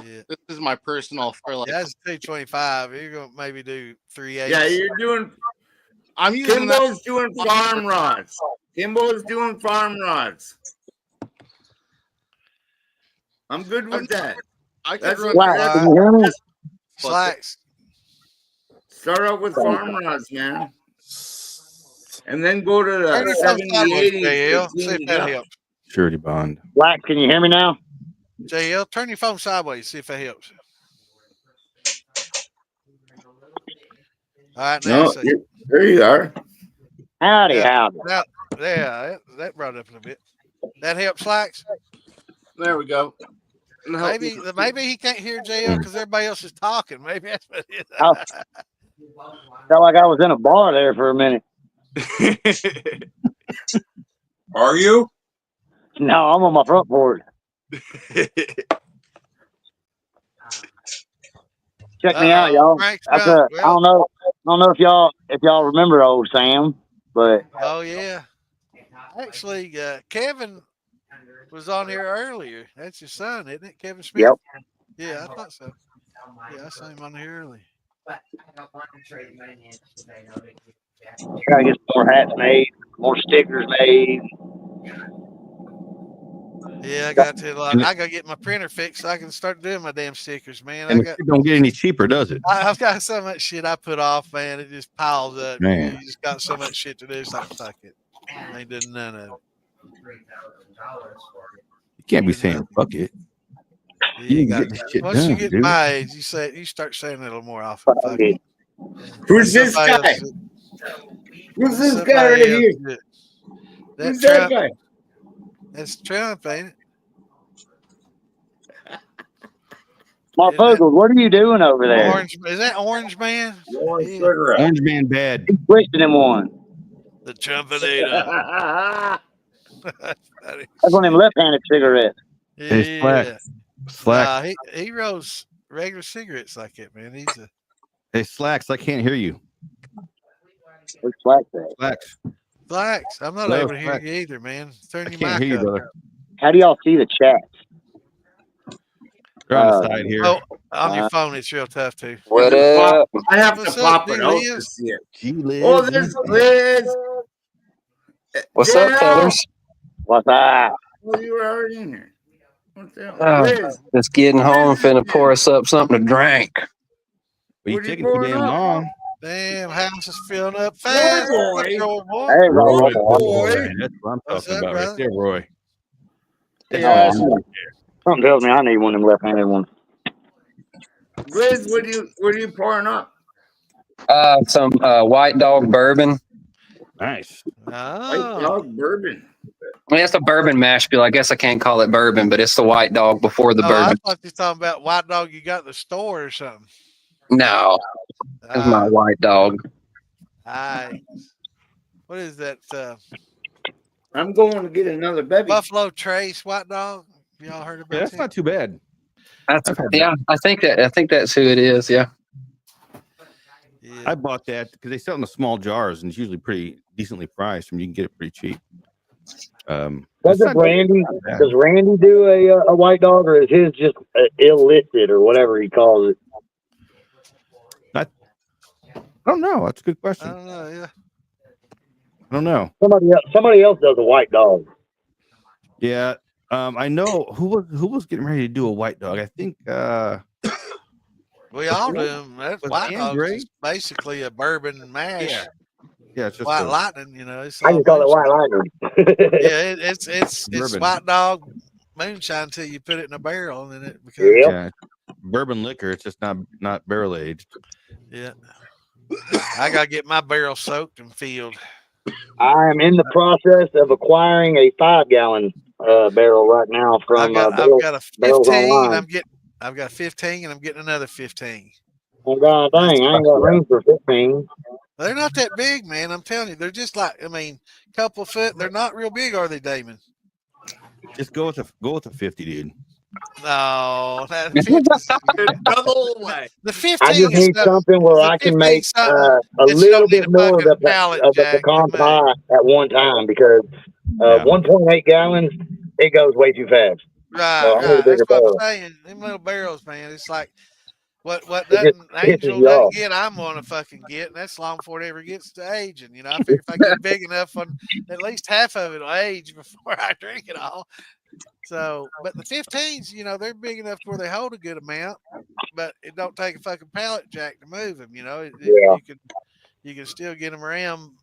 Yeah. This is my personal for like. That's 225. You're gonna maybe do 3/8. Yeah, you're doing. I'm using. Kimbo's doing farm rods. Kimbo's doing farm rods. I'm good with that. I could run Slacks. Start out with farm rods, man. And then go to the 70, 80. See if that helps. Surety bond. Black, can you hear me now? JL, turn your phone sideways. See if that helps. All right, now. There you are. Howdy. Yeah, that brought it up a little bit. That helps, Slacks? There we go. Maybe he can't hear JL because everybody else is talking. Maybe that's what it is. Felt like I was in a bar there for a minute. Are you? No, I'm on my front porch. Check me out, y'all. I don't know if y'all remember old Sam, but oh yeah, actually, Kevin was on here earlier. That's your son, isn't it, Kevin Smith? Yep. Yeah, I thought so. Yeah, I saw him on here earlier. Gotta get some more hats made, more stickers made. Yeah, I got to. I gotta get my printer fixed so I can start doing my damn stickers, man. And it don't get any cheaper, does it? I've got so much shit I put off, man. It just piles up. Man. You just got so much shit to do. It's like, fuck it. I ain't doing none of it. You can't be saying fuck it. You can get this shit Once done, you get dude. my age, you start saying it a little more often. Fuck it. Who's this guy? Who's this guy right here? Who's that guy? That's Trump, ain't it? Mark Fogel, what are you doing over there? Is that Orange Man? Orange Man bad. He's twisting him one. The Trumpinator. That's one of them left-handed cigarettes. Hey, Yeah. Slacks. He rolls regular cigarettes like it, man. He's a Hey, Slacks. I can't hear you. What's Slacks at? Slacks. Slacks. I'm not Hello, able to hear Slacks. you either, man. Turn I your can't mic hear you, up. brother. How do y'all see the chat? You're on the side here. Oh, on your phone, it's real tough too. What up? I have What's to up, pop it D. out Liz? to see it. G-Liz. Oh, there's Liz. What's up, fellas? What's up? Oh, you were already in here. What the hell? Liz, Just getting home, finna pour us up something to drink. Well, you what are you taking too pouring damn up? long. Damn, house is filling up fast. boy. What's your old boy? Hey, Roy, Roy. boy. That's what I'm What's talking up, about brother? right there, Roy. Yes. Something tells me I need one of them left-handed ones. Liz, what are you pouring up? Some White Dog bourbon. Nice. White Oh, Dog bourbon. I mean, it's a bourbon mash bill. I guess I can't call it bourbon, but it's the White Dog before the I bourbon. thought you were talking about white dog you got in the store or something. No, it's my White Dog. What is that? I'm going to get another bevy. Buffalo Trace white dog. Y'all heard about Yeah, that's that? not too bad. Yeah, I think that's who it is. Yeah. Yeah. I bought that because they sell it in the small jars and it's usually pretty decently priced and you can get it pretty cheap. Does Randy do a White Dog, or is his just illicit or whatever he calls it? I don't know. That's a good question. I don't know. Yeah. I don't know. Somebody else does a White Dog. Yeah. I know who was getting ready to do a White Dog. I think We all do them. That white dog Andre? is basically a bourbon mash. Yeah, it's just White a- lightning, you know. It's I all just call it moonshine. White Lightning. Yeah, it's Bourbon. white dog moonshine until you put it in a barrel and then it becomes. Yep. Yeah, bourbon liquor. It's just not barrel aged. Yeah. I gotta get my barrel soaked and filled. I am in the process of acquiring a 5-gallon barrel right now from I've got a Barrels 15. Online. I've got 15 and I'm getting another 15. Oh, God dang, I ain't got room for 15. They're not that big, man. I'm telling you, they're just like, I mean, couple foot. They're not real big, are they, Damon? Just go with a 50, dude. No, that 50. Double way. The 15. I just need something where I can make a little bit more of the pecan pie at one time because 1.8 gallons, it goes way too fast. Right, I need a right. bigger That's what barrel. I'm saying. Them little barrels, man. It's like what It that just angel pisses you doesn't off. get, I'm gonna fucking get, and that's long before it ever gets to aging. You know, I figure if I get big enough, on at least half of it'll age before I drink it all. So, but the 15s, you know, they're big enough where they hold a good amount, but it don't take a fucking pallet jack to move them. You know, Yeah. you can still get them around.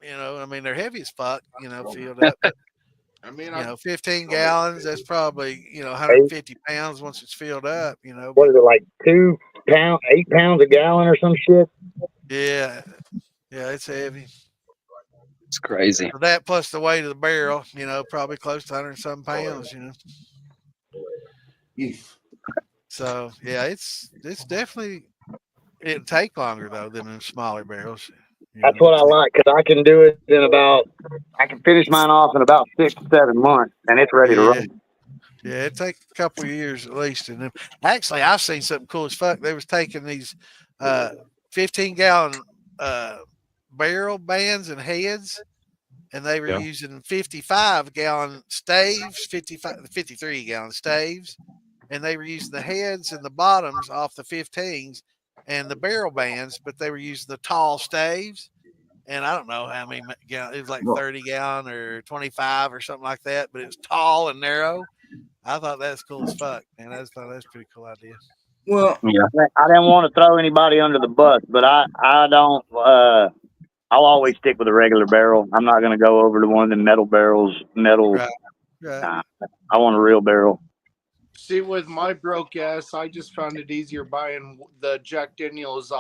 You know, I mean, they're heavy as fuck. You know, filled up. But, I mean, you know, 15 gallons. That's probably 150 pounds once it's filled up. You know, What is it, like 2 pounds, 8 pounds a gallon or some shit? yeah, it's heavy. It's crazy. So that plus the weight of the barrel, you know, probably close to 100-some pounds. You know. So yeah, it's definitely it'll take longer though than the smaller barrels. That's what I like because I can do it in I can finish mine off in about 6 to 7 months and it's ready to run. Yeah, it takes a couple of years at least. And actually, I've seen something cool as fuck. They was taking these 15-gallon barrel bands and heads, and they were using 55-gallon staves, 53-gallon staves, and they were using the heads and the bottoms off the 15s and the barrel bands, but they were using the tall staves. And I don't know how many gallons. It was like 30-gallon or 25 or something like that, but it was tall and narrow. I thought that's cool as fuck, man. I thought that's a pretty cool idea. Well, I didn't want to throw anybody under the bus, but I don't. I'll always stick with a regular barrel. I'm not going to go over to one of the metal barrels. Right. Nah, I want a real barrel. See, with my broke ass, I just found it easier buying the Jack Daniels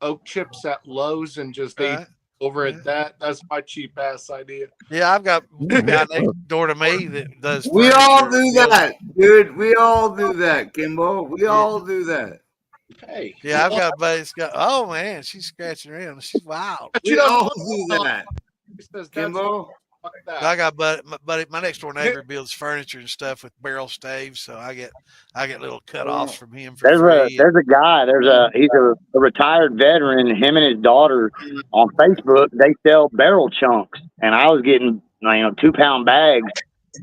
oak chips at Lowe's and just ate over at that. That's my cheap ass idea. Yeah, I've got a guy next door to me that does. We all furniture. do that, dude. We all do that, Kimbo. We all do that. Hey. Yeah, I've got a buddy that's got. Oh man, she's scratching around. She's wild. We all do that. says, Kimbo. Fuck that. I got my next door neighbor builds furniture and stuff with barrel staves, so I get little cutoffs from him for free. There's a guy. He's a retired veteran. Him and his daughter on Facebook, they sell barrel chunks, and I was getting 2-pound bags,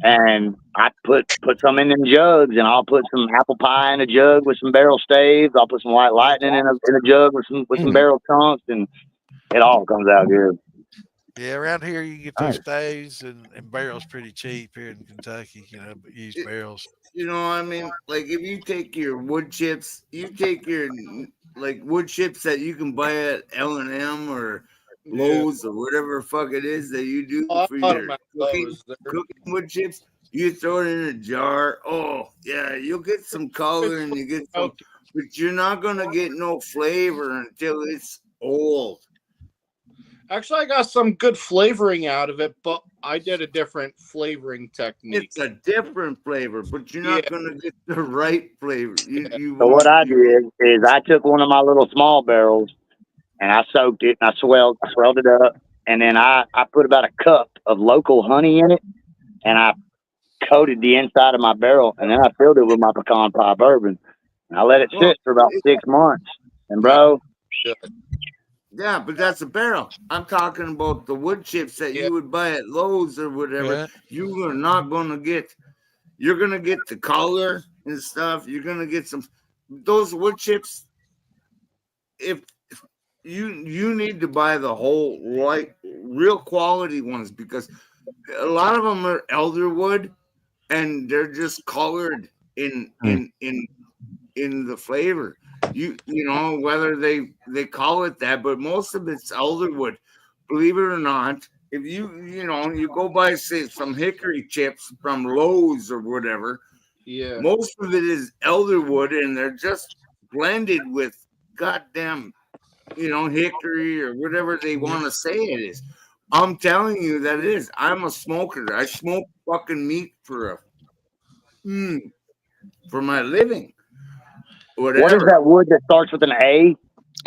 and I put some in them jugs, and I'll put some apple pie in a jug with some barrel staves. I'll put some white lightning in a jug with some barrel chunks, and it all comes out good. Yeah, around here you get those staves and barrels pretty cheap here in Kentucky, but use barrels. You know what I mean? Like if you take your wood chips, you take your wood chips that you can buy at L&M or Lowe's or whatever the fuck it is that you do for your cooking wood chips, you throw it in a jar. Oh yeah, you'll get some color and you get some, but you're not gonna get no flavor until it's old. Actually, I got some good flavoring out of it, but I did a different flavoring technique. It's a different flavor, but you're not gonna get the right flavor. So what I did is I took one of my little small barrels and I soaked it and I swelled it up, and then I put about a cup of local honey in it, and I coated the inside of my barrel, and then I filled it with my pecan pie bourbon, and I let it sit for about 6 months. And bro. Yeah, but that's a barrel. I'm talking about the wood chips that you would buy at Lowe's or whatever. Yeah. You are not going to get. You're going to get the color and stuff. You're going to get those wood chips. If you need to buy the whole real quality ones, because a lot of them are elder wood and they're just colored in the flavor. You know whether they call it that, but most of it's elderwood. Believe it or not, if you go buy say some hickory chips from Lowe's or whatever, most of it is elderwood, and they're just blended with goddamn hickory or whatever they want to say it is. I'm telling you that it is. I'm a smoker. I smoke fucking meat for my living. Whatever. What is that wood that starts with an A?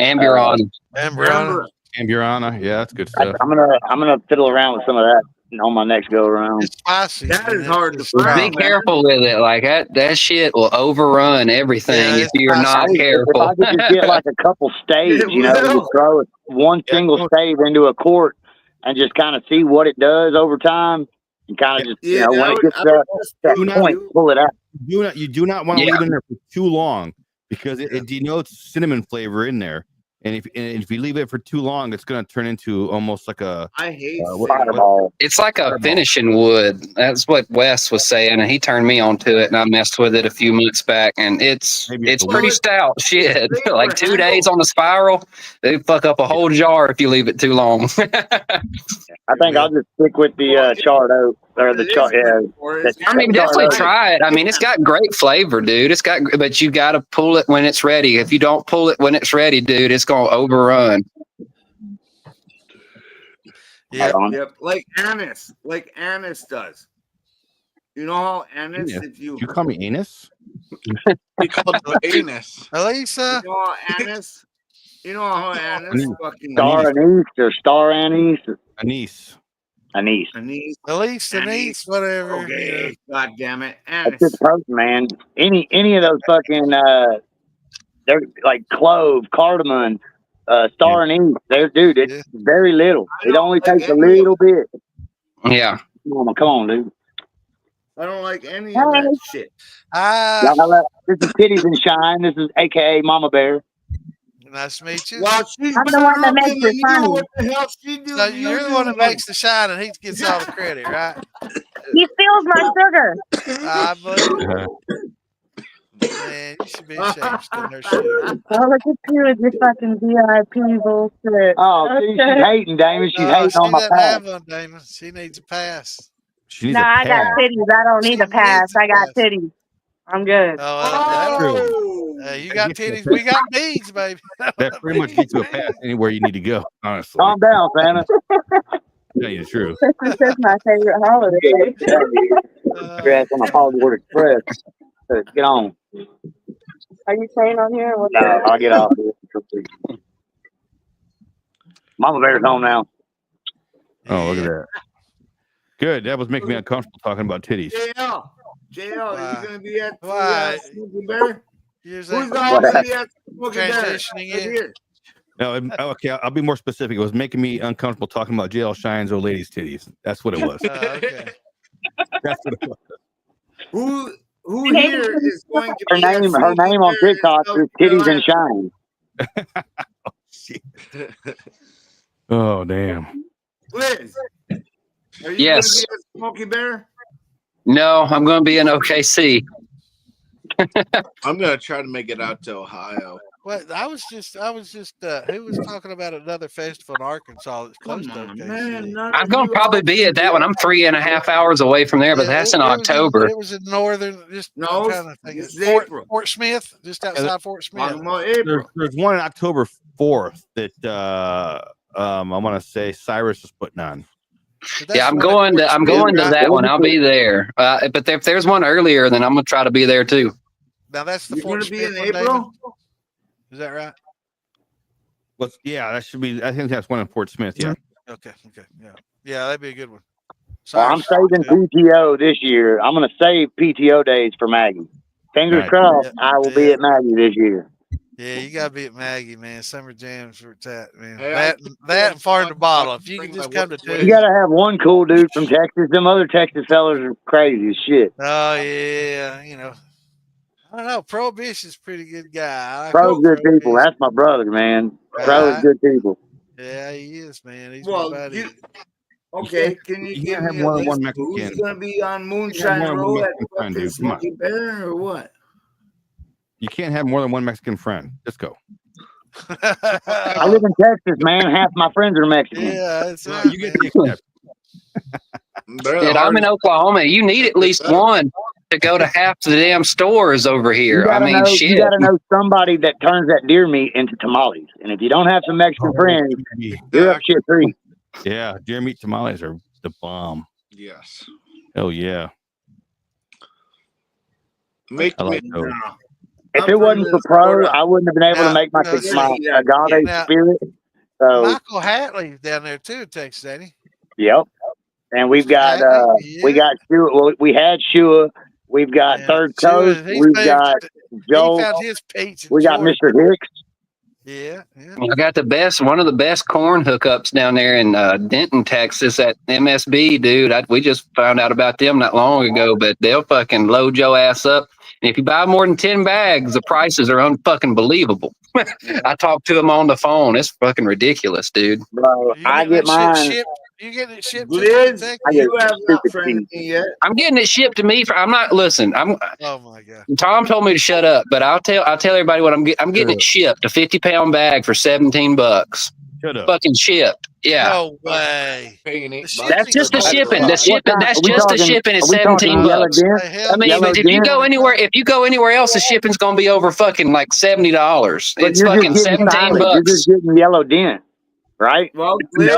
Amburana. Amburana. Yeah, that's good stuff. I'm gonna fiddle around with some of that on my next go around. It's spicy. That is hard to Be find. careful with it. Like that shit will overrun everything if you're not careful. If I could just get like a couple staves, just throw one single stave into a quart and just kind of see what it does over time, and kind of just when it gets to that point, pull it out. You do not want to leave it in there for too long, because it denotes cinnamon flavor in there. And if you leave it for too long, it's going to turn into almost like a. I hate fireball. It's like a finishing wood. That's what Wes was saying, and he turned me onto it, and I messed with it a few months back, and it's pretty stout shit. Like 2 days on the spiral, they fuck up a whole jar if you leave it too long. I think I'll just stick with the charred oak or the charred. I mean, definitely try it. I mean, it's got great flavor, dude. But you got to pull it when it's ready. If you don't pull it when it's ready, dude, it's gonna overrun. Yep. Like anise does. You know how anise? If you call me anus, he called it anus. Elisa, you know how anise? You know how anise fucking star anise or star anise? Anise. Elise, whatever. Okay, God damn it, anise. It's just perfect, man. Any of those fucking they're like clove, cardamom, star anise. It's very little. It only takes a little bit. Yeah. Come on, dude. I don't like any of that shit. This is Titties and Shine. This is AKA Mama Bear. Nice to meet you. Well, she's I'm the one that makes it funny. what the hell she do? So you're the one that makes the shine, and he gets all the credit, right? He steals my sugar. I believe it. Man, you should be ashamed of their shit. Oh, look at you with your fucking VIP bullshit. Oh, she's hating, Damon. She's hating on my doesn't pass. have one, Damon. She needs a pass. No, I got titties. I don't need a pass. I got titties. I'm good. That's true. You got titties. We got beads, baby. That pretty much gets you a pass anywhere you need to go, honestly. Calm down, Santa. Yeah, you're true. Christmas is my favorite holiday. You're at on the Hollywood Express. Get on. Are you staying on here? No, I'll get off. Mama Bear's home now. Oh, look at that. Good. That was making me uncomfortable talking about titties. JL, are you going to be at Smoky Bear? Who's all going to be at Smoky Bear? Transitioning in. No, okay, I'll be more specific. It was making me uncomfortable talking about JL Shine's old lady's titties. That's what it was. Okay. That's what it was. Who here is going to her be at name Smoky on Bear TikTok in is South Titties and Carolina? Shine. Oh, damn. Liz, are you Yes. going to be at Smoky Bear? No, I'm going to be in OKC. I'm going to try to make it out to Ohio. Well, I was just who was talking about another festival in Arkansas that's close to OKC? I'm going to probably be at that one. I'm 3.5 hours away from there, but that's in October. It was in northern, just no, kind of thinking it's April. Fort Smith, just outside Fort Smith. There's one on October 4th that I want to say Cyrus is putting on. Yeah, I'm going to that one. I'll be there. But if there's one earlier, then I'm going to try to be there too. Now that's the You're Fort going to be Smith in one, April? David? Is that right? Well, yeah, that should be. I think that's one in Fort Smith. Yeah. Okay. Yeah, that'd be a good one. Well, I'm saving PTO this year. I'm going to save PTO days for Maggie. Fingers Right. crossed, I will be at Maggie this year. Yeah, you gotta be at Maggie, man. Summer jams where it's at, man. Hey, that and Farm to Bottle. If you can just come to two. You got to have one cool dude from Texas. Them other Texas fellas are crazy as shit. Oh yeah, I don't know. Prohibition's a pretty good guy. Pro's good people. That's my brother, man. Pro is good people. Yeah, he is, man. He's Well, my buddy. Okay, can you give have me more a than one list? Who's Mexican. going to be on more Moonshine than one Roll at Mexican friend, dude. Come on. Smoky Bear or what? You can't have more than one Mexican friend. Let's go. I live in Texas, man. Half my friends are Mexican. Yeah, it's You get the exception. Dude, I'm in Oklahoma. You need at least one to go to half the damn stores over here. I mean, shit. You got to know somebody that turns that deer meat into tamales. And if you don't have some Mexican friends, you're up shit creek. Yeah, deer meat tamales are the bomb. Yes. Oh yeah. Make I like me those. If it wasn't for Pro, I wouldn't have been able to make my agave spirit. So Michael Hatley's down there too in Texas, ain't he? Yep. And we've got we got Shua. Well, we had Shua. We've got Third Coast. We've got Joe. He found his peach. We got Mr. Hicks. Yeah. I got one of the best corn hookups down there in Denton, Texas at MSB, dude. We just found out about them not long ago, but they'll fucking load your ass up. And if you buy more than 10 bags, the prices are unfucking believable. I talked to them on the phone. It's fucking ridiculous, dude. Bro, I get mine. You getting it shipped? Liz, you have not friended me yet. I'm getting it shipped to me. I'm not. Listen, Oh my god. Tom told me to shut up, but I'll tell everybody what I'm getting. I'm getting it shipped, a 50-pound bag for $17. Shut up. Fucking shipped. Yeah. No way. That's just the shipping. That's just the shipping. It's $17. I mean, but if you go anywhere else, the shipping's gonna be over fucking like $70. It's fucking $17. You're just getting yellow dent, right? Well, Liz,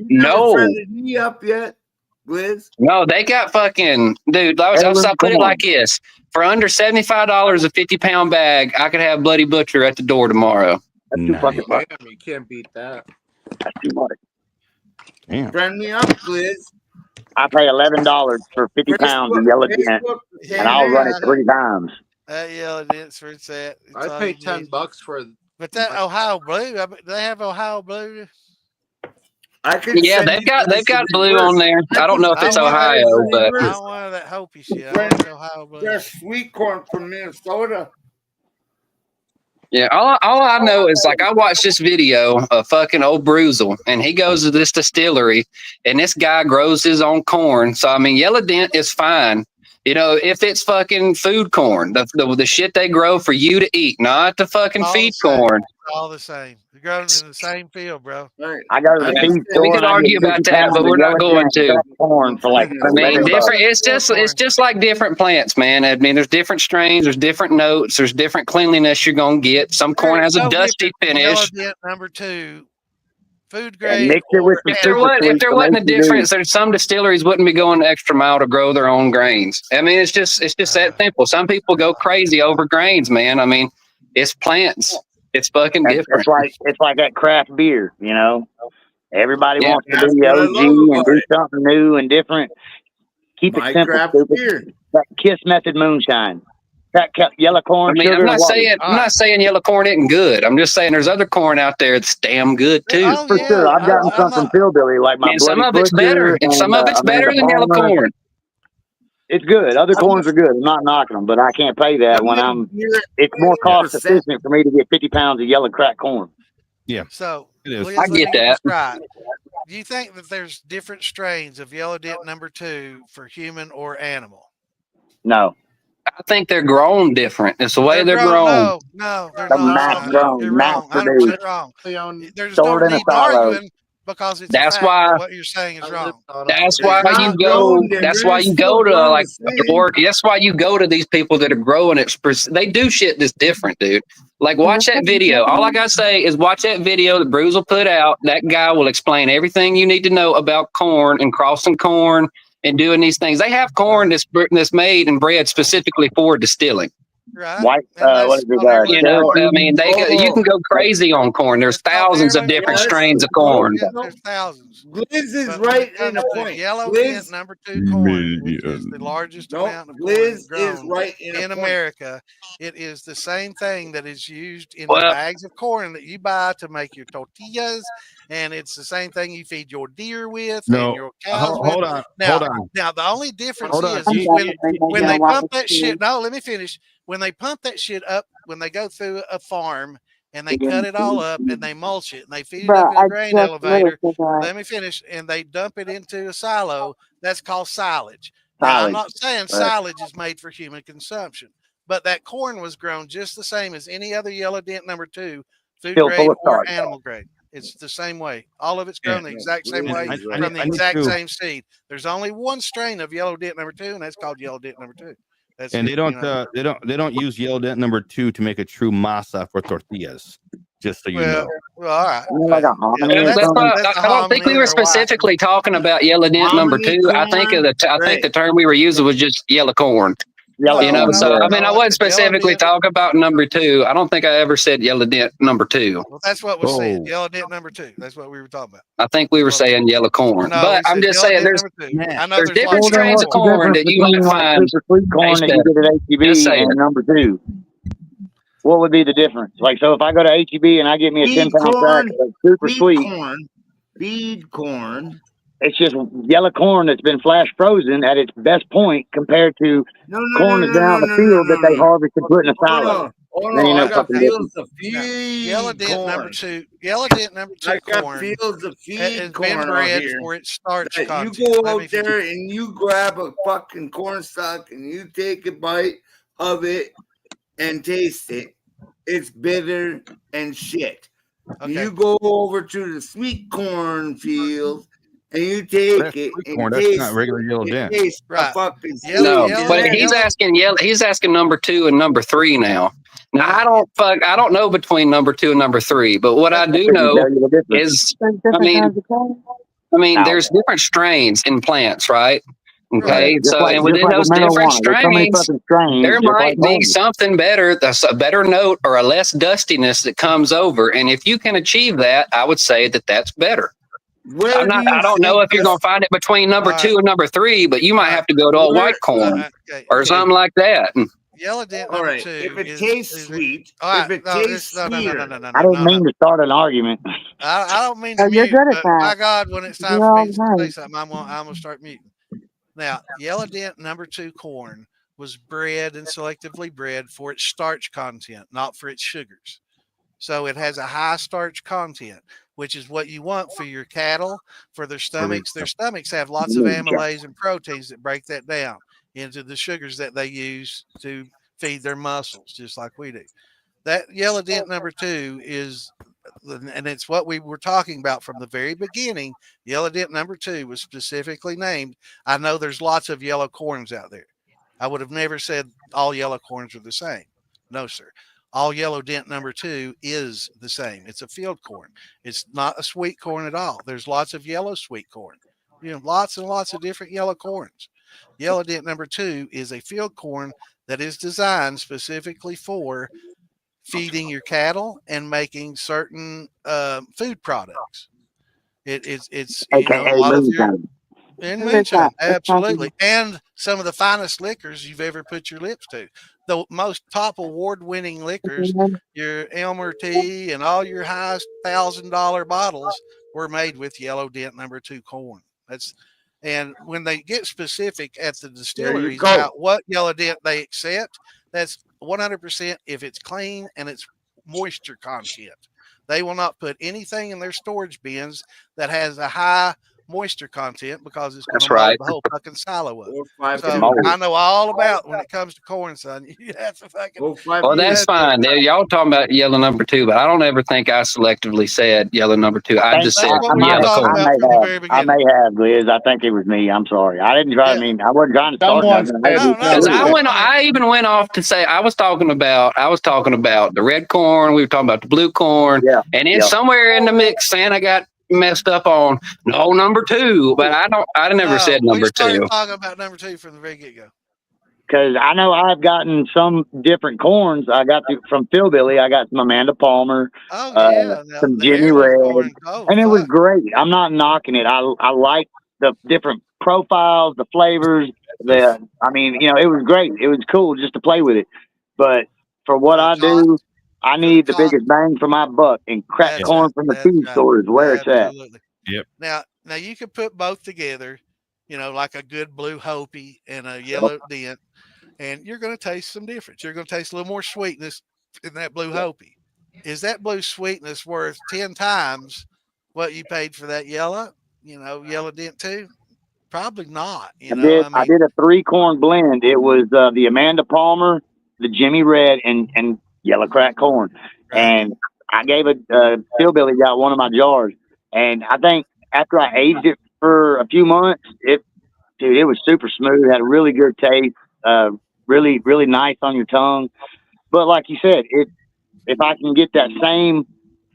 no. Friended me up yet, Liz? No, they got fucking dude. I'll put it like this: for under $75, a 50-pound bag, I could have Bloody Butcher at the door tomorrow. That's too fucking much. Damn, you can't beat that. That's too much. Damn. Friend me up, Liz. I pay $11 for 50 pounds of yellow dent, and I'll run it 3 times. That yellow dent's where it's at. I paid $10 for. But that Ohio blue, they have Ohio blue. Yeah, they've got blue on there. I don't know if it's Ohio, but I don't want that Hopi shit. I want Ohio blue. There's sweet corn from Minnesota. yeah, all I know is like I watched this video of fucking old Bruzel, and he goes to this distillery, and this guy grows his own corn. So I mean, yellow dent is fine, if it's fucking food corn, the shit they grow for you to eat, not the fucking feed corn. All the same. They're grown in the same field, bro. I go to the feed store. We could argue about that, but we're not going to. Corn for like I mean, different. It's just like different plants, man. I mean, there's different strains, there's different notes, there's different cleanliness you're gonna get. Some corn has a dusty finish. Number 2, food grade. Mix it with if there wasn't a difference, there's some distilleries wouldn't be going the extra mile to grow their own grains. I mean, it's just that simple. Some people go crazy over grains, man. I mean, it's plants. It's fucking different. It's like that craft beer, Everybody Yeah. wants to That's be what I OG love and about do it. something new and different. Keep it My simple, craft stupid. beer. That Kiss Method moonshine. That yellow corn, I mean, sugar, or water. I'm not saying yellow corn isn't good. I'm just saying there's other corn out there that's damn good too. Oh For yeah, sure. I've gotten some from Pillbilly, like my And some Bloody of it's better, Butcher and some and of it's better Amanda than yellow Palmer. corn. It's good. Other corns are good. I'm not knocking them, but I can't pay that when it's more cost efficient for me to get 50 pounds of yellow cracked corn. Yeah. So it is. Liz, I let me get that. this right. Do you think that there's different strains of yellow dent number 2 for human or animal? No. I think they're grown different. It's the way they're grown. No, they're The not. mass Son. grown, You're mass wrong. produced. 100% wrong. There's no Stored in a need to silo. arguing because it's That's a fact. why- What you're saying is wrong. That's It's why not you go. grown, That's Denver. why It's you still go to grown like the same. work. That's why you go to these people that are growing it. They do shit that's different, dude. Like watch that video. All I gotta say is watch that video that Bruce will put out. That guy will explain everything you need to know about corn and crossing corn and doing these things. They have corn that's made and bred specifically for distilling. Right. White, what is it? You know, I mean, you can go crazy on corn. There's thousands of different strains of corn. There's thousands. Liz is But when right it comes in a to point. yellow Liz, dent number 2 corn, which is the largest amount of corn Liz grown is right in a in point. America, it is the same thing that is used in the Well- bags of corn that you buy to make your tortillas, and it's the same thing you feed your deer with No, and your cows with. hold on. Now, Hold on. now the only difference Hold on. is when they pump that shit. No, let me finish. When they pump that shit up, when they go through a farm and they cut it all up and they mulch it and they feed it up in a grain elevator. Let me finish. And they dump it into a silo. That's called silage. Now, I'm not saying silage is made for human consumption, but that corn was grown just the same as any other yellow dent number 2 food Still grade full of or starch. animal grade. It's the same way. All of it's grown the exact same way I from the need exact to- same seed. There's only one strain of yellow dent number 2, and that's called yellow dent number 2. That's And it, they don't you know. they don't use yellow dent number 2 to make a true masa for tortillas. Just so you know. Well, all right. Like a hominy or That's something. not, I don't think we were specifically talking about yellow dent number 2. I think the term we were using was just yellow corn. Yellow You know, corn, so yeah. I mean, I wasn't specifically talking about number 2. I don't think I ever said yellow dent number 2. Well, that's what was said. Yellow dent number 2. That's what we were talking about. I think we were saying yellow corn, No, but we I'm said just yellow saying dent there's number 2. I know there's there's different lots of strains of corn that you might find. Super sweet corn taste that you better. get at Just HEB saying. and number 2. What would be the difference? Like, so if I go to HEB and I get me a Feed 10-pound corn, sack of super feed sweet, corn, feed corn. it's just yellow corn that's been flash frozen at its best point compared to corn that's been out in the field that they harvest and put in a silo. Oh Then you no, know I got fucking fields of Now, feed yellow dent corn. number 2. Yellow dent number 2 I got corn fields of has feed been corn out bred here. for its starch That content. you go Let out me there and you grab a fucking corn stalk and you take a bite of it and taste it. It's bitter and shit. Okay. You go over to the sweet corn field and you take it and Corn, that's taste not regular yellow it. dent. Tastes Right. a fucking No, Yellow but dent- he's asking He's asking number 2 and number 3 now. Now I don't know between number 2 and number 3, but what I do know is, I mean, there's different strains in plants, right? Okay, Just so like- and within just like those a different marijuana. There's so many strains, fucking strains, there just might like be homie. something better, that's a better note or a less dustiness that comes over. And if you can achieve that, I would say that that's better. Where do you I don't know think if you're this- going to find it between number 2 and number 3, but you might have to go to a Where- white corn okay, or something like that. Yellow dent All number right, 2. if it is- tastes is sweet, All right, if it no, tastes it's- no, sweeter, I didn't mean to start an argument. I don't mean Oh, to you're mute, good at but that. my God, when it's time You're for me all to say right. something, I'm gonna start muting. Now, yellow dent number 2 corn was bred and selectively bred for its starch content, not for its sugars. So it has a high starch content, which is what you want for your cattle, for their stomachs. Their stomachs have lots of amylase and proteins that break that down into the sugars that they use to feed their muscles, just like we do. That yellow dent number 2 is, and it's what we were talking about from the very beginning. Yellow dent number 2 was specifically named. I know there's lots of yellow corns out there. I would have never said all yellow corns are the same. No, sir. All yellow dent number 2 is the same. It's a field corn. It's not a sweet corn at all. There's lots of yellow sweet corn. You know, lots and lots of different yellow corns. Yellow dent number 2 is a field corn that is designed specifically for feeding your cattle and making certain food products. It's AKA a lot of your moonshine. and moonshine, absolutely, and some of the finest liquors you've ever put your lips to. The most top award-winning liquors, your Elmer tea and all your highest $1,000 bottles were made with Yellow Dent No. 2 corn. And when they get specific at the distilleries about what Yellow Dent they accept, that's 100% if it's clean and it's moisture content. They will not put anything in their storage bins that has a high moisture content because it's going to mold the whole fucking silo up. So I know all about when it comes to corn, son. You have to fucking. Well, that's fine. Y'all talking about yellow No. 2, but I don't ever think I selectively said yellow No. 2. I just said yellow corn. I may have, Liz. I think it was me. I'm sorry. I didn't try. I mean, I wasn't trying to start nothing. Because I even went off to say I was talking about the red corn. We were talking about the blue corn, and then somewhere in the mix, Santa got messed up on No. 2, but I never said No. 2. Talking about No. 2 from the very get go. Because I know I've gotten some different corns. I got from Philbilly. I got some Amanda Palmer, some Jimmy Red, and it was great. I'm not knocking it. I like the different profiles, the flavors. I mean, it was great. It was cool just to play with it. But for what I do, I need the biggest bang for my buck, and cracked corn from the feed store is where it's at. Yep. Now you could put both together, like a good blue Hopi and a yellow dent, and you're going to taste some difference. You're going to taste a little more sweetness in that blue Hopi. Is that blue sweetness worth 10 times what you paid for that yellow dent too? Probably not. I did a 3 corn blend. It was the Amanda Palmer, the Jimmy Red, and yellow cracked corn. Right. And I gave it, Philbilly got one of my jars. And I think after I aged it for a few months, it was super smooth, had a really good taste, really, really nice on your tongue. But like you said, if I can get that same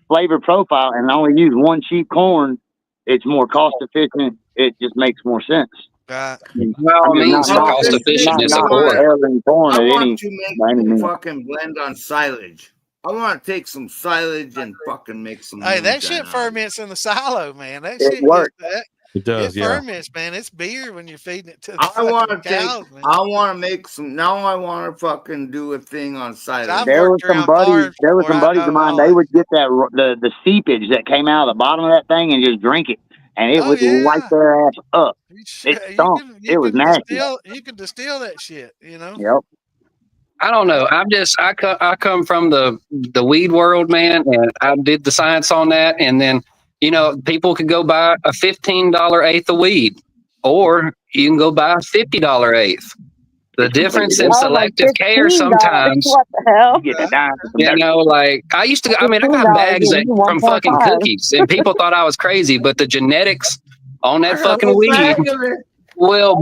flavor profile and only use one cheap corn, it's more cost efficient. It just makes more sense. Right. Cost efficient is a word. I want to make a fucking blend on silage. I want to take some silage and fucking make some. Hey, that shit ferments in the silo, man. That shit works. It does, it ferments, man. It's beer when you're feeding it to the I want to cows, man. I want to make some. Now I want to fucking do a thing on silage. There were some buddies of mine. They would get the seepage that came out of the bottom of that thing and just drink it. And it would light their ass up. It stunk. It was nasty. You can distill that shit, Yep. I don't know. I come from the weed world, man, and I did the science on that. And then, people could go buy a $15 eighth of weed, or you can go buy a $50 eighth. The difference in selective care sometimes, what the hell? like I used to, I got bags from fucking cookies and people thought I was crazy, but the genetics on that fucking weed will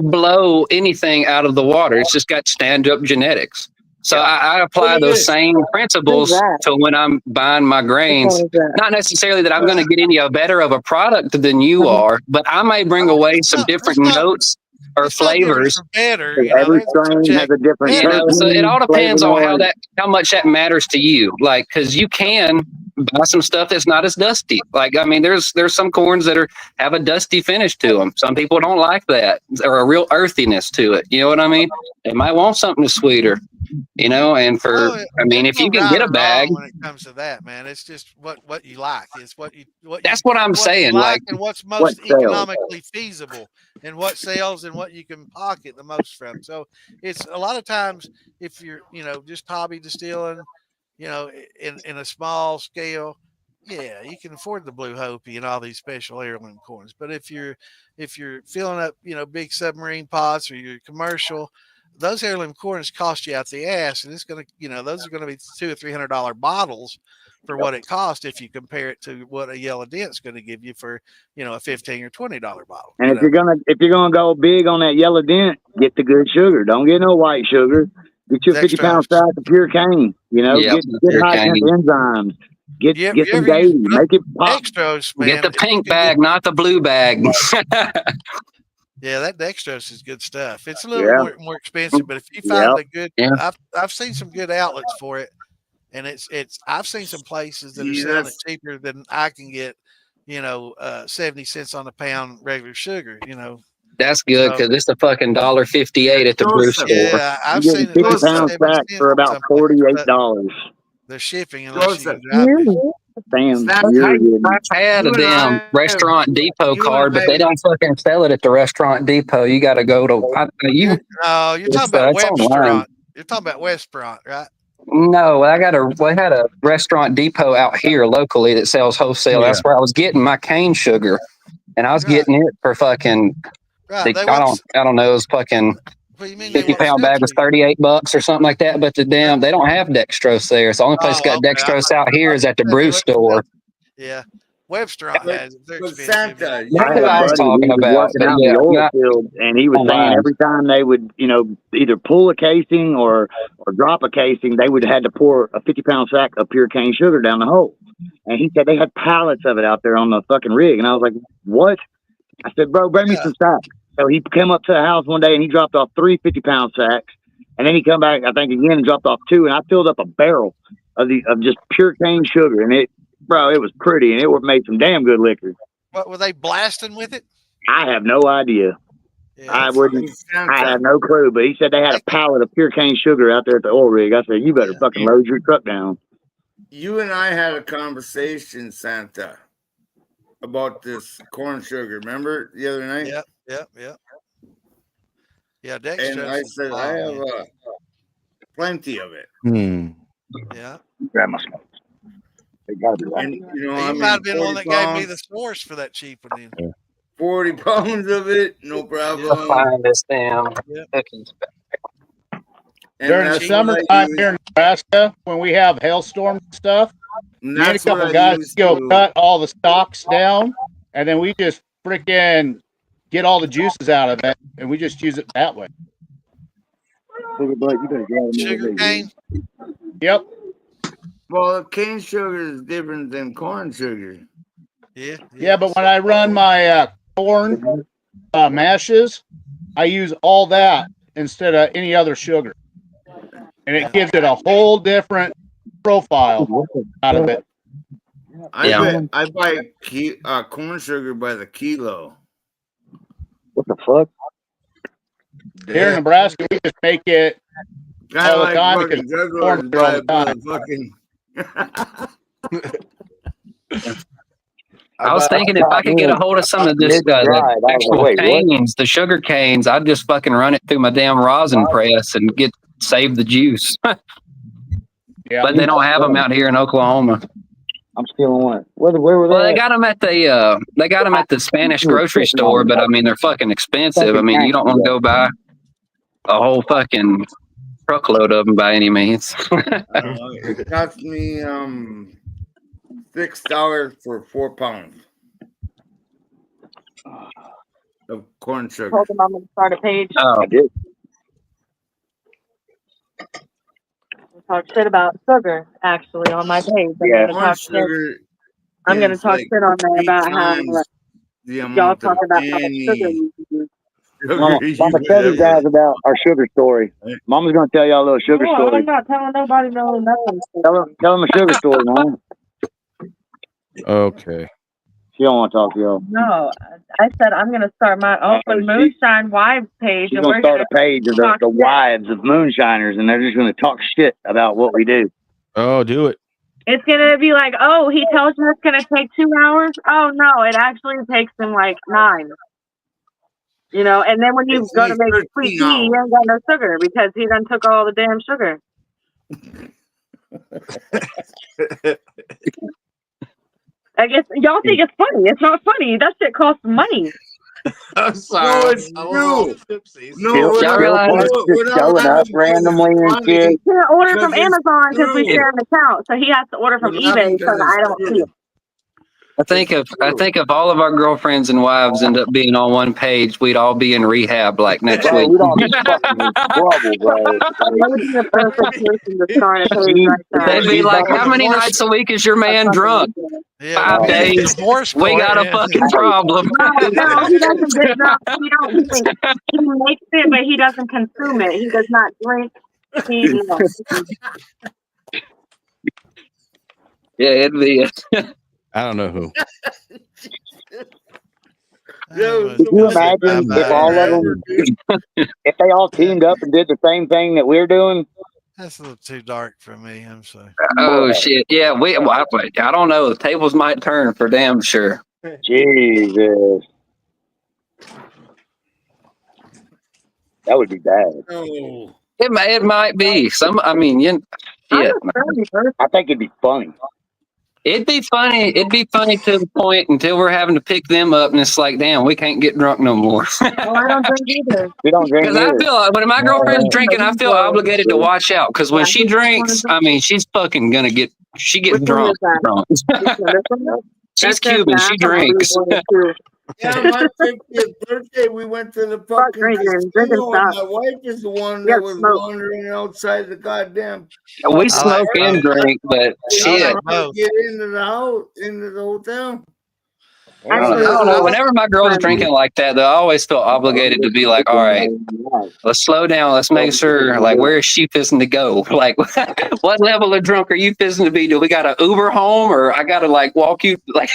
blow anything out of the water. It's just got stand up genetics. So I apply those same principles to when I'm buying my grains. Not necessarily that I'm going to get any better of a product than you are, but I may bring away some different notes or flavors. Every strain has a different. So it all depends on how much that matters to you. Like, because you can buy some stuff that's not as dusty. Like, there's some corns that have a dusty finish to them. Some people don't like that, or a real earthiness to it. You know what I mean? They might want something sweeter. And if you can get a bag, when it comes to that, man, it's just what you like. It's what I'm saying. Like, and what's most economically feasible, and what sells, and what you can pocket the most from. So it's a lot of times if you're just hobby distilling, in a small scale, you can afford the Blue Hopi and all these special heirloom corns. But if you're filling up big submarine pots, or you're commercial, those heirloom corns cost you out the ass, and it's going to, those are going to be $200 or $300 bottles for what it costs if you compare it to what a yellow dent's going to give you for, a $15 or $20 bottle. And if you're gonna go big on that yellow dent, get the good sugar. Don't get no white sugar. Get your 50-pound sack of pure cane. Get high enzymes. Get some daily. Make it pop. Dextrose, man. Get the pink bag, not the blue bag. Yeah, that dextrose is good stuff. It's a little more expensive, but if you find a good, I've seen some good outlets for it. and I've seen some places that are selling it cheaper than I can get, 70 cents on a pound regular sugar, That's good because it's a fucking $1.58 at the brew store. Yeah, I've You seen get it. 50 pound sack for about $48. The shipping, unless you drive it. Damn, I've had a damn restaurant depot card, but they don't fucking sell it at the restaurant depot. You got to go to You're talking about Websterant. You're talking about Websterant, right? No, we had a restaurant depot out here locally that sells wholesale. That's where I was getting my cane sugar, and I was getting it for fucking. I don't know. It was fucking 50-pound bag was $38 or something like that. But they don't have dextrose there. It's the only place got dextrose out here is at the brew store. Yeah, Websterant has it. They're expensive. I had a buddy who was working out in the oil field, and he was saying every time they would, either pull a casing or drop a casing, they would have had to pour a 50-pound sack of pure cane sugar down the hole. And he said they had pallets of it out there on the fucking rig. And I was like, what? I said, bro, bring me some sacks. So he came up to the house one day and he dropped off 3 50-pound sacks. And then he come back, I think, again and dropped off 2. And I filled up a barrel of just pure cane sugar. And it was pretty. And it made some damn good liquor. What, were they blasting with it? I have no idea. Yeah, I have no clue. But he said they had a pallet of pure cane sugar out there at the oil rig. I said, you better fucking load your truck down. You and I had a conversation, Santa, about this corn sugar. Remember the other night? Yep. Yeah, dextrose. And I said I have plenty of it. Yeah. Grab my smokes. And, you might have been the one that gave me the source for that cheap one. Then. 40 pounds of it, no problem. I'll find this damn. During the summertime here in Nebraska, when we have hailstorms and stuff, me and a couple guys go cut all the stalks down, and then we just freaking get all the juices out of it, and we just use it that way. Sugar cane? Yep. Well, cane sugar is different than corn sugar. Yeah, but when I run my corn mashes, I use all that instead of any other sugar. And it gives it a whole different profile out of it. I buy corn sugar by the kilo. What the fuck? Here in Nebraska, we just make it all the time because I was thinking if I could get a hold of some of this the actual canes, the sugar canes, I'd just fucking run it through my damn rosin press and save the juice. But they don't have them out here in Oklahoma. I'm stealing one. Where were they? Well, they got them at the Spanish grocery store, but I mean they're fucking expensive. I mean you don't want to go buy a whole fucking truckload of them by any means. It cost me $6 for 4 pounds of corn sugar. Told them I'm going to start a page. Oh, I did. Talk shit about sugar actually on my page. I'm gonna talk shit on there about how y'all talk about how much sugar you use. Mama, tell these guys about our sugar story. Mama's gonna tell y'all a little sugar story. I'm not telling nobody nothing. Tell them a sugar story, Mom. Okay. She don't want to talk to y'all. No, I said I'm gonna start my own Moonshine Wives page. She's gonna start a page of the wives of moonshiners, and they're just gonna talk shit about what we do. Oh, do it. It's gonna be like, oh, he tells you it's gonna take 2 hours. Oh no, it actually takes him like 9. And then when you go to make sweet tea, you ain't got no sugar because he done took all the damn sugar. I guess y'all think it's funny. It's not funny. That shit costs money. I'm sorry. No, it's true. No, just showing up randomly and shit. He can't order from Amazon because we share an account, so he has to order from eBay because I don't see it. I think if all of our girlfriends and wives end up being on one page, we'd all be in rehab like next week. We'd all be fucking in trouble, bro. The perfect person to start a page like that. They'd be like, how many nights a week is your man drunk? 5 days. We got a fucking problem. No, he doesn't get drunk. He makes it, but he doesn't consume it. He does not drink. Yeah, it'd be. I don't know who. Could you imagine if all of them, if they all teamed up and did the same thing that we're doing? That's a little too dark for me. I'm sorry. Oh shit! Yeah, I don't know. The tables might turn for damn sure. Jesus, that would be bad. Oh. It might be some. I mean, shit. I think it'd be funny. It'd be funny. It'd be funny to the point until we're having to pick them up, and it's like, damn, we can't get drunk no more. I don't drink either. We don't drink Because I either. feel like when my girlfriend's drinking, I feel obligated to watch out. Because when she drinks, I mean, she's fucking gonna get. She gets drunk. She's Cuban. She drinks. Yeah, my 50th birthday, we went to the fucking casino, and my wife is the one that was wandering outside the goddamn. We smoke and drink, but shit. Get into the house, into the hotel. I don't know. Whenever my girl's drinking like that, though, I always feel obligated to be like, all right, let's slow down. Let's make sure, like, where is she fixing to go? Like, what level of drunk are you fixing to be? Do we got to Uber home, or I got to, like, walk you? Like,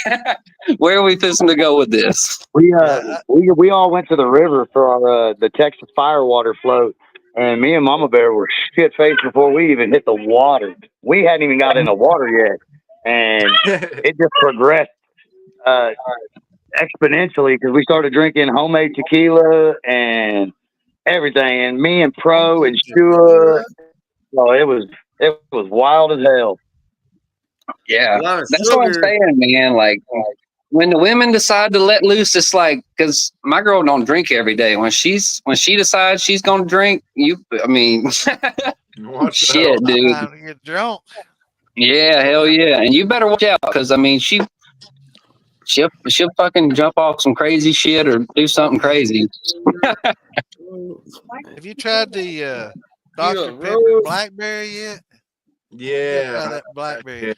where are we fixing to go with this? We all went to the river for our the Texas firewater float, and me and Mama Bear were shit faced before we even hit the water. We hadn't even got in the water yet, and it just progressed exponentially because we started drinking homemade tequila and everything, and me and Pro and Shua. Oh, it was wild as hell. Yeah, that's what I'm saying, man. Like when the women decide to let loose, it's like, because my girl don't drink every day. When she decides she's gonna drink, I mean, shit, dude. Time to get drunk. Yeah, hell yeah, and you better watch out because I mean she'll fucking jump off some crazy shit or do something crazy. Have you tried the Dr. Pepper Blackberry yet? Yeah, that Blackberry.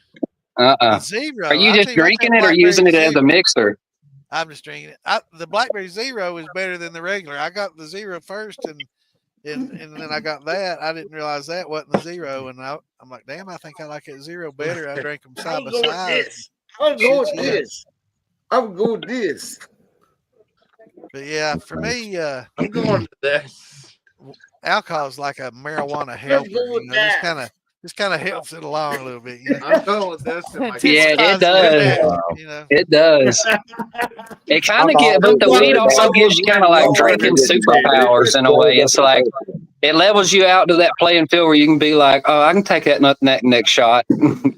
Zero. Are you just drinking it or using it as a mixer? I'm just drinking it. The Blackberry Zero is better than the regular. I got the Zero first, and then I got that. I didn't realize that wasn't the Zero, and I'm like, damn, I think I like it Zero better. I drank them side by side. I'll go with this. I'll go with this. But yeah, for me, I'm going to this. Alcohol is like a marijuana helper. You know, this kind of helps it along a little bit. You know? I'm going with this. Yeah, it does. You know? It does. It kind of but the weed also gives you kind of like drinking superpowers in a way. It's like it levels you out to that playing field where you can be like, oh, I can take that next shot.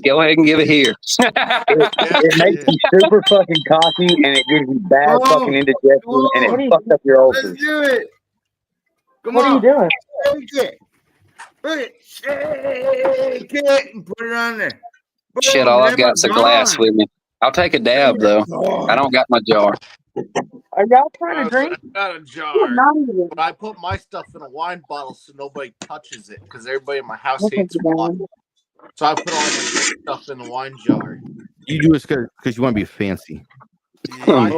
Go ahead and give it here. It makes you super fucking cocky, and it gives you bad fucking indigestion, and it fucks up your ulcers. Let's do it. Come What on. are you doing? Take it and put it on there. Shit, all I've got is a glass with me. I'll take a dab though. I don't got my jar. Are y'all trying to drink? I got a jar. But I put my stuff in a wine bottle so nobody touches it because everybody in my house hates wine. So I put all my stuff in the wine jar. You do it because you want to be fancy. Yeah,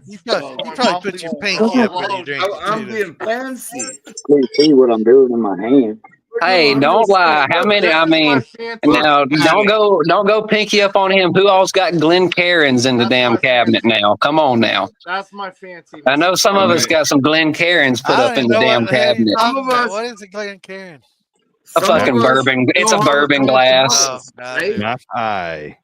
you probably put your pinky up when you drink. I'm being fancy. Can't see what I'm doing in my hand. Hey, don't lie. How many? I mean, now don't go pinky up on him. Who all's got Glen Cairns in the damn cabinet now? Come on now. That's my fancy. I know some of us got some Glen Cairns put up in the damn cabinet. What is a Glen Cairn? A fucking bourbon. It's a bourbon glass. Oh, Not I.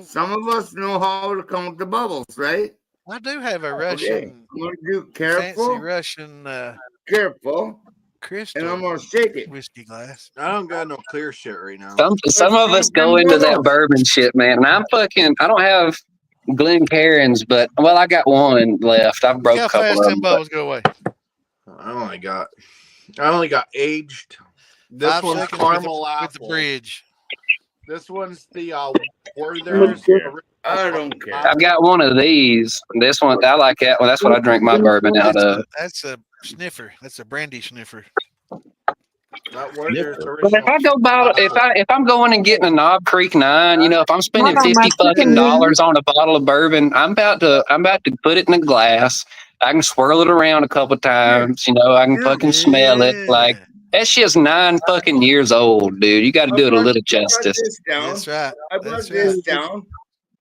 Some of us know how to count the bubbles, right? I do have a Russian. I'm gonna do careful. Fancy Russian. Careful. Crystal. And I'm gonna shake it. Whiskey glass. I don't got no clear shit right now. Some of us go into that bourbon shit, man. And I don't have Glen Cairns, but I got one left. I've broke a couple of them. Bubbles go away. I only got aged. This 5 one's seconds caramel with apple. the bridge. This one's the Werther's. I don't care. I've got one of these. This one, I like that one. That's what I drink my bourbon out of. That's a sniffer. That's a brandy sniffer. Not Werther's But if I go buy, if I'm going and getting a Knob Creek 9, if I'm spending $50 fucking on a bottle of bourbon, I'm about to put it in a glass. I can swirl it around a couple times. I can fucking smell it. Like That shit's 9 fucking years old, dude. You got to do it a little justice. That's right. I brought this down.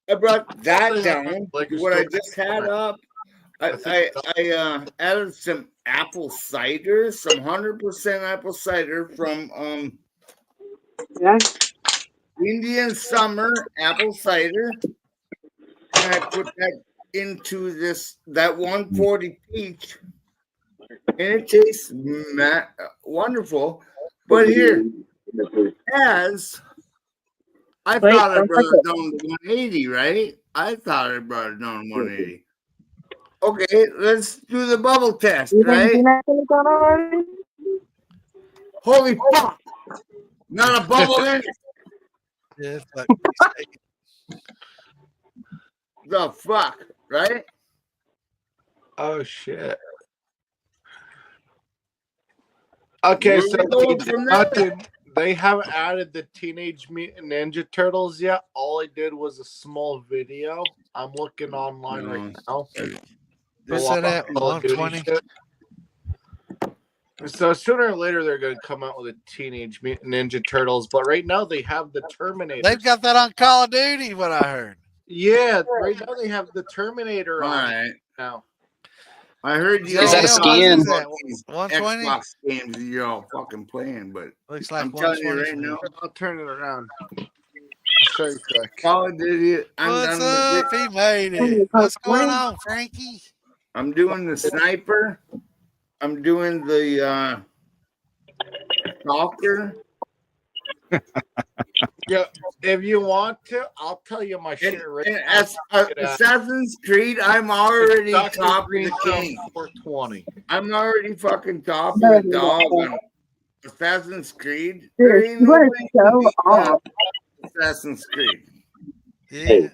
I brought that down. What I just had up. I added some apple cider, some 100% apple cider from Indian Summer apple cider, and I put that into that 140 peach, and it tastes wonderful. But here, as I thought I brought it down to 180, right? I thought I brought it down to 180. Okay, let's do the bubble test, right? Holy fuck! Not a bubble in it. Yeah, like, the fuck, right? Oh shit. Okay, so they haven't added the Teenage Mutant Ninja Turtles yet. All I did was a small video. I'm looking online right now. What's that at? 120? So sooner or later they're going to come out with a Teenage Mutant Ninja Turtles, but right now they have the Terminator. They've got that on Call of Duty, what I heard. Yeah, right now they have the Terminator on right now. I heard you. Is that a skin? 120? Xbox games you're all fucking playing, but looks like I'm telling you 120. right now. I'll turn it around. I'll show you quick. Call of Duty. What's up? He made it. What's going on, Frankie? I'm doing the sniper. I'm doing the stalker. Yeah, if you want to, I'll tell you my shit right now. As Assassin's Creed, I'm already Dr. top of Green the king. 420. I'm already fucking top of the dog on Assassin's Creed. There ain't nobody can beat Assassin's Creed. Yeah.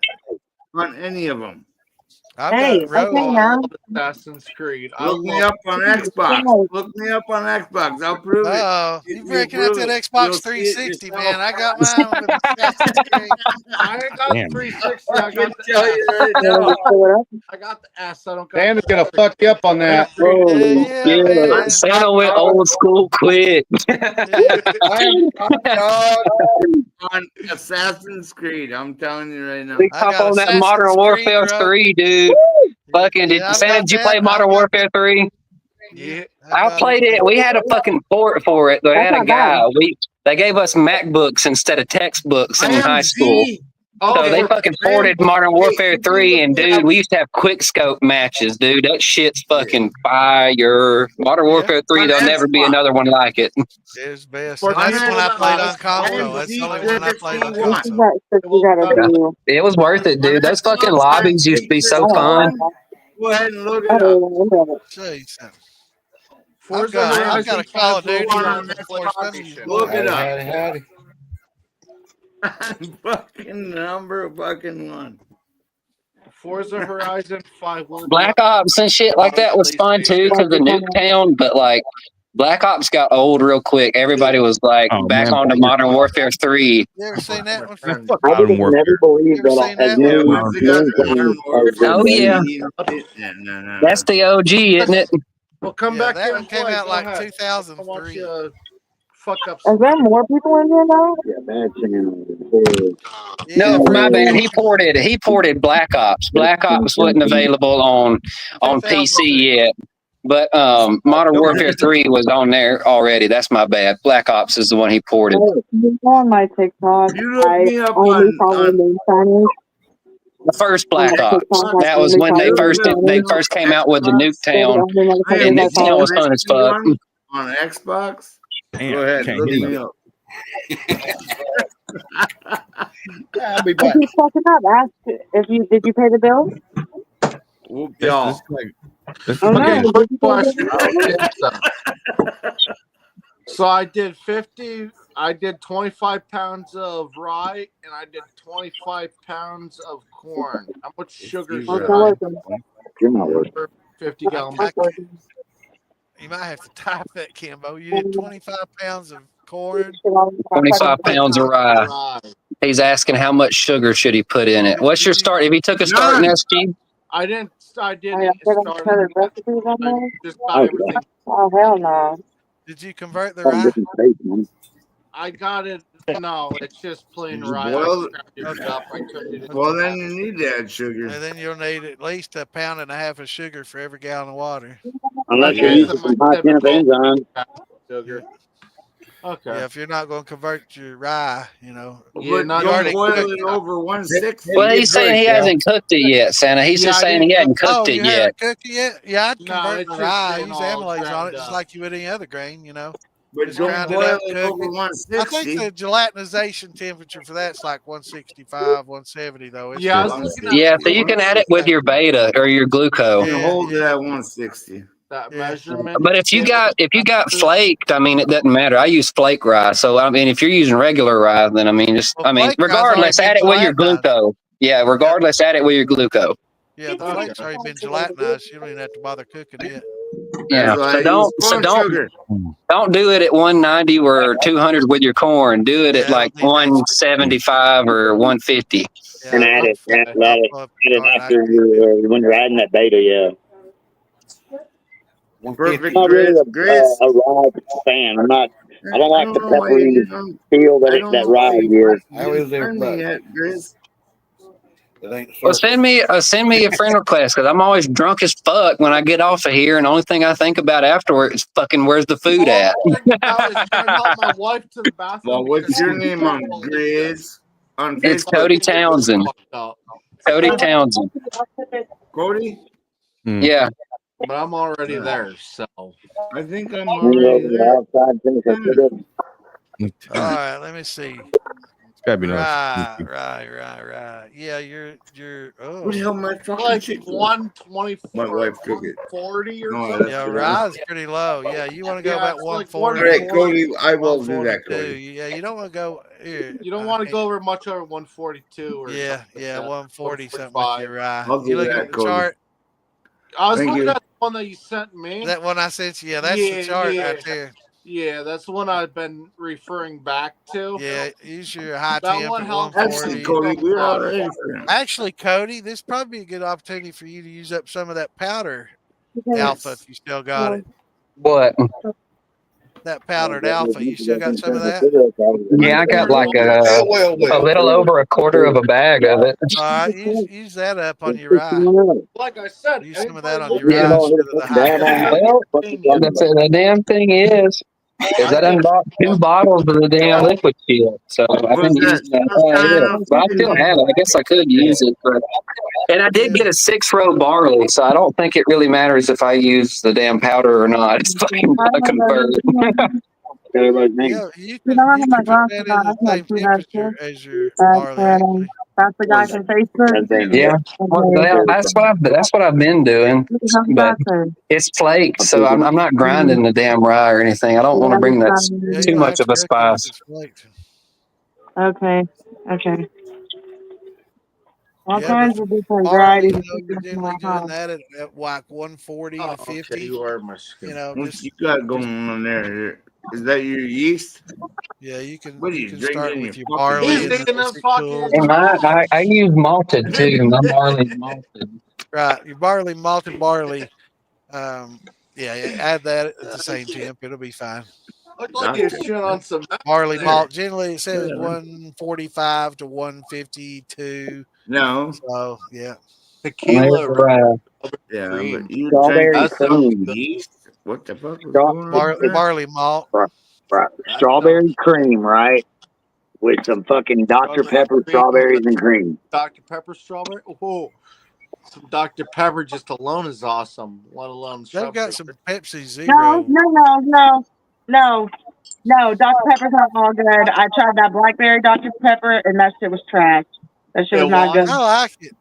On any of them. I've got Assassin's Creed. Look me up on Xbox. Look me up on Xbox. I'll prove it. Oh, you breaking out that Xbox 360, man. I got mine with Assassin's Creed. I ain't got the 360. I got the tell you right now. I got the S. I don't got Dan is gonna fuck you up on that. Yeah, Santa went old school quick. I'm dog on Assassin's Creed. I'm telling you right now. We hop on that Modern Warfare 3, dude. Fucking Santa, did you play Modern Warfare 3? Yeah. I played it. We had a fucking port for it. They had a guy. They gave us MacBooks instead of textbooks in high school. So they fucking ported Modern Warfare 3, and dude, we used to have quick scope matches, dude. That shit's fucking fire. Modern Warfare 3, there'll never be another one like it. It's best. And that's when I played on console. That's the only one I played on console. It was worth it, dude. Those fucking lobbies used to be so fun. Go ahead and look it up. Jeez. I've got a Call of Duty on the floor. Look it up. Fucking number fucking one. Forza Horizon 5. Black Ops and shit like that was fun too because of Nuketown, but like Black Ops got old real quick. Everybody was like back on to Modern Warfare 3. You ever seen that one? I would never believe that a new Oh yeah, that's the OG, isn't it? Well, come back that here. one came out like 2003. Fuck up. Is there more people in here now? No, my bad. He ported Black Ops. Black Ops wasn't available on PC yet. But Modern Warfare 3 was on there already. That's my bad. Black Ops is the one he ported. On my TikTok, I only follow the Chinese. The first Black Ops. That was when they first came out with the Nuketown, and Nuketown was fun as fuck. On Xbox. Damn, Go ahead, can't look hear me you. up. I'll be If back. you fucking up, ask if you did you pay the bill? Y'all. This Oh, no. is Did you pay the bill? So I did 25 pounds of rye and I did 25 pounds of corn. How much sugar should I You're not working. 50 gallon bag? You might have to type that, Kimbo. You did 25 pounds of corn. 25 pounds of rye. He's asking how much sugar should he put in it. What's your start? If he took a start in SG? I didn't Oh, start. recipes on there? Just buy everything. Oh, hell no. Did you convert the From rye? different states, man. I got it. No, it's just plain Did you rye. boil it? I it up. I turned it into Well, then you need to add sugar. And then you'll need at least 1.5 pounds of sugar for every gallon of water. Unless you're using some high temp enzymes. Sugar. Okay. Yeah, if you're not going to convert your rye, you know. Yeah, But not don't already boil cooked it it. over 160. Well, he's saying he hasn't cooked it yet, Santa. He's just saying he hadn't cooked Oh, it you yet. haven't cooked it yet? Yeah, I'd No, convert it's the just rye. been Use all amylase on ground it, just up. like you would any other grain, you know. But Just don't grind it boil up, it cook over it. I think 160. the gelatinization temperature for that's like 165, 170 though. It's Yeah, I was good. looking at Yeah, so you can add it with your beta or your glucose. You can hold it at 160. that measurement. But if you got flaked, I mean, it doesn't matter. I use flake rye, so I mean, if you're using regular rye, then I mean, Well, flake rye's already regardless, been add it with your gelatinized. glucose. Yeah, regardless, add it with your glucose. Yeah, the flake's already been gelatinized. You don't even have to bother cooking it. Yeah, That's why so I use corn sugar. don't do it at 190 or 200 with your corn. Do it at like 175 or 150. And add it after when you're adding that beta, yeah. Perfect I'm not really grits. a rye fan. I don't like the know why peppery you don't- feel I that don't that know why rye you gives. turn me at grits. Well, send me a friend request because I'm always drunk as fuck when I get off of here, and the only thing I think about afterward is fucking where's the food at. I was trying to help my wife to the bathroom. Well, what's your name on grits? On It's Facebook? Cody Townsend. Cody Townsend. Cody? Yeah. But I'm already there, so I think I'm already there. All right, let me see. It's gotta be nice. Right. Yeah, you're. Oh, What the hell, my fucking like chicken? 124. My wife cook it. 40 or No, something. yeah, rye's pretty low. Yeah, you want to go about it's like 140. All right, Cody, I will do that, 142. Cody. Yeah, you don't want to go. Here, You don't want to go over much over 142 or Yeah, something yeah, like 140 something with your rye. I'll do You looking that, at the Cody. chart? I was Thank looking you. at the one that you sent me. That one I sent you. Yeah, that's the chart right there. Yeah, that's the one I've been referring back to. Yeah, use your high That temp one at helps. 140. Cody, we're all ready. Actually, Cody, this probably be a good opportunity for you to use up some of that powder alpha if you still got it. What? That powdered alpha, you still got some of that? Yeah, I got like a little over a quarter of a bag of it. All right, use that up on your rye. Like I said, Use some of that on your Yeah. rye instead of the high. Well, the damn thing is I done bought 2 bottles of the damn liquid shield. So I've been using that. But I still have it. I guess I could use it. And I did get a 6-row barley, so I don't think it really matters if I use the damn powder or not. It's fucking convert. Yeah, you can put that in the same temperature as your barley. Actually. That's the guy from Facebook. Yeah, well, that's what I've been doing. But it's flaked, so I'm not grinding the damn rye or anything. I don't want to bring that too much of a spice. Okay. All Yeah, kinds but of different barley, varieties. you're generally doing that at like 140 to 50. You are my What you got going on there? Is that your yeast? Yeah, you can. What are you you can drinking start in with your your barley and He's then digging as a it fucking- cools. And I use malted too. My barley's malted. Right, your malted barley. Add that at the same temp. It'll be fine. Look like you're shit on some Barley malt. Generally, it says 145 to 152. No. So yeah. Tequila. Yeah, Cream. but you Strawberry drank cream. yeast? What the fuck was going on? there? Barley malt. Right. Strawberry cream, right? With some fucking Dr. Pepper strawberries and cream. Dr. Pepper strawberry. Oh, some Dr. Pepper just alone is awesome. Let alone They've got some Pepsi Zero. No. Dr. Pepper's not all good. I tried that blackberry Dr. Pepper, and that shit was trash. That shit was not good. I like it.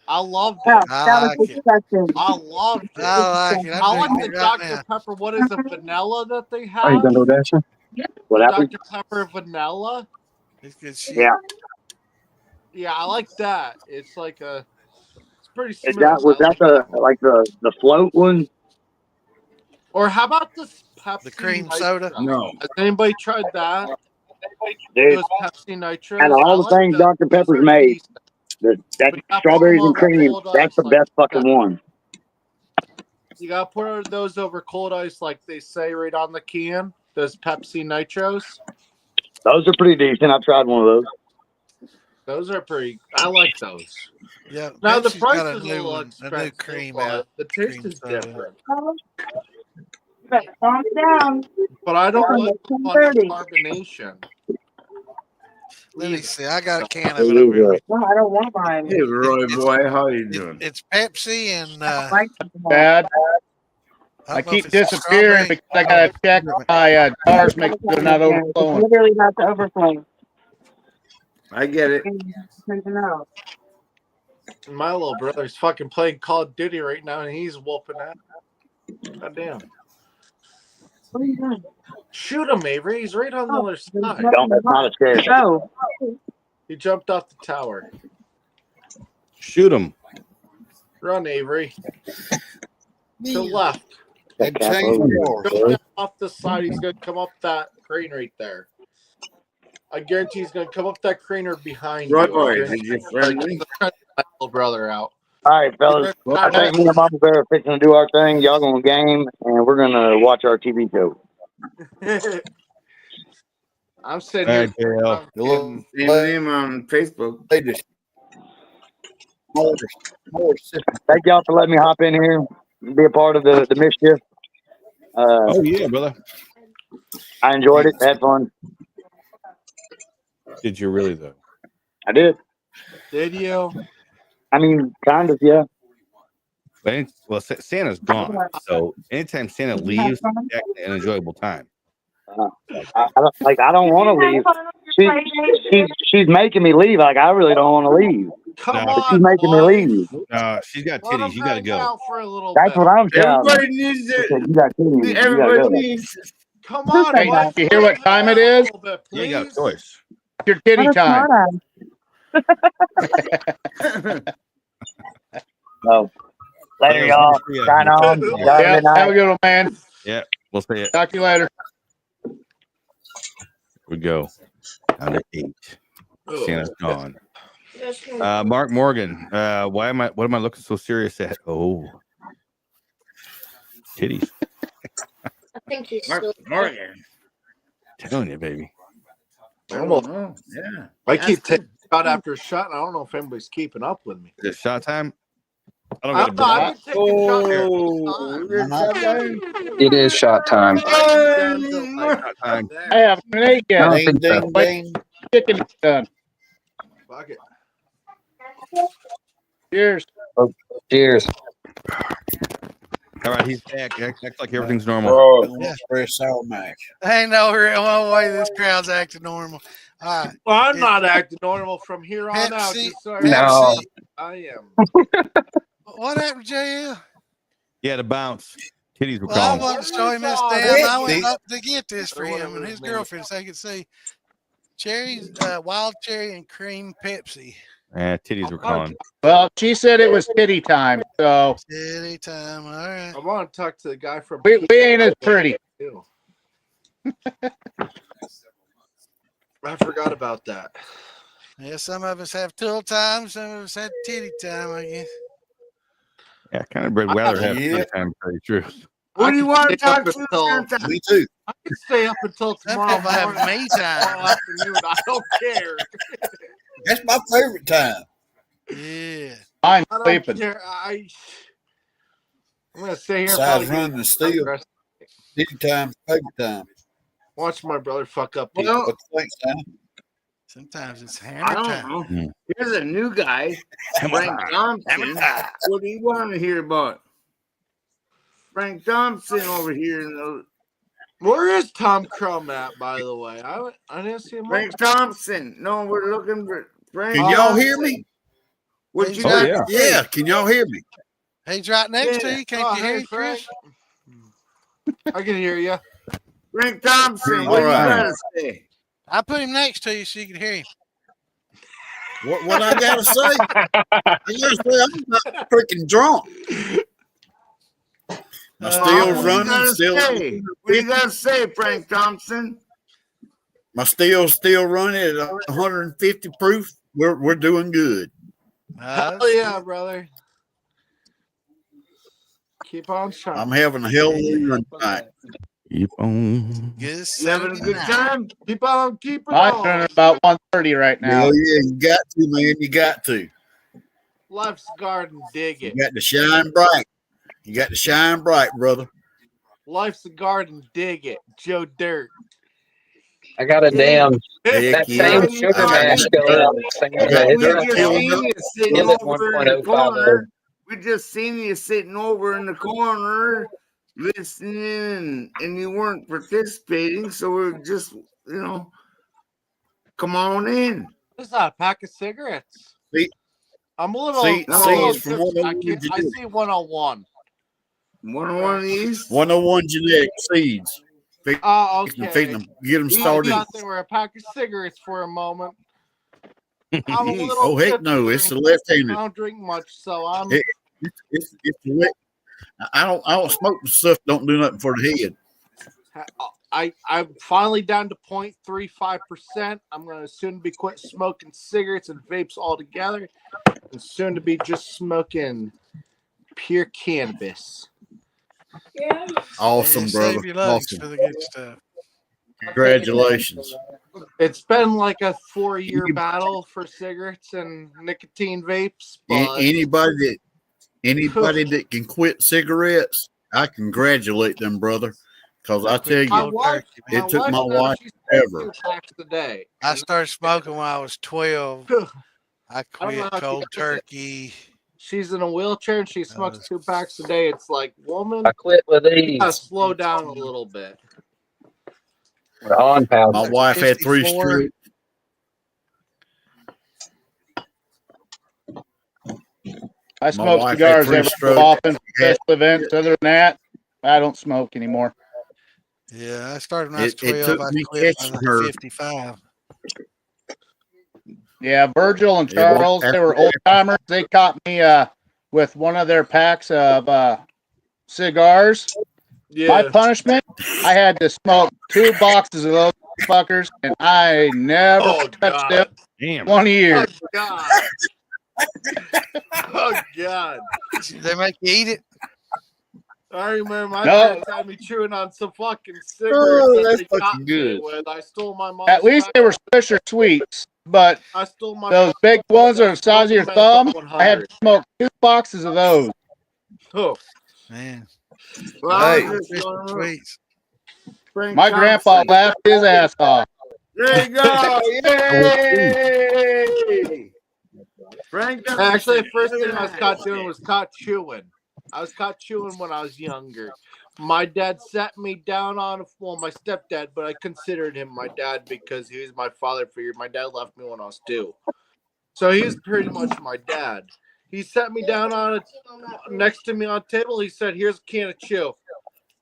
I loved Oh, it. that was disgusting. I loved it. I like it. I like the right Dr. now. Pepper. What is the vanilla that they have? Are you gonna do that, sir? What happened? Dr. Pepper vanilla. It's good shit. Yeah. Yeah, I like that. It's like a. It's pretty Is smooth. that was that the float one? Or how about this Pepsi? The cream Nitro? soda? No. Has anybody tried that? Dude, Those Pepsi Nitros. out of all the things Dr. Pepper's made, that But you have to strawberries and put 'em on cream, cold that's ice the like best fucking one. You gotta pour those over cold ice, like they say right on the can. Those Pepsi Nitros. Those are pretty decent. I've tried one of those. Those are pretty. I like those. Yeah. Now the Pepsi's price got is a a new little one, a new expensive, cream but out. the taste Cream is soda. different. Calm down. But I don't like the much 10:30. carbonation. Let me see. I got a can of it over here. No, I don't want mine. Hey, Roy boy, how you doing? It's Pepsi and Bad. I I don't know if keep it's a disappearing strawberry. because I gotta check my jars, make sure they're not It's overflowing. literally about to overflow. I get it. My little brother's fucking playing Call of Duty right now, and he's whooping that. God damn. What are you doing? Shoot him, Avery. He's right on the other side. Don't. That's not a scare. Oh. He jumped off the tower. Shoot him. Run, Avery. To the left. Go Off the side. He's going to come up that crane right there. I guarantee he's going to come up that crane or behind Roy you. boy, did you friend me? My little brother out. All right, fellas. I think me and Mama Bear are fixing to do our thing. Y'all gonna game, and we're gonna watch our TV show. I'm sitting here. Send him on Facebook. Thank y'all for letting me hop in here and be a part of the mischief. Oh yeah, brother. I enjoyed it. Had fun. Did you really though? I did. Did you? I mean, kind of, yeah. Well, Santa's gone, so anytime Santa leaves, it's actually an enjoyable time. I don't want to leave. She's making me leave. Like, I really don't want to leave. Come No. on, She's making me leave. She's got Let him titties. You got to hang go. out for a little That's bit. what I'm shouting. Everybody needs She said, it. you got titties. You gotta Everybody go. needs. Come on, Hey, Mike. you hear what time it is? Bit, You ain't got a choice. Your kitty time. No. Later, y'all. Sign on. Yeah, have a good one, man. Yeah, we'll see it. Talk to you later. Here we go. Down to 8. Santa's gone. Mark Morgan. What am I looking so serious at? Oh. Titties. I think he's Mark still Morgan. Telling you, baby. I don't know. Yeah. I keep taking shot after shot, and I don't know if anybody's keeping up with me. Is it shot time? I don't I've got been taking shots. It is shot time. shot time. I haven't even ate I yet. don't think so. Wait, chicken is done. Fuck it. Cheers. Oh, cheers. All right, he's back. Acts like everything's normal. Yeah. Espresso mash. Ain't no way this crowd's acting normal. All right. Well, I'm not acting normal from here on out. Pepsi. Just so No. I am. What happened, JL? Yeah, the bounce. Titties were Well, I calling. wasn't showing this damn. I went up to get this for him and his girlfriend so they could see cherries, wild cherry and cream Pepsi. Yeah, titties were calling. Well, she said it was kitty time, so Kitty time. All right. I want to talk to the guy from. we ain't as pretty. I forgot about that. Yeah, some of us have tool time, some of us had titty time, I guess. Yeah, kind of would rather have Yeah. good time, to tell you the truth. What do you want to stay up talk to? until- Me too. I can stay up until tomorrow Some people have morning, me tomorrow time. afternoon. I don't care. That's my favorite time. Yeah. I'm I don't sleeping. care. I'm gonna stay here. Besides probably running the steel, city time, favorite time. watch my brother fuck up people. Well, What you think, Sam? Sometimes it's I hammer don't time. know. Here's a new guy, Frank Thompson. What do you want to hear about? Frank Thompson over here. Where is Tom Crum at, by the way? I didn't see him. Frank Thompson. No, we're looking for Frank. Can y'all hear me? What you Oh, got? yeah. to say? Yeah, can y'all hear me? He's right next to you. Can't Oh, you hear hey, him, Chris? I can hear you. Frank Thompson. All What do you right. got to say? I put him next to you so you can hear him. What I gotta say? I gotta say I'm not freaking drunk. My steel's What do you running. gotta Still, say? What do you got to say, Frank Thompson? my steel's still running at 150 proof. We're doing good. Hell yeah, brother. Keep on shining. I'm having a hell of a run tonight. Keep on. You having a good time? Keep on keeping I'm on. running about 130 right now. Hell yeah, you got to, man. You got to. Life's a garden, dig it. You got to shine bright. You got to shine bright, brother. Life's a garden, dig it. Joe Dirt. I got a damn Heck that yeah. same sugar mash going on. We just seen you sitting over in the corner listening, and you weren't participating. So we're just, come on in. What's that? A pack of cigarettes? See, I'm a little. from 101 I see 101. 101 East? 101 genetic seeds. Oh, okay. Feed them, get them started. I thought they were a pack of cigarettes for a moment. I'm a little. Oh, heck no. It's the left-handed. I don't drink much, so I'm. It's the left. I don't smoke the stuff. Don't do nothing for the head. I'm finally down to 0.35%. I'm gonna soon be quit smoking cigarettes and vapes altogether, and soon to be just smoking pure cannabis. Awesome, brother. Save your lungs Awesome. for the good stuff. Congratulations. It's been like a 4-year battle for cigarettes and nicotine vapes. But Anybody that can quit cigarettes, I congratulate them, brother. Because I tell you, it took my wife ever. I started smoking when I was 12. I quit cold turkey. She's in a wheelchair and she smokes 2 packs a day. It's like, woman, I quit with these. you gotta slow down a little bit. We're on powder. My wife had 3 strokes. I smoke cigars every so often for special events. Other than that, I don't smoke anymore. Yeah, I started when I was 12. It took I me quit catching when I her. was 55. Yeah, Virgil and Charles, they were old timers. They caught me with one of their packs of cigars. Yeah. My punishment, I had to smoke 2 boxes of those fuckers, and I never touched them. Damn. 20 years. Oh, God. Oh, God. They make you eat it? I remember my parents had me chewing on some fucking cigarettes that they got me with. I stole my mom's. At least they were Swisher Sweets, but I stole my those big ones are the size of your thumb. I had to smoke 2 boxes of those. Oh, man. Well, Hey. My grandpa laughed his ass off. There you go. Yay! Frank, actually, the first thing I was caught doing was caught chewing. I was caught chewing when I was younger. My dad sat me down on, my stepdad, but I considered him my dad because he was my father figure. My dad left me when I was 2. So he was pretty much my dad. He sat me down on it next to me on the table. He said, "Here's a can of chew.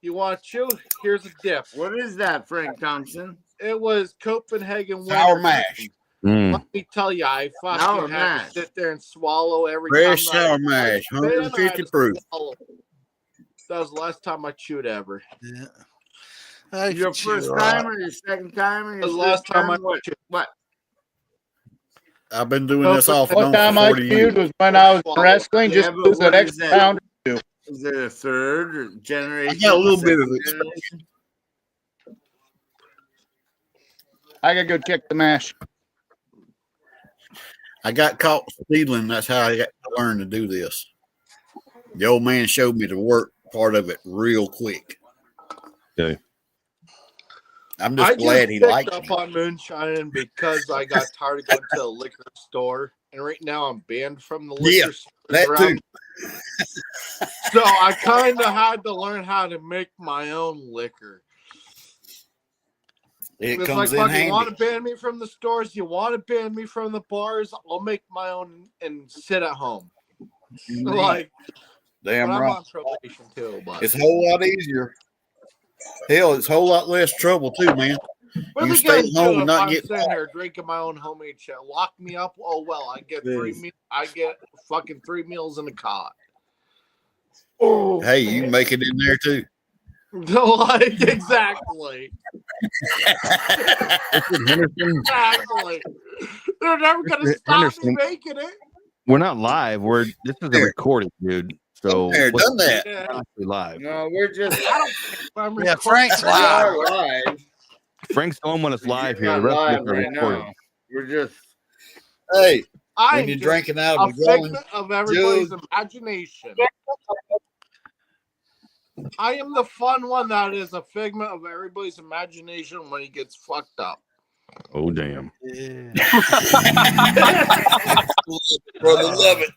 You want to chew? Here's a dip." What is that, Frank Thompson? It was Copenhagen Sour mash. Let me tell you, I fucking had to sit there and swallow every Fresh time. sour mash, 150 proof. That was the last time I chewed ever. Yeah. Your first time or your second time? Or your the last time I chewed. What? I've been doing this off and One on time for I 40 years. chewed was when I was wrestling, just lose an extra pound or 2. Is it a third generation? I got a little bit of it. I gotta go check the mash. I got caught stealing. That's how I got to learn to do this. The old man showed me the work part of it real quick. Okay. I'm just glad he liked up me. on moonshining because I got tired of going to the liquor store, and right now I'm banned from the liquor store. That too. So I kind of had to learn how to make my own liquor. It It's comes like, in you handy. want to ban me from the stores? You want to ban me from the bars? I'll make my own and sit at home. Like, damn I'm right. on probation too, but It's a whole lot easier. Hell, it's a whole lot less trouble too, man. what You are they stay gonna at home do and if not I'm get sitting here drinking my own homemade shit? Lock me up? Oh well, I get I get fucking 3 meals in a cot. Oh, Hey, you can make it in there too. like exactly. Exactly. They're never gonna stop me making it. We're not live. This is a recording, dude. So There, done that. Live. No, we're just. Yeah, Frank's We are live. live. Frank's the only one that's live here. Not The rest live of us are right recorded. now. We're just. Hey, I when am you're just drinking out a of a growing figment of everybody's jug, imagination. I am the fun one that is a figment of everybody's imagination when he gets fucked up. Oh damn! Yeah. brother, love it.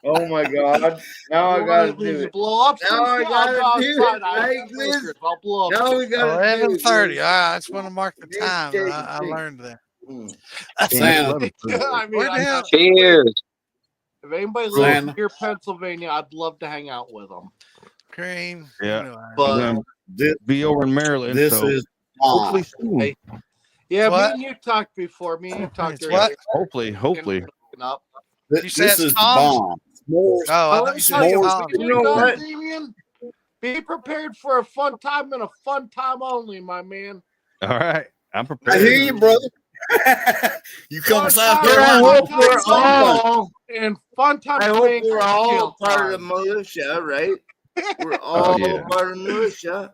Oh my God! Now I gotta do it. Blow up. Now I gotta do it. Right, Liz? I'll blow up. Now we gotta 11:30. do it. All right, I just want to mark the time. I learned that. Santa. I mean, Cheers. if anybody lives Santa. near Pennsylvania, I'd love to hang out with them. Cream. Yeah, But be over in Maryland. This so is hopefully soon. Hey, yeah, What? me and you talked before. Me and you talked It's what? earlier. Hopefully. Up. You said this it's is the Tom's? bomb. More, Oh, I Let thought me you tell said you, Tom's. when You you're know done, what? Damien, be prepared for a fun time and a fun time only, my man. All right, I'm I prepared. hear you, brother. You come to Fun South time, Carolina. hope fun we're time all. and fun time. I hope playing we're all jail part of the time. militia, right? We're all yeah. part of the militia.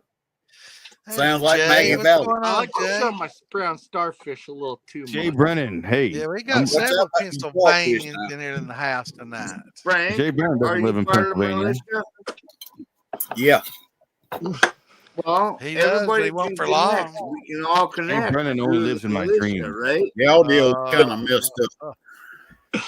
Sounds like Jay, Maggie what's Valley. going I on, like to Jay? show my brown starfish a little too Jay much. Brennan. Hey, Yeah, we I'm- got several up with these Pennsylvanians crawfish in here in the house tonight. Frank, Jay Brennan are doesn't you live in part of the Pennsylvania. militia? Yeah. Well, He does, but everybody he won't can for connect. long. We can all Jay connect. Brennan only through lives the in my militia, dreams. right? The audio kind of messed up.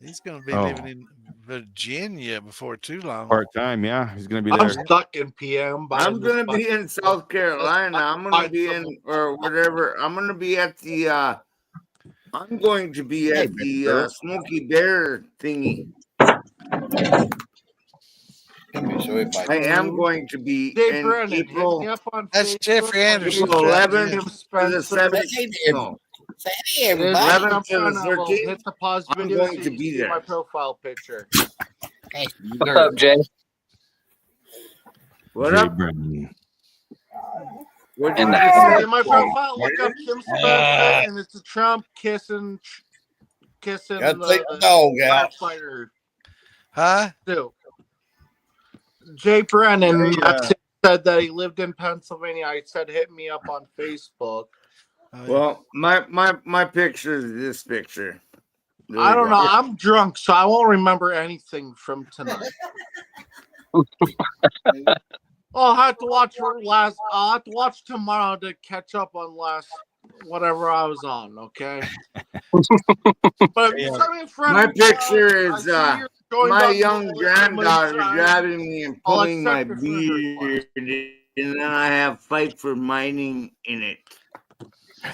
He's going to be Oh. living in Virginia before too long. Part time, yeah, he's gonna be I'm there. stuck in PM. I'm gonna be in South Carolina. I'm gonna be in or whatever. I'm gonna be at the. I'm going to be at the Smoky Bear thingy. I am going to be Jay in Brennan, hit April. me up on That's Facebook. Jeffrey Anderson. April 11th Jim to the Spencer. 17th. No, Hey, 11th to the I will 13th. hit the pause I'm video going so to you be see there. my profile picture. What's up, Jay? What Jay up? Brennan. What In did the you house. say? My profile, look up Kim Spencer, and it's a Trump kissing Gotta take the dog out. fighter. Huh? Too. Jay Brennan Yeah. said that he lived in Pennsylvania. I said hit me up on Facebook. Well, my picture is this picture. There I you don't go. know. I'm drunk, so I won't remember anything from tonight. I'll have to watch I'll have to watch tomorrow to catch up on whatever I was on. Okay. But if you send me a friend My request, picture I is see you're joined my on young the granddaughter moonshine, grabbing me and I'll pulling my accept your friend beard, and then I have fight for mining in it.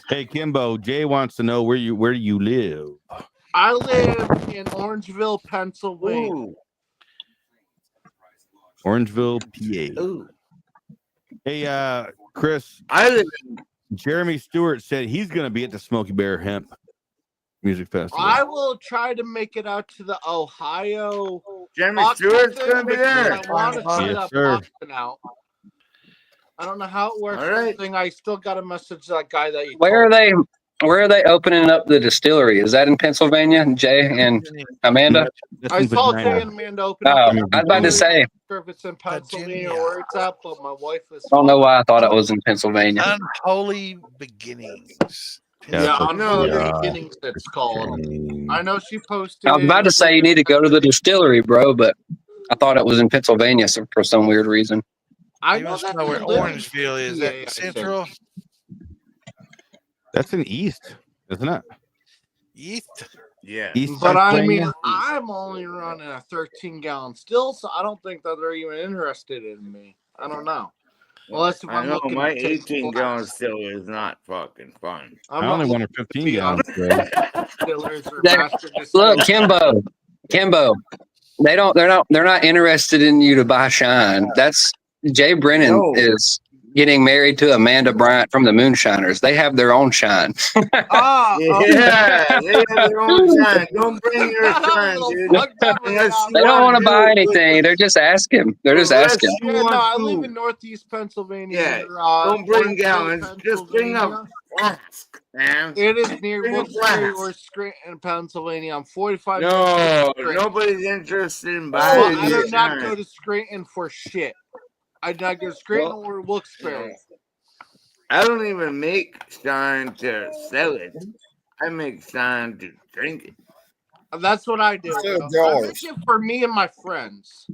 Hey Kimbo, Jay wants to know where you live. I live in Orangeville, Pennsylvania. Ooh. Orangeville, PA. Ooh. Hey, Chris. I live in. Jeremy Stewart said he's going to be at the Smoky Bear Hemp Music Festival. I will try to make it out to the Ohio. Jeremy Stewart's going to be there. I want to try Yes, that sir. Boston out. I don't know how it works. All right. I still got to message that guy that you. Where are they opening up the distillery? Is that in Pennsylvania, Jay and Amanda? I saw Jay and Amanda open Oh, up. I was about to say. I'm not sure if it's in Pennsylvania or where it's at, but my wife is. I don't know why I thought it was in Pennsylvania. Unholy beginnings. Yeah, I know Yeah. the beginnings it's called. I know she posted. I was about to say you need to go to the distillery, bro, but I thought it was in Pennsylvania for some weird reason. I You know must that's know where in Liberty. Orangeville is. Yeah, That central? That's in East, isn't it? East? Yeah. East But I Pennsylvania? mean, I'm only running a 13-gallon still, so I don't think that they're even interested in me. I don't know. Unless if I I'm know looking my to take 18-gallon class. still is not fucking fun. I only want a 15 gallon. Distillers or They- master Look, distillers. Kimbo, they're not interested in you to buy Shine. That's Jay Brennan No. is getting married to Amanda Bryant from the Moonshiners. They have their own Shine. Ah, Yeah, they have their own shine. Don't bring your shine, dude. Unless you They don't want to do buy it with- anything. They're just asking. They're just Unless asking. you Yeah, no, want I to. live in Northeast Pennsylvania. Yeah, near, don't bring Orangeville, gallons. Just bring a Pennsylvania. flask, man. It is near Bring a Wilkes-Barre flask. or Scranton, Pennsylvania. I'm 45 No, minutes. nobody's interested in Well, buying I do not moonshine. go to Scranton for shit. I do not go to Scranton Well, or Wilkes-Barre. I don't even make shine to sell it. I make shine to drink it. That's what I do. I sell I make jars. it for me and my friends.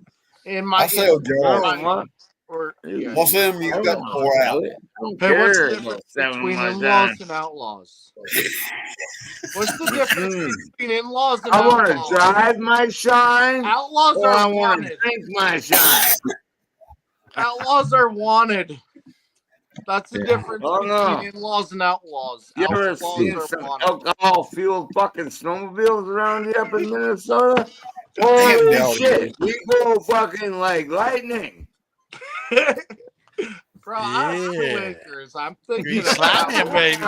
And my I sell jars. What's them you got to pour out? Hey, what's the difference between in-laws and outlaws? What's the difference between in-laws and I outlaws? want to drive my shine. Outlaws or are I want to wanted. drink my shine. Outlaws are wanted. That's the difference Oh, no. between in-laws and outlaws. You ever Outlaws seen are some wanted. alcohol-fueled fucking snowmobiles around here up in Minnesota? Damn, Holy Dell, shit. We go fucking like lightning. Bro, I have 2 acres. I'm thinking Grease about lightning, baby.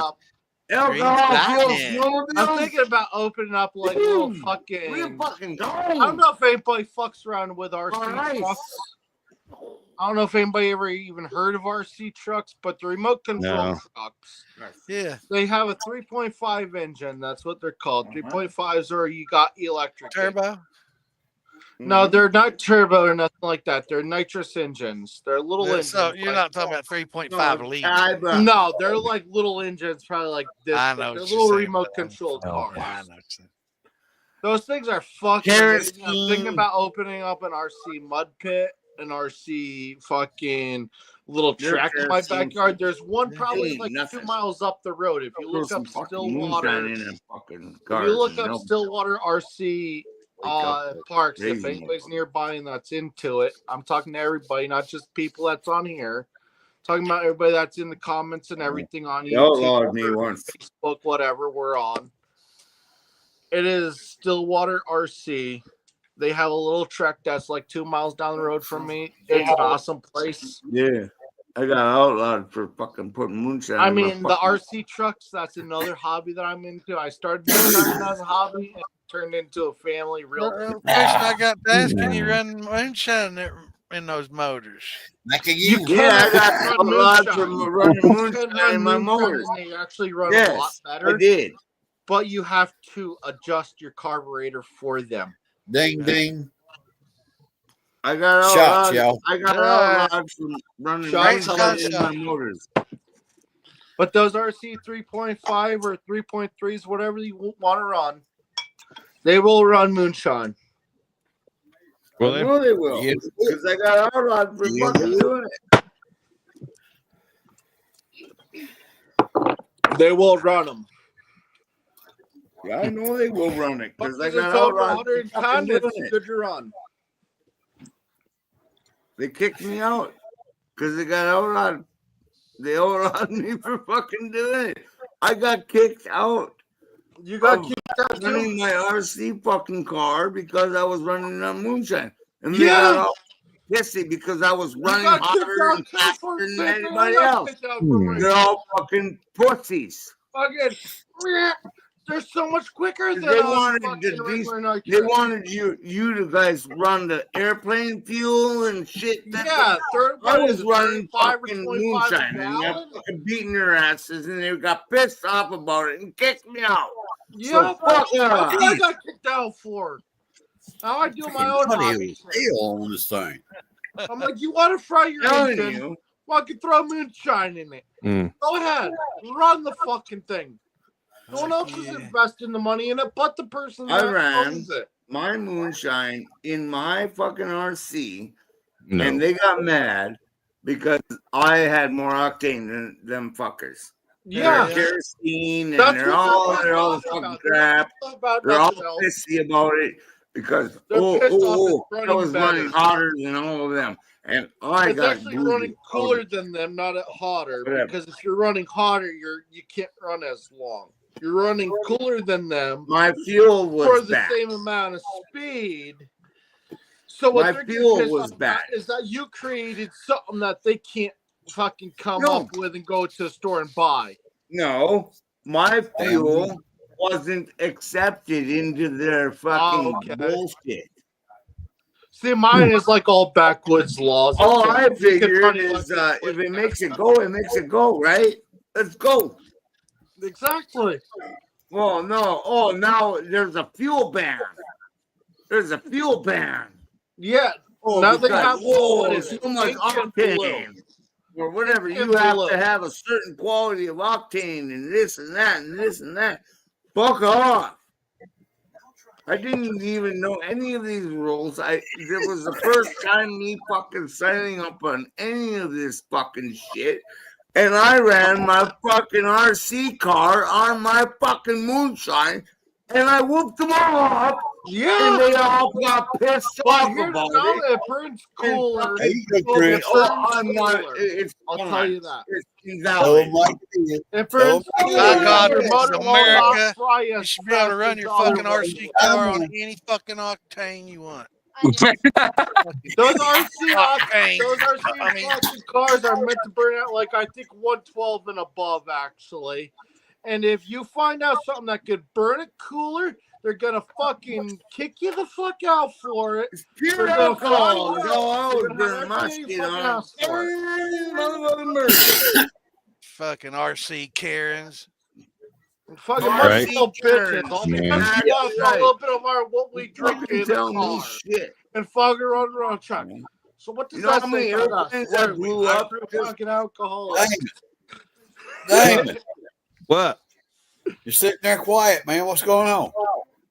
Alcohol-fueled Lightning. snowmobiles? I'm thinking about opening up like little fucking. We're fucking I gone. don't know if anybody fucks around with RC Nice. trucks. I don't know if anybody ever even heard of RC trucks, but the remote control No. trucks. Yeah. They have a 3.5 engine. That's what they're called. 3.5s, or you got electric. Turbo? No, they're not turbo or nothing like that. They're nitrous engines. They're little engines. So you're not talking about 3.5 liters. No, they're like little engines, probably like this. I but know they're what you're little saying. remote controlled cars. Yeah, I know what you're saying. Those things are fucking amazing. I'm thinking about opening up an RC mud pit, an RC fucking little track in my backyard. There's one probably like 2 miles up the road. If you look up Stillwater, if you look up Stillwater RC parks, if anybody's nearby and that's into it, I'm talking to everybody, not just people that's on here. Talking about everybody that's in the comments and everything on YouTube, Facebook, whatever we're on. It is Stillwater RC. They have a little trek that's like 2 miles down the road from me. It's an awesome place. Yeah. I got outlawed for fucking putting moonshine. I mean, the RC trucks, that's another hobby that I'm into. I started moonshining as a hobby and turned into a family real Question I got to ask, can you run moonshine in those motors? Like You I got outlawed from running moonshine in my motors. They actually run a lot better. I did. But you have to adjust your carburetor for them. Ding, ding. I got Shots, outlawed. y'all. I got outlawed from running moonshine in my motors. But those RC 3.5 or 3.3s, whatever you want to run, they will run moonshine. Well, I know they will. Because I got outlawed for fucking doing it. They will run them. Yeah, I know they will run it. Because I It's got over outlawed 100 for fucking tons. doing It's it. good to run. They kicked me out. Because they got outlawed. They outlawed me for fucking doing it. I got kicked out. You got kicked out running my RC fucking car because I was running on moonshine. And they Yeah. got all pissy because I was running got kicked harder out and too faster for than sitting anybody there. else. Kicked out for They're all fucking pussies. Fucking, they're so much quicker than They us wanted fucking to regular nitrous. they wanted you to guys run the airplane fuel and shit. Yeah, I was running 35 or fucking 25 moonshine and gallon? they're fucking beating their asses and they got pissed off about it and kicked me out. Yeah, So fuck that's what I off. got kicked out for. Now I do my own hobby. Hell on this thing. I'm like, you want to fry your Telling engine? you. Fucking throw moonshine in it. Go ahead, run the fucking thing. No one else is investing the money in it but the person I that ran owns it. my moonshine in my fucking RC, No. and they got mad because I had more octane than them fuckers. Yeah. They're kerosene, and That's they're what they're all pissed fucking about. crap. They're not about They're all nothing else. pissy about it because They're pissed off it's I running was better. running hotter than all of them, and I It's got actually boozy running about cooler it. than them, not hotter. Whatever. Because if you're running hotter, you can't run as long. You're running cooler than them. My fuel was for the bad. same amount of speed. So what My they're fuel getting pissed was off about bad. is that you created something that they can't fucking come No. up with and go to the store and buy. No, my fuel wasn't accepted into their fucking okay. bullshit. See, mine is like all backwoods laws. All Okay, I you can figured funny is like if it makes it go, it makes it go, right? Let's go. Exactly. Well, no. Oh, now there's a fuel ban. There's a fuel ban. Yeah. Oh, now they because, have what is so much octane. Or whatever. You have to have a certain quality of octane and this and that and this and that. Fuck off. I didn't even know any of these rules. It was the first time me fucking signing up on any of this fucking shit. And I ran my fucking RC car on my fucking moonshine and I whooped them all off. Yeah. And they all got pissed off here's about now it. It burns cooler. I'll tell you that. It burns cooler. God, this is America. You should be able to run your fucking RC car on any fucking octane you want. Those RC cars are meant to burn out like I think 112 and above, actually. And if you find out something that could burn it cooler, they're gonna fucking kick you the fuck out for it. Pure alcohol is all I was burning my shit on. Fucking RC Karens. Fucking little bitches. I'll talk a little bit about what we drink in the car. And fucking run around truck. So what does that say about us? That blew up. Fucking alcohol. Damon. What? You're sitting there quiet, man. What's going on?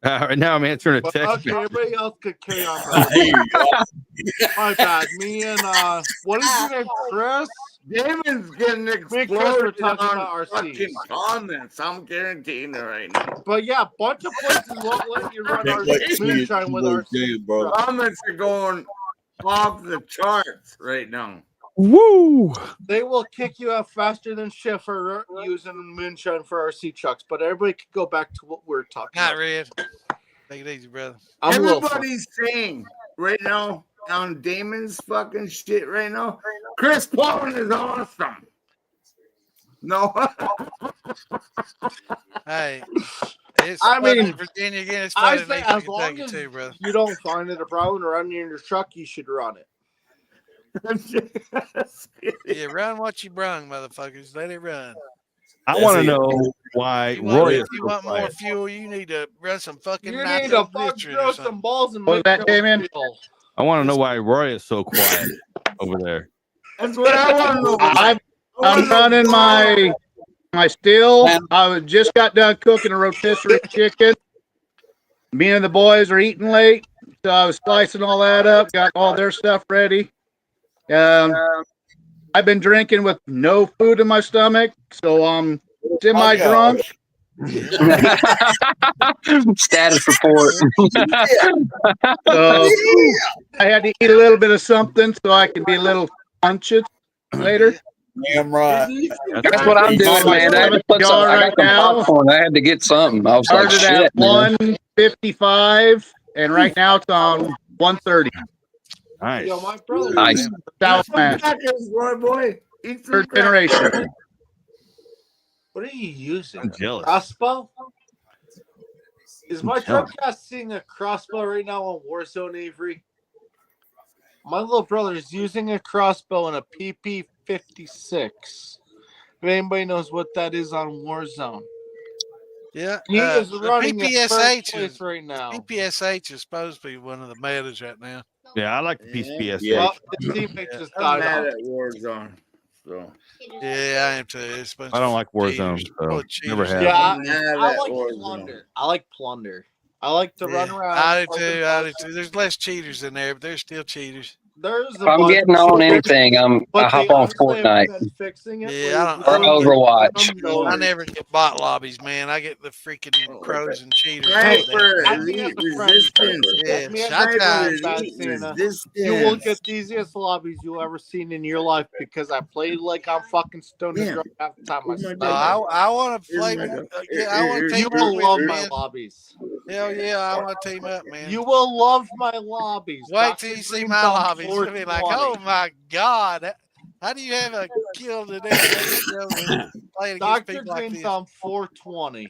Right now I'm answering a text. Okay, everybody else could carry on. My bad. Me and what is your name, Chris? Damon's getting exploded on our fucking comments. I'm guaranteeing it right now. But yeah, a bunch of places won't let you run our moonshine with our comments are going off the charts right now. Woo! They will kick you out faster than shit for using moonshine for RC trucks. But everybody could go back to what we're talking about. Not Red. Take it easy, brother. Everybody's saying right now on Damon's fucking shit right now, Chris Paul is awesome. No. Hey, it's in Virginia again. It's I funny. say as long as you don't find it a problem to run in your truck, you should run it. Yeah, run what you brung, motherfuckers. Let it run. I want to know why Roy is If you want more fuel, you need to run some fucking. You need to throw some balls and make that Damon? I want to know why Roy is so quiet over there. That's what I want to know. I'm running my still. I just got done cooking a rotisserie chicken. Me and the boys are eating late, so I was slicing all that up. Got all their stuff ready. I've been drinking with no food in my stomach, so I'm semi-drunk. Status report. So I had to eat a little bit of something so I can be a little conscious later. Damn right. That's what I'm doing, man. I had to put some, I got some popcorn. I had to get something. I was like, Started shit, at 155, and right now it's on 130. Nice. Yo, my brother. Nice. South Mass. Boy. Third generation. What are you using? I'm jealous. Crossbow? Is my truckcast seeing a crossbow right now on Warzone, Avery? My little brother is using a crossbow and a PP-56. If anybody knows what that is on Warzone. Yeah, he is running PPSH right now. PPSH is supposed to be one of the metas right now. Yeah, I like the PPSH. Yeah. His teammate just I'm died mad off. at Warzone. So Yeah, I am too. It's a bunch I don't of like Warzone, cheaters. so Cheaters. never have. Yeah, I'm mad I at like Warzone. plunder. I like plunder. I like to run around. I do too. I do too. There's less cheaters in there, but there's still cheaters. There's if I'm getting on anything, I hop on Fortnite Yeah, or Overwatch. I never get bot lobbies, man. I get the freaking pros and cheaters. Sniper Elite Resistance. Yeah, You will get the easiest lobbies you'll ever seen in your life because I played like I'm fucking stoned and drunk half the time. I want to play. I want to team You up will with love you, my man. lobbies. Hell yeah, I want to team up, man. You will love my lobbies. Wait till you see my lobbies. You'll be like, oh my god, how do you have a kill today? Dr. Dreams on 420.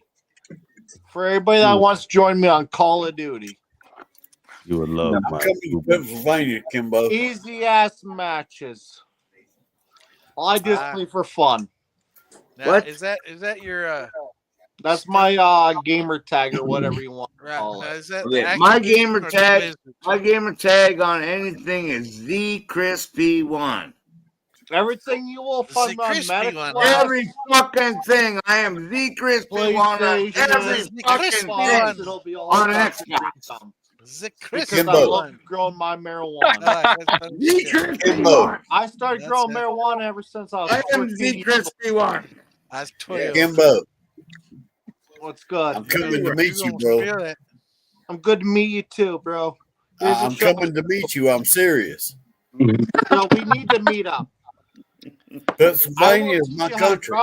For everybody that wants to join me on Call of Duty. You would love my coming to Pennsylvania, Kimbo. Easy ass matches. I just play for fun. Now, is that your That's my gamer tag or whatever you want to call it. Is that Okay, my gamer tag on anything is ZCrispy1. Everything you will find on medical. Every fucking thing. I am ZCrispy1 on every fucking thing It'll be all on about Xbox. Because I love growing my marijuana. I started growing marijuana ever since I was 14 years old. I was 12. Kimbo. What's good? I'm coming to meet you, bro. I'm good to meet you too, bro. I'm coming to meet you. I'm serious. No, we need to meet up. Pennsylvania is my country.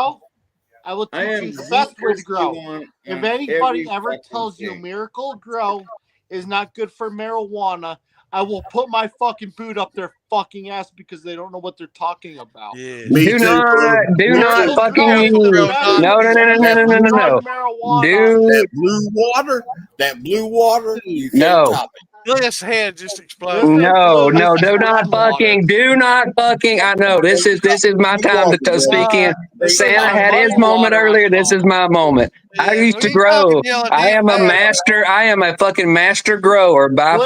I will teach you the best way to grow. If anybody ever tells you Miracle Grow is not good for marijuana, I will put my fucking boot up their fucking ass because they don't know what they're talking about. Do not fucking use. No. That blue water. You can't No. top it. This head just exploded. No, do not fucking. I know this is my time to speak in. Santa had his moment earlier. This is my moment. I used to grow. I am a master. I am a fucking master grower by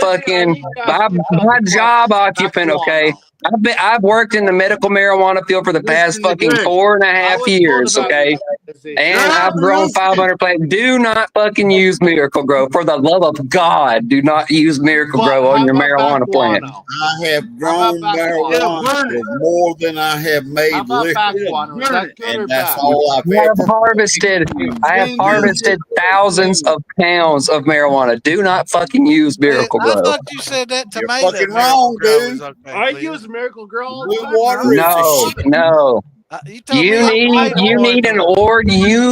job occupant. Okay. I've worked in the medical marijuana field for the past fucking 4.5 years, okay? And I've grown 500 plants. Do not fucking use Miracle Grow. For the love of God, do not use Miracle Grow on your marijuana plant. I have grown marijuana for more than I have made liquor. And that's all I've ever I have harvested thousands of pounds of marijuana. Do not fucking use Miracle Grow. I thought you said that tomato. You're fucking wrong, dude. I use Miracle Grow all the Blue time. water is No. You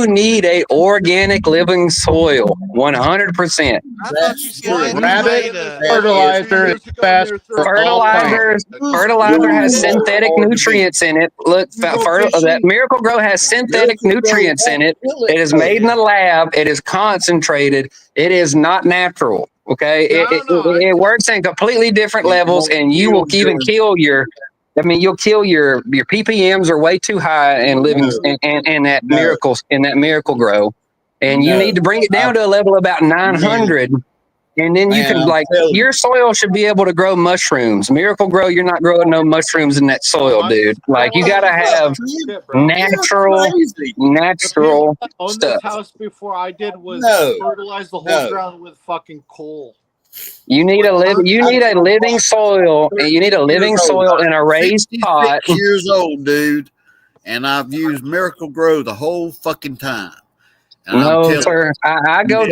need a organic living soil. 100%. I thought you said rabbit fertilizer is best for all plants. Fertilizer has synthetic nutrients in it. Look, that Miracle Grow has synthetic nutrients in it. It is made in a lab. It is concentrated. It is not natural. Okay, it works in completely different levels, and you will even kill your. I mean, you'll kill your ppms are way too high in living in that Miracle Grow, and you need to bring it down to a level of about 900, and then you can your soil should be able to grow mushrooms. Miracle Grow, you're not growing no mushrooms in that soil, dude. Like you gotta have natural On stuff. this house before I did was fertilize the whole ground with fucking coal. You need a living soil, and you need a living soil in a raised pot. 56 years old, dude, and I've used Miracle Grow the whole fucking time. No, sir. I no,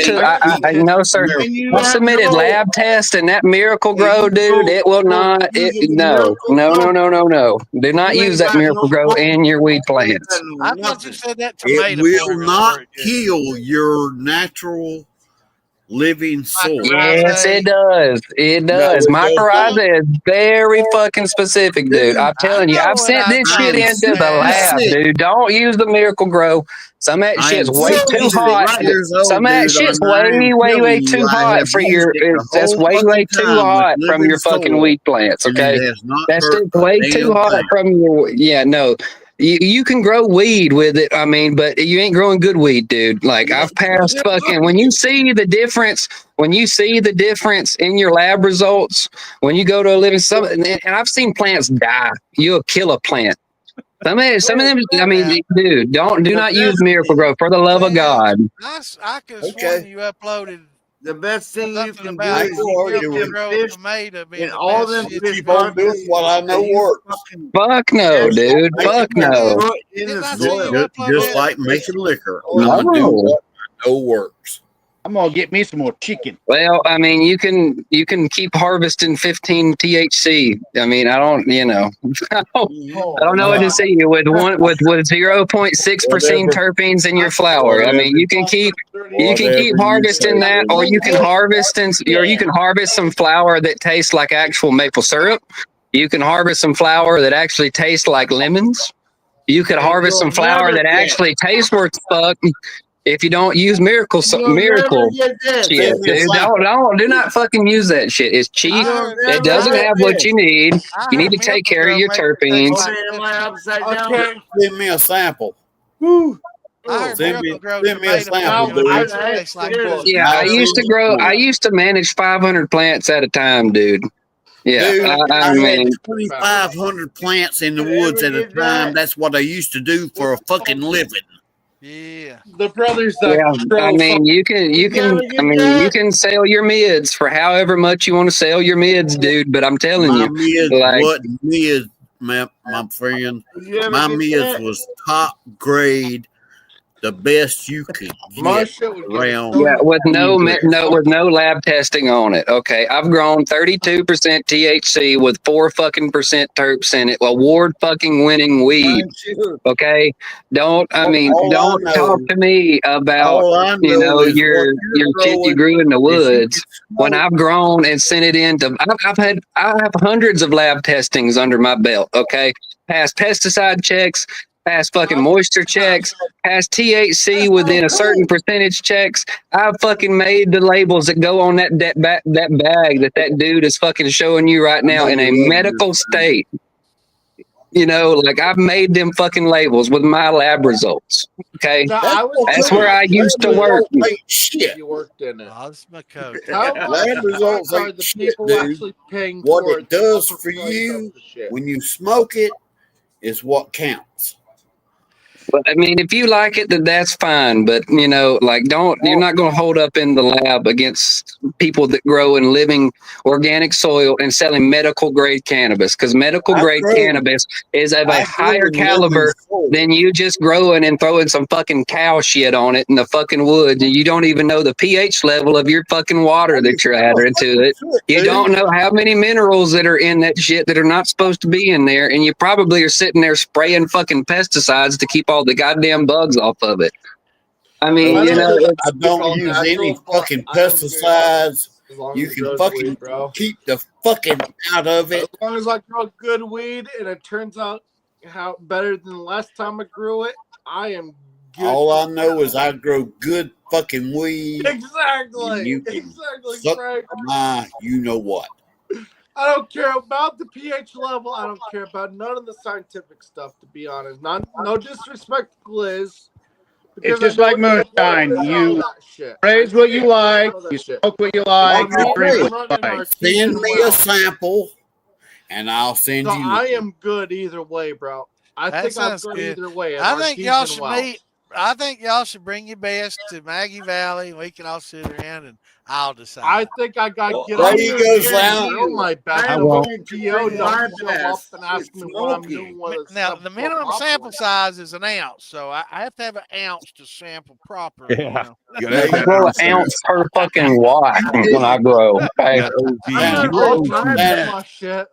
sir. I submitted lab tests, and that Miracle Grow, dude, it will not. No. Do not use that Miracle Grow in your weed plants. I thought you said that tomato. It will not kill your natural living soil. Yes, it does. It does. Mycorrhiza is very fucking specific, dude. I'm telling you, I've sent this shit into the lab, dude. Don't use the Miracle Grow. Some of that shit's way too hot. Some of that shit's way too hot for your. That's way too hot from your fucking weed plants. Okay, that's way too hot from your. Yeah, no. You can grow weed with it, I mean, but you ain't growing good weed, dude. Like I've passed fucking when you see the difference in your lab results, when you go to a living and I've seen plants die. You'll kill a plant. Some of them, I mean, dude, do not use Miracle Grow for the love of God. I could have sworn you uploaded. The best thing you can do about is you grow fish tomato and all them fish keep on doing what I know works. Fuck no, dude. Fuck no. Just like making liquor. I do what I know works. I'm gonna get me some more chicken. Well, I mean, you can keep harvesting 15 THC. I mean, I don't know what to say with 0.6% terpenes in your flower. I mean, you can keep harvesting that, or you can harvest some flower that tastes like actual maple syrup. You can harvest some flower that actually tastes like lemons. You could harvest some flower that actually tastes worth fuck. If you don't use miracle shit, dude, do not fucking use that shit. It's cheap. It doesn't have what you need. You need to take care of your terpenes. Give me a sample. I heard Send Miracle grow me a tomato sample, plant. dude. Tastes like Yeah, I used to manage 500 plants at a time, dude. Yeah, Dude, I I had mean, 2,500 plants in the woods at a time. That's what I used to do for a fucking living. Yeah. The brothers yeah, that I mean, you can sell your mids for however much you want to sell your mids, dude. But I'm telling My you, mids like, wasn't mids, my friend. My mids was top grade, the best you could get around. yeah, with no bluegrass. with no lab testing on it. Okay, I've grown 32% THC with 4 fucking percent terps in it. Award fucking winning weed. Okay, don't talk to me about all I know is your shit you grew in the woods. When I've grown and sent it into, I have hundreds of lab testings under my belt. Okay, past pesticide checks, past fucking moisture checks, past THC within a certain percentage checks. I've fucking made the labels that go on that bag that dude is fucking showing you right now in a medical state. You know, like I've made them fucking labels with my lab results. Okay, that's where I used to work. Shit. You worked in it. Oh, this is my coat. How much Lab results are ain't the shit, people dude. actually paying What for it does for you when you smoke it is what counts. But I mean, if you like it, then that's fine. But you know, like, you're not going to hold up in the lab against people that grow in living organic soil and selling medical grade cannabis, because medical grade cannabis is of a higher caliber than you just growing and throwing some fucking cow shit on it in the fucking woods, and you don't even know the pH level of your fucking water that you're adding to it. You don't know how many minerals that are in that shit that are not supposed to be in there, and you probably are sitting there spraying fucking pesticides to keep all the goddamn bugs off of it. I mean, you know, I don't use any fucking pesticides. You can fucking keep the fucking out of it. As long as I grow good weed and it turns out how better than the last time I grew it, I am good. All I know is I grow good fucking weed. Exactly. You can Exactly, suck Frank. my you know what. I don't care about the pH level. I don't care about none of the scientific stuff, to be honest. No disrespect to Liz. It's just like moonshine. You praise what you like, you smoke what you like, you drink what you like. Send me a sample, and I'll send So you. I am good either way, bro. I That think I'm sounds good good. either way. I think y'all should meet. I think y'all should bring your best to Maggie Valley. We can all sit around and I'll decide. I think I got to get there on you there go, and Sal. grow my best. I The won't. PO don't show up and ask me what I'm doing with it. Now, the minimum sample size is 1 ounce, so I have to have 1 ounce to sample properly. Yeah. You know? I grow an ounce per fucking watt when I grow. Okay? I'll my shit.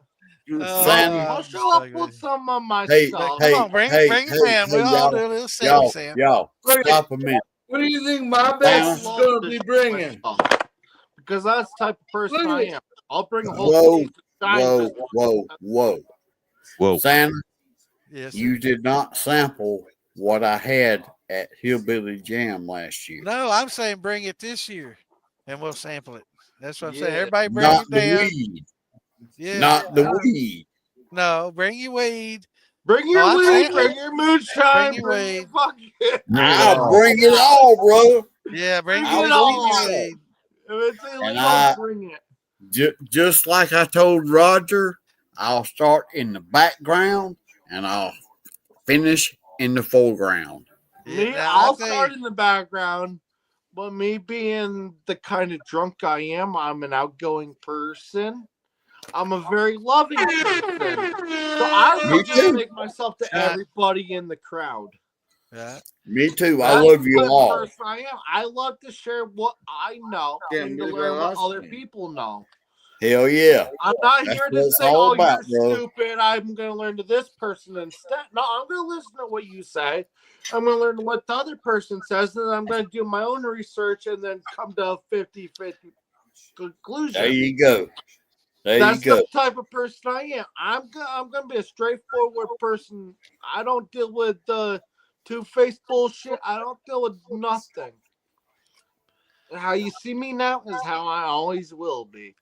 Santa. I'll show up with some of my Hey, stuff. hey, Come on, bring hey, it hey, down. We'll hey, all do a little sample, Sam. y'all, stop a minute. What do you think my best is going to be bringing? Because that's the type of person I am. I'll bring a whole Whoa, piece of whoa. Santa, yes, you did not sample what I had at Hillbilly Jam last year. No, I'm saying bring it this year, and we'll sample it. That's what I'm saying. Everybody bring not it the down. weed. Yeah. Not the weed. No, bring your weed. Bring your weed, bring your moonshine, bring your bring weed. your fucking... I'll bring it all, brother. Yeah, bring it your all. weed. If it's illegal, And bring it. Just like I told Roger, I'll start in the background and I'll finish in the foreground. I'll start in the background, but me being the kind of drunk I am, I'm an outgoing person. I'm a very loving person. So I love to make myself to everybody in the crowd. Yeah. Me too. That's I love you the all. person I am. I love to share what I know and to learn what other people know. Hell yeah. I'm not That's here what to it's say, all "Oh, about, you're bro. stupid. I'm going to learn to this person instead." No, I'm going to listen to what you say. I'm going to learn what the other person says, and then I'm going to do my own research and then come to a 50-50 conclusion. There you go. That's the type of person I am. I'm going to be a straightforward person. I don't deal with two-faced bullshit. I don't deal with nothing. How you see me now is how I always will be.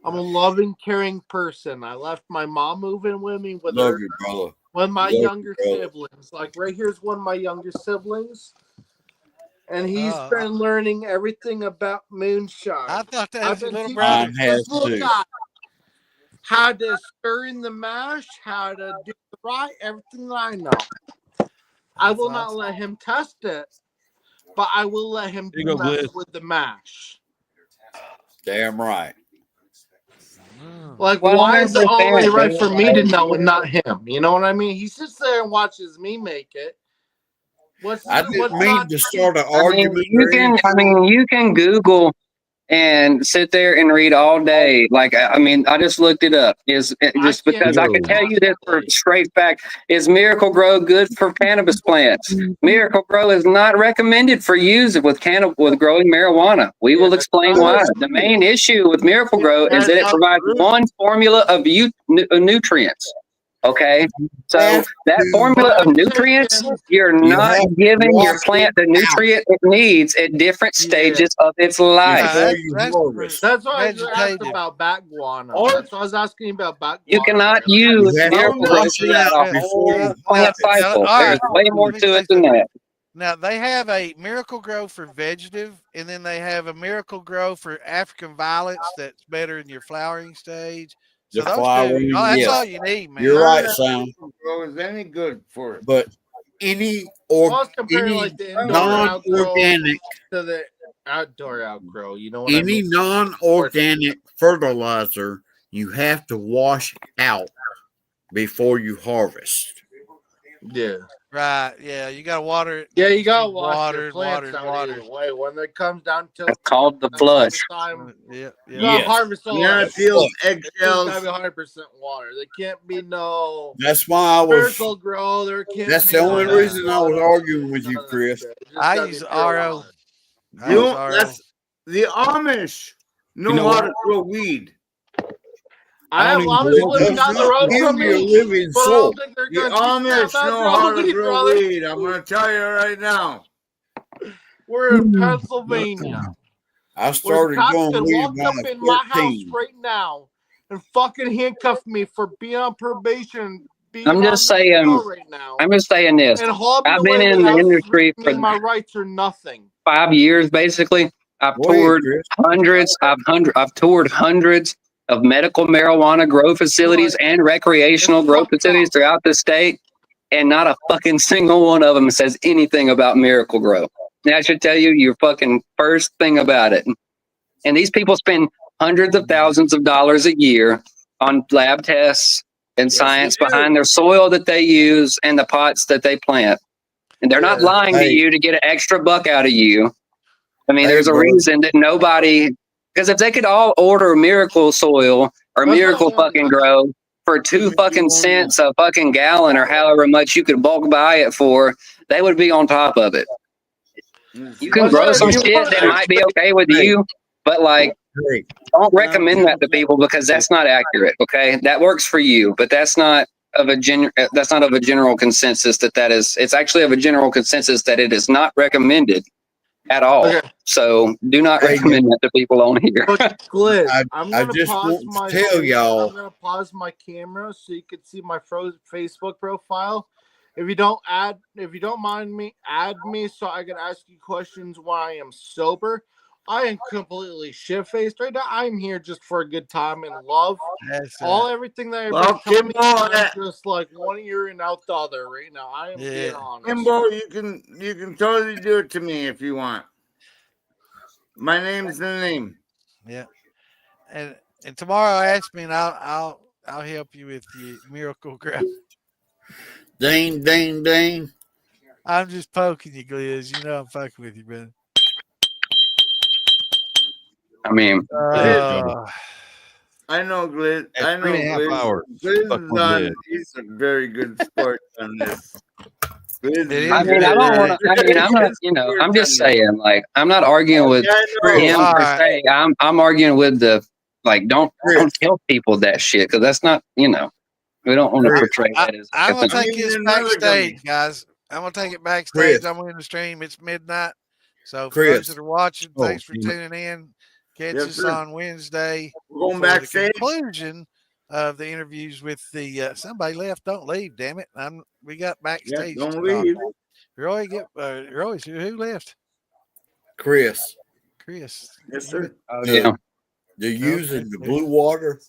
I'm a loving, caring person. I left my mom moving with me with Love her. you, brother. One of my younger siblings. Like right here's one of my younger siblings. And he's been learning everything about moonshine. I thought that was your little brother. brother. This little guy. How to stir in the mash, how to do it right, everything that I know. I will not let him test it, but I will let him mess with the mash. Damn right. Like, why is it only right for me to know and not him? You know what I mean? He sits there and watches me make it. I didn't mean to start an argument. You can Google and sit there and read all day. Like, I mean, I just looked it up. Just because I can tell you this for straight fact, is Miracle Grow good for cannabis plants? Miracle Grow is not recommended for use with growing marijuana. We will explain why. The main issue with Miracle Grow is that it provides one formula of nutrients. Okay, so that formula of nutrients, you're not giving your plant the nutrient it needs at different stages of its life. That's why I was asked about bat guano. That's why I was asking about bat guano. You cannot use Miracle Grow for that whole plant cycle. There's way more to it than that. Now they have a Miracle Grow for vegetative, and then they have a Miracle Grow for African violets that's better in your flowering stage. So that's all you need, man. You're right, Sam. Is any good for it? But any like non-organic to the outdoor outgrow, you know what any I mean? non-organic fertilizer you have to wash out before you harvest. Yeah. Right. Yeah. You got to water it. Yeah, you got to water, water. Way when it comes down to it's called the flush. Yeah. You got to harvest all that. Eggshells. It's got to be 100% water. There can't be no. That's why I was. Miracle Grow. There can't. That's the only reason I was arguing with you, Chris. I use RO. That's the Amish know how to grow weed. I have Amish living down the road from me. The Amish know how to grow weed. I'm going to tell you right now. We're in Pennsylvania. I started growing weed walk up in my house right now and fucking handcuff me for being on probation. I'm just saying this. I've been in the industry for my rights are nothing. 5 years, basically. I've toured hundreds. I've toured hundreds of medical marijuana grow facilities and recreational grow facilities throughout the state, and not a fucking single one of them says anything about Miracle Grow. That should tell you your fucking first thing about it. And these people spend hundreds of thousands of dollars a year on lab tests and science behind their soil that they use and the pots that they plant. And they're not lying to you to get an extra buck out of you. I mean, there's a reason that nobody, because if they could all order Miracle Soil or Miracle fucking Grow for 2 fucking cents a fucking gallon or however much you could bulk buy it for, they would be on top of it. You can grow some shit that might be okay with you, but like, don't recommend that to people because that's not accurate. Okay, that works for you, but that's not of a general consensus that is. It's actually of a general consensus that it is not recommended at all. Okay. So do not recommend that to people on here. Glenn, I'm I just want to tell y'all. I'm gonna pause my camera so you can see my Facebook profile. If you don't mind me, add me so I can ask you questions while I am sober. I am completely shit-faced right now. I'm here just for a good time and love. Everything that I've been telling you, just like one ear and out the other right now. I am being honest. Kimbo, you can totally do it to me if you want. My name's the name. Yeah. And tomorrow ask me and I'll help you with the Miracle Grow. Ding, ding, ding. I'm just poking you, Gliz. You know I'm fucking with you, brother. I mean, I know Gliz. I know Gliz. Gliz he's a very good sport on this. I'm just saying, like, I'm not arguing with him per se. I'm arguing with the, like, don't tell people that shit because that's not, we don't want to portray that as. I'm gonna take this backstage, guys. I'm gonna take it backstage. I'm in the stream. It's midnight, so for those that are watching, thanks for tuning in. Catch us on Wednesday. We're going backstage. The conclusion of the interviews with the somebody left. Don't leave, damn it! We got backstage. Yeah, don't leave. Roy, who left? Chris. Chris. Yes, sir. Oh, yeah. The using the blue water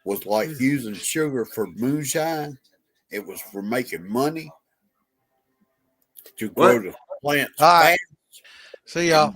was like using sugar for moonshine. It was for making money to grow the plants fast. See y'all.